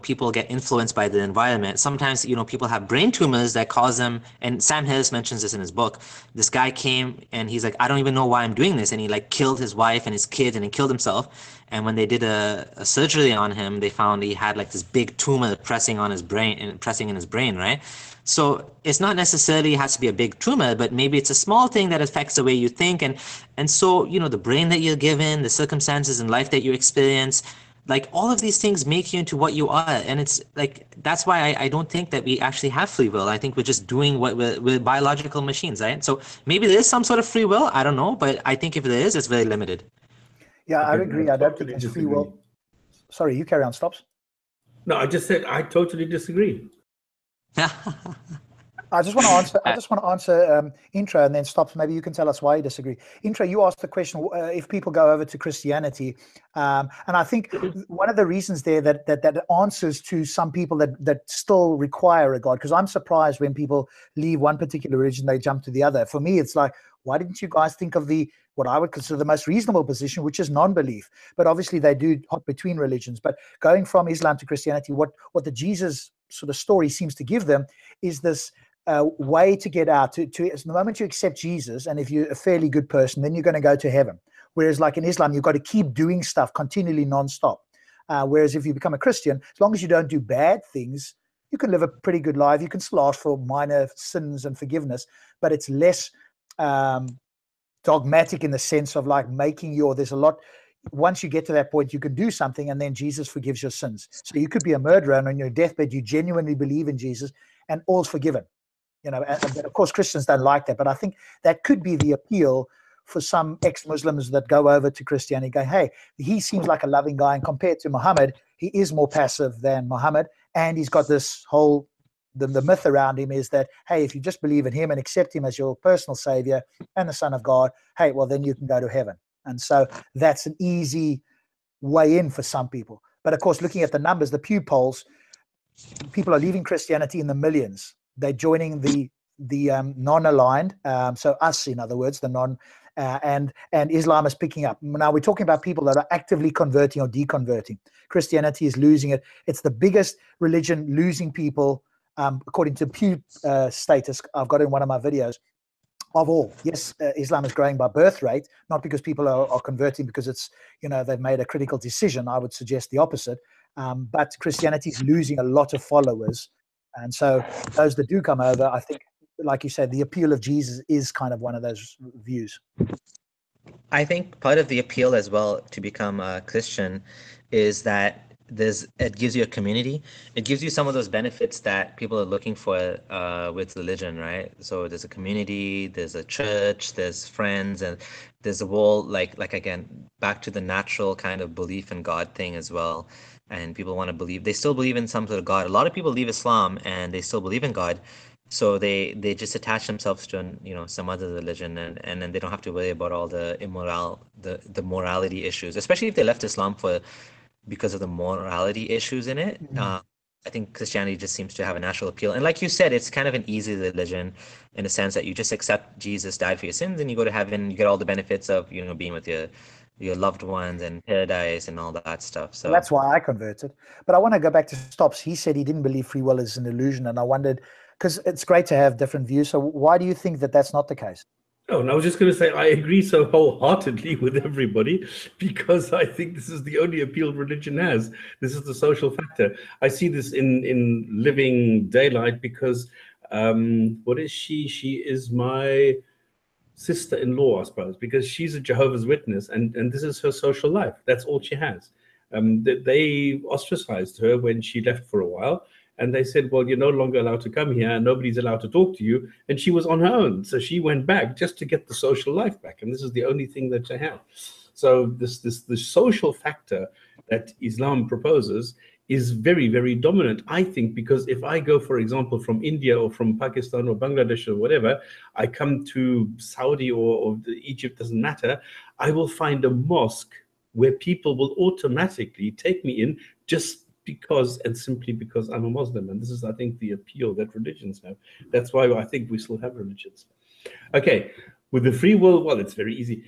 people get influenced by the environment. Sometimes, people have brain tumors that cause them, and Sam Harris mentions this in his book. This guy came and he's like, I don't even know why I'm doing this. And he like killed his wife and his kid and he killed himself. And when they did a surgery on him, they found he had like this big tumor pressing in his brain, right? So it's not necessarily has to be a big tumor, but maybe it's a small thing that affects the way you think. And so, the brain that you're given, the circumstances in life that you experience, like all of these things make you into what you are. And it's like, that's why I don't think that we actually have free will. I think we're just doing what we're biological machines, right? So maybe there is some sort of free will. I don't know. But I think if there is, it's very limited. Yeah, I agree. I don't think there's free will. Sorry, you carry on, Stops. No, I just said I totally disagree. I just want to answer. I just want to answer Intro, and then Stops. Maybe you can tell us why you disagree. Intro, you asked the question if people go over to Christianity, and I think one of the reasons there that answers to some people that still require a God. Because I'm surprised when people leave one particular religion, they jump to the other. For me, it's like, why didn't you guys think of what I would consider the most reasonable position, which is non-belief? But obviously, they do hop between religions. But going from Islam to Christianity, what the Jesus sort of story seems to give them is this way to get out. To the moment you accept Jesus, and if you're a fairly good person, then you're going to go to heaven. Whereas, like in Islam, you've got to keep doing stuff continually, non-stop. Whereas if you become a Christian, as long as you don't do bad things, you can live a pretty good life. You can still ask for minor sins and forgiveness, but it's less dogmatic in the sense of like making there's a lot. Once you get to that point, you can do something and then Jesus forgives your sins. So you could be a murderer, and on your deathbed, you genuinely believe in Jesus and all's forgiven. And of course, Christians don't like that. But I think that could be the appeal for some ex-Muslims that go over to Christianity, go, hey, he seems like a loving guy. And compared to Muhammad, he is more passive than Muhammad. And he's got this whole, the myth around him is that, hey, if you just believe in him and accept him as your personal savior and the Son of God, hey, well, then you can go to heaven. And so that's an easy way in for some people. But of course, looking at the numbers, the Pew polls, people are leaving Christianity in the millions. They're joining the non-aligned, so us, in other words, the non, and Islam is picking up. Now we're talking about people that are actively converting or deconverting. Christianity is losing it. It's the biggest religion losing people, according to Pew status. I've got it in one of my videos. Of all, yes, Islam is growing by birth rate, not because people are converting because it's, they've made a critical decision. I would suggest the opposite. But Christianity is losing a lot of followers. And so those that do come over, I think, like you said, the appeal of Jesus is kind of one of those views. I think part of the appeal as well to become a Christian is that it gives you a community. It gives you some of those benefits that people are looking for with religion, right? So there's a community, there's a church, there's friends, and there's a whole like again, back to the natural kind of belief in God thing as well. And people want to believe, they still believe in some sort of God. A lot of people leave Islam and they still believe in God. So they just attach themselves to some other religion, and then they don't have to worry about all the the morality issues, especially if they left Islam because of the morality issues in it. I think Christianity just seems to have a natural appeal. And like you said, it's kind of an easy religion in the sense that you just accept Jesus died for your sins and you go to heaven, you get all the benefits of, being with your loved ones and paradise and all that stuff. So that's why I converted. But I want to go back to Stops. He said he didn't believe free will is an illusion. And I wondered, because it's great to have different views. So why do you think that that's not the case? Oh, and I was just going to say, I agree so wholeheartedly with everybody, because I think this is the only appeal religion has. This is the social factor. I see this in living daylight because, what is she? She is my sister-in-law, I suppose, because she's a Jehovah's Witness, and this is her social life. That's all she has. They ostracized her when she left for a while. And they said, well, you're no longer allowed to come here and nobody's allowed to talk to you. And she was on her own. So she went back just to get the social life back. And this is the only thing that they have. So the social factor that Islam proposes is very, very dominant, I think, because if I go, for example, from India or from Pakistan or Bangladesh or whatever, I come to Saudi or Egypt, doesn't matter, I will find a mosque where people will automatically take me in just simply because I'm a Muslim. And this is, I think, the appeal that religions have. That's why I think we still have religions. Okay, with the free will, well, it's very easy.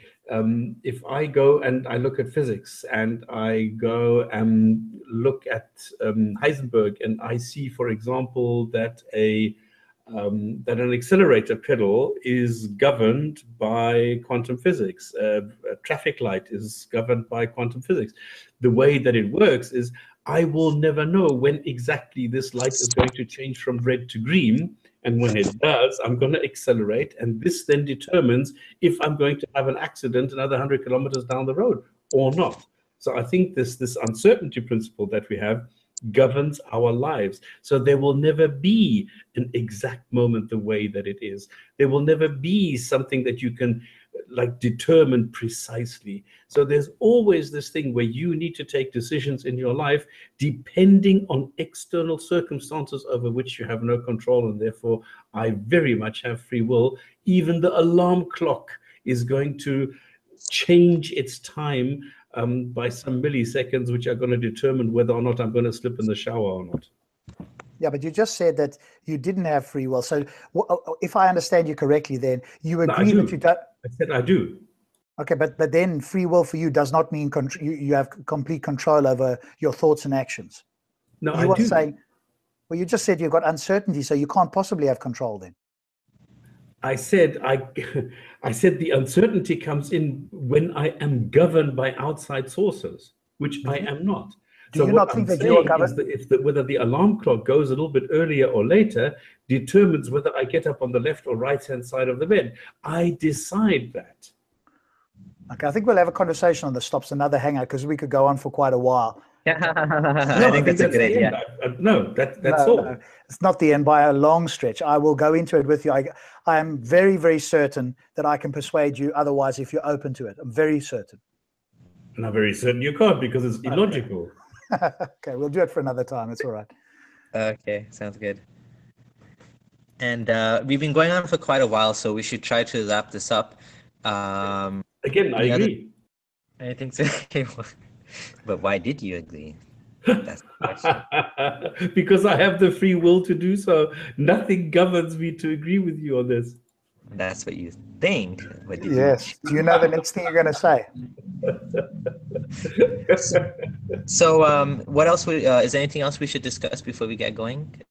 If I go and I look at physics and I go and look at Heisenberg and I see, for example, that an accelerator pedal is governed by quantum physics. A traffic light is governed by quantum physics. The way that it works is I will never know when exactly this light is going to change from red to green. And when it does, I'm going to accelerate. And this then determines if I'm going to have an accident another 100 kilometers down the road or not. So I think this uncertainty principle that we have governs our lives. So there will never be an exact moment the way that it is. There will never be something that you can like determined precisely. So there's always this thing where you need to take decisions in your life depending on external circumstances over which you have no control, and therefore I very much have free will. Even the alarm clock is going to change its time by some milliseconds, which are going to determine whether or not I'm going to slip in the shower or not. Yeah, but you just said that you didn't have free will. So if I understand you correctly, then you agree that you don't. I said I do. Okay, but then free will for you does not mean you have complete control over your thoughts and actions. No, you I do. Saying, well, you just said you've got uncertainty, so you can't possibly have control then. I said the uncertainty comes in when I am governed by outside sources, which I am not. Do you not think that you are governed? Whether the alarm clock goes a little bit earlier or later determines whether I get up on the left or right-hand side of the bed. I decide that. Okay, I think we'll have a conversation on the stops, another hangout, because we could go on for quite a while. I think that's a good idea. No, that's all. No, it's not the end by a long stretch. I will go into it with you. I am very, very certain that I can persuade you otherwise if you're open to it. I'm very certain. And I'm very certain you can't, because it's illogical. Okay. Okay, we'll do it for another time. It's all right. Okay, sounds good. And we've been going on for quite a while, so we should try to wrap this up. Again, I agree. I think so. But why did you agree? That's the question. Because I have the free will to do so. Nothing governs me to agree with you on this. That's what you think. What did yes. Do you know the next thing you're going to say? So, what else? Is there anything else we should discuss before we get going?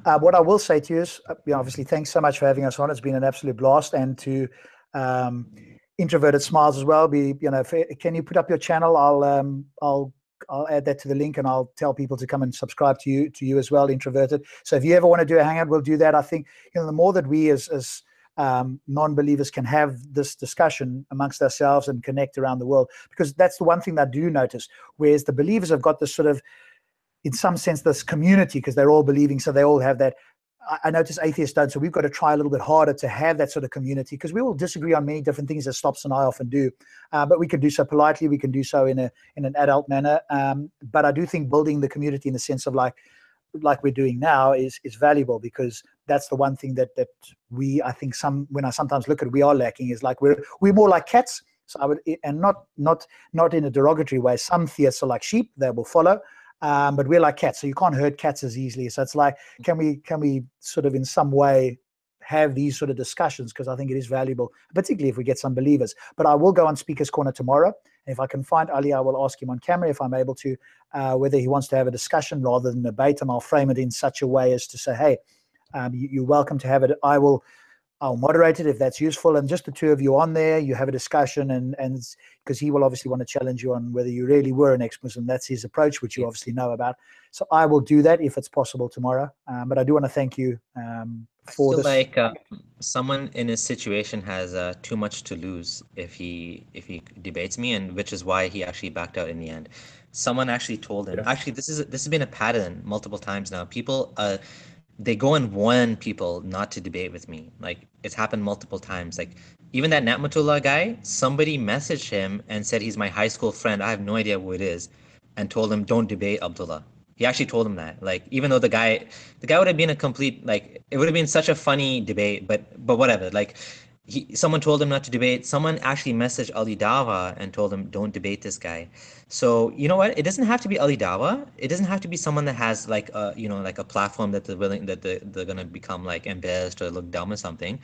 What I will say to you is, obviously, thanks so much for having us on. It's been an absolute blast, and to Introverted Smiles as well. Can you put up your channel? I'll add that to the link, and I'll tell people to come and subscribe to you as well, Introverted. So if you ever want to do a hangout, we'll do that. I think the more that we as non-believers can have this discussion amongst ourselves and connect around the world, because that's the one thing that I do notice. Whereas the believers have got this sort of, in some sense, this community because they're all believing, so they all have that. I notice atheists don't, so we've got to try a little bit harder to have that sort of community, because we will disagree on many different things, as Stops and I often do, but we can do so politely, we can do so in an adult manner, but I do think building the community in the sense of like we're doing now is valuable, because that's the one thing that I think when I sometimes look at it, we are lacking, is like we're more like cats. So I would, and not in a derogatory way. Some theists are like sheep; they will follow. But we're like cats, so you can't hurt cats as easily. So it's like, can we sort of in some way have these sort of discussions, because I think it is valuable, particularly if we get some believers. But I will go on Speaker's Corner tomorrow, and if I can find Ali, I will ask him on camera if I'm able to, whether he wants to have a discussion rather than debate, and I'll frame it in such a way as to say, hey, you're welcome to have it. I'll moderate it if that's useful, and just the two of you on there, you have a discussion, and because he will obviously want to challenge you on whether you really were an ex-Muslim. That's his approach, which you obviously know about. So I will do that if it's possible tomorrow. But I do want to thank you for this. Like someone in his situation has too much to lose if he debates me, and which is why he actually backed out in the end. Someone actually told him. Yeah. Actually, this has been a pattern multiple times now. People they go and warn people not to debate with me. Like, it's happened multiple times. Like, even that Natmatullah guy, somebody messaged him and said he's my high school friend. I have no idea who it is, and told him, don't debate Abdullah. He actually told him that. Like, even though the guy would have been a complete, like, it would have been such a funny debate, but whatever. Like, someone told him not to debate. Someone actually messaged Ali Dawa and told him, don't debate this guy. So, you know what? It doesn't have to be Ali Dawa. It doesn't have to be someone that has like a platform that they're gonna become like embarrassed or look dumb or something.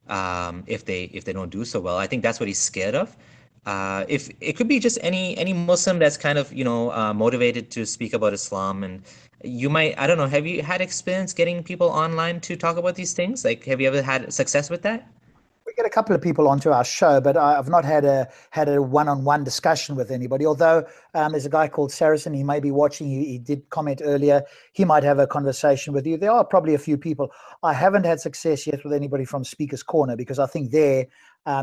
If they don't do so well. I think that's what he's scared of. If it could be just any Muslim that's kind of motivated to speak about Islam, and you might, I don't know, have you had experience getting people online to talk about these things? Like, have you ever had success with that? We get a couple of people onto our show, but I've not had a one-on-one discussion with anybody. Although there's a guy called Saracen, he may be watching. He did comment earlier. He might have a conversation with you. There are probably a few people. I haven't had success yet with anybody from Speaker's Corner, because I think there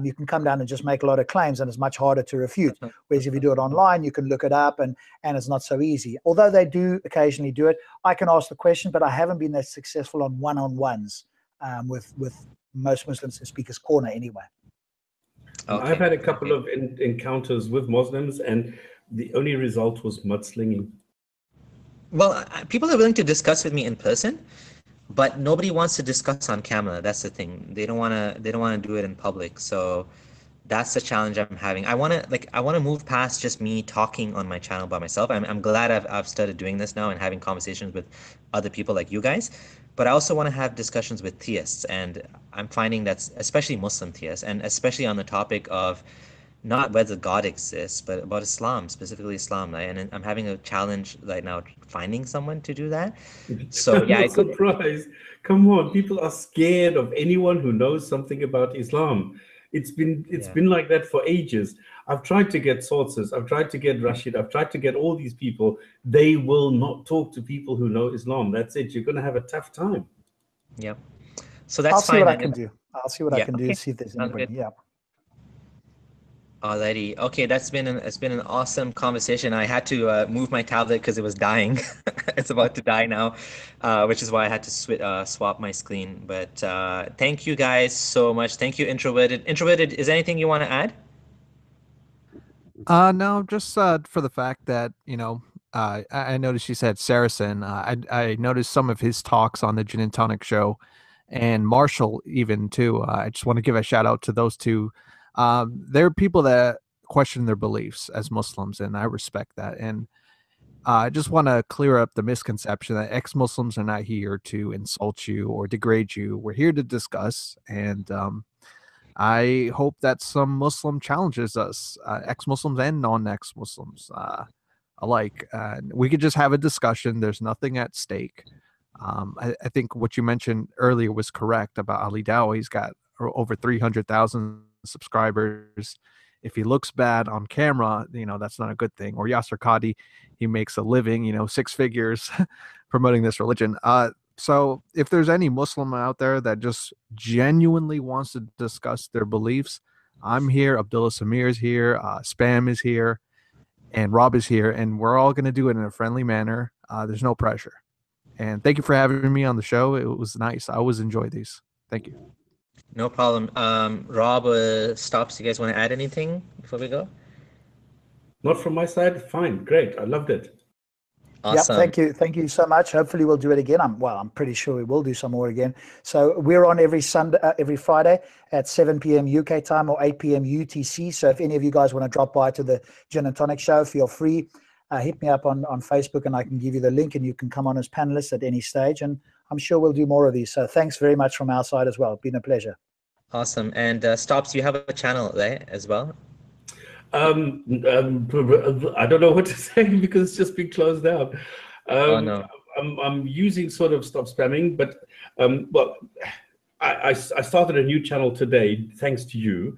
you can come down and just make a lot of claims, and it's much harder to refute. Whereas if you do it online, you can look it up, and it's not so easy. Although they do occasionally do it, I can ask the question, but I haven't been that successful on one-on-ones with most Muslims in Speaker's Corner anyway. And Okay. I've had a couple Okay. of encounters with Muslims, and the only result was mudslinging. Well, people are willing to discuss with me in person, but nobody wants to discuss on camera. That's the thing. They don't want to do it in public. So that's the challenge I'm having. I want to move past just me talking on my channel by myself. I'm glad I've started doing this now and having conversations with other people like you guys. But I also want to have discussions with theists, and I'm finding that's especially Muslim theists, and especially on the topic of not whether God exists, but about Islam, specifically Islam. Right? And I'm having a challenge right now finding someone to do that. So I'm yeah, not surprised. Come on, people are scared of anyone who knows something about Islam. It's yeah. been like that for ages. I've tried to get sources. I've tried to get Rashid. I've tried to get all these people. They will not talk to people who know Islam. That's it. You're going to have a tough time. Yep. So I'll that's see what fine I then. can do. I'll see what I Yeah. can do to Okay. see if there's Sounds anybody. good. Yeah. Alrighty. Okay, it's been an awesome conversation. I had to move my tablet because it was dying. It's about to die now, which is why I had to swap my screen. But thank you guys so much. Thank you, Introverted. Introverted, is there anything you want to add? No, just for the fact that, I noticed you said Saracen. I noticed some of his talks on the Gin and Tonic show, and Marshall even too. I just want to give a shout out to those two. They're people that question their beliefs as Muslims, and I respect that. And I just want to clear up the misconception that ex-Muslims are not here to insult you or degrade you. We're here to discuss, and I hope that some Muslim challenges us, ex-Muslims and non-ex-Muslims alike. We could just have a discussion. There's nothing at stake. I think what you mentioned earlier was correct about Ali Dawah. He's got over 300,000 subscribers. If he looks bad on camera, that's not a good thing. Or Yasser Qadi, he makes a living, 6 figures promoting this religion. So if there's any Muslim out there that just genuinely wants to discuss their beliefs, I'm here. Abdullah Samir is here. Spam is here. And Rob is here. And we're all going to do it in a friendly manner. There's no pressure. And thank you for having me on the show. It was nice. I always enjoy these. Thank you. No problem. Rob, Stops, you guys want to add anything before we go? Not from my side. Fine. Great. I loved it. Yeah, Awesome. thank you so much. Hopefully we'll do it again. I'm pretty sure we will do some more again. So we're on every Sunday, every Friday at 7 p.m. UK time or 8 p.m. UTC. So if any of you guys want to drop by to the Gin and Tonic show, feel free. Hit me up on Facebook and I can give you the link and you can come on as panelists at any stage. And I'm sure we'll do more of these. So thanks very much from our side as well. Been a pleasure. Awesome. And Stops, you have a channel, right, as well? I don't know what to say because it's just been closed down. Oh, no. I'm using sort of StopSpamming, but well, I started a new channel today thanks to you,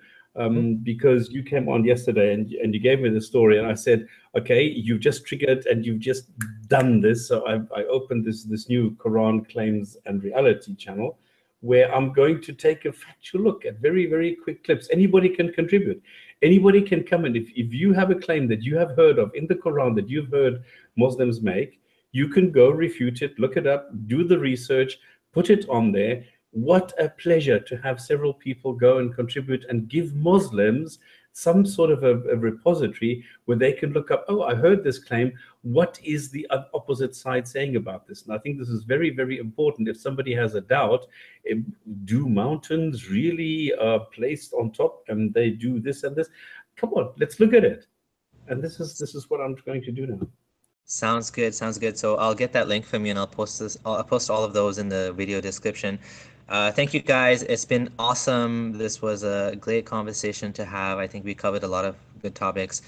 because you came on yesterday and you gave me the story and I said, okay, you've just triggered and you've just done this. So I opened this new Quran Claims and Reality channel where I'm going to take a factual look at very, very quick clips. Anybody can contribute. Anybody can come in. If you have a claim that you have heard of in the Quran that you've heard Muslims make, you can go refute it, look it up, do the research, put it on there. What a pleasure to have several people go and contribute and give Muslims some sort of a repository where they can look up, oh, I heard this claim. What is the opposite side saying about this? And I think this is very, very important. If somebody has a doubt, do mountains really placed on top and they do this and this? Come on, let's look at it. And this is what I'm going to do now. Sounds good. Sounds good. So I'll get that link from you and I'll post all of those in the video description. Thank you guys. It's been awesome. This was a great conversation to have. I think we covered a lot of good topics.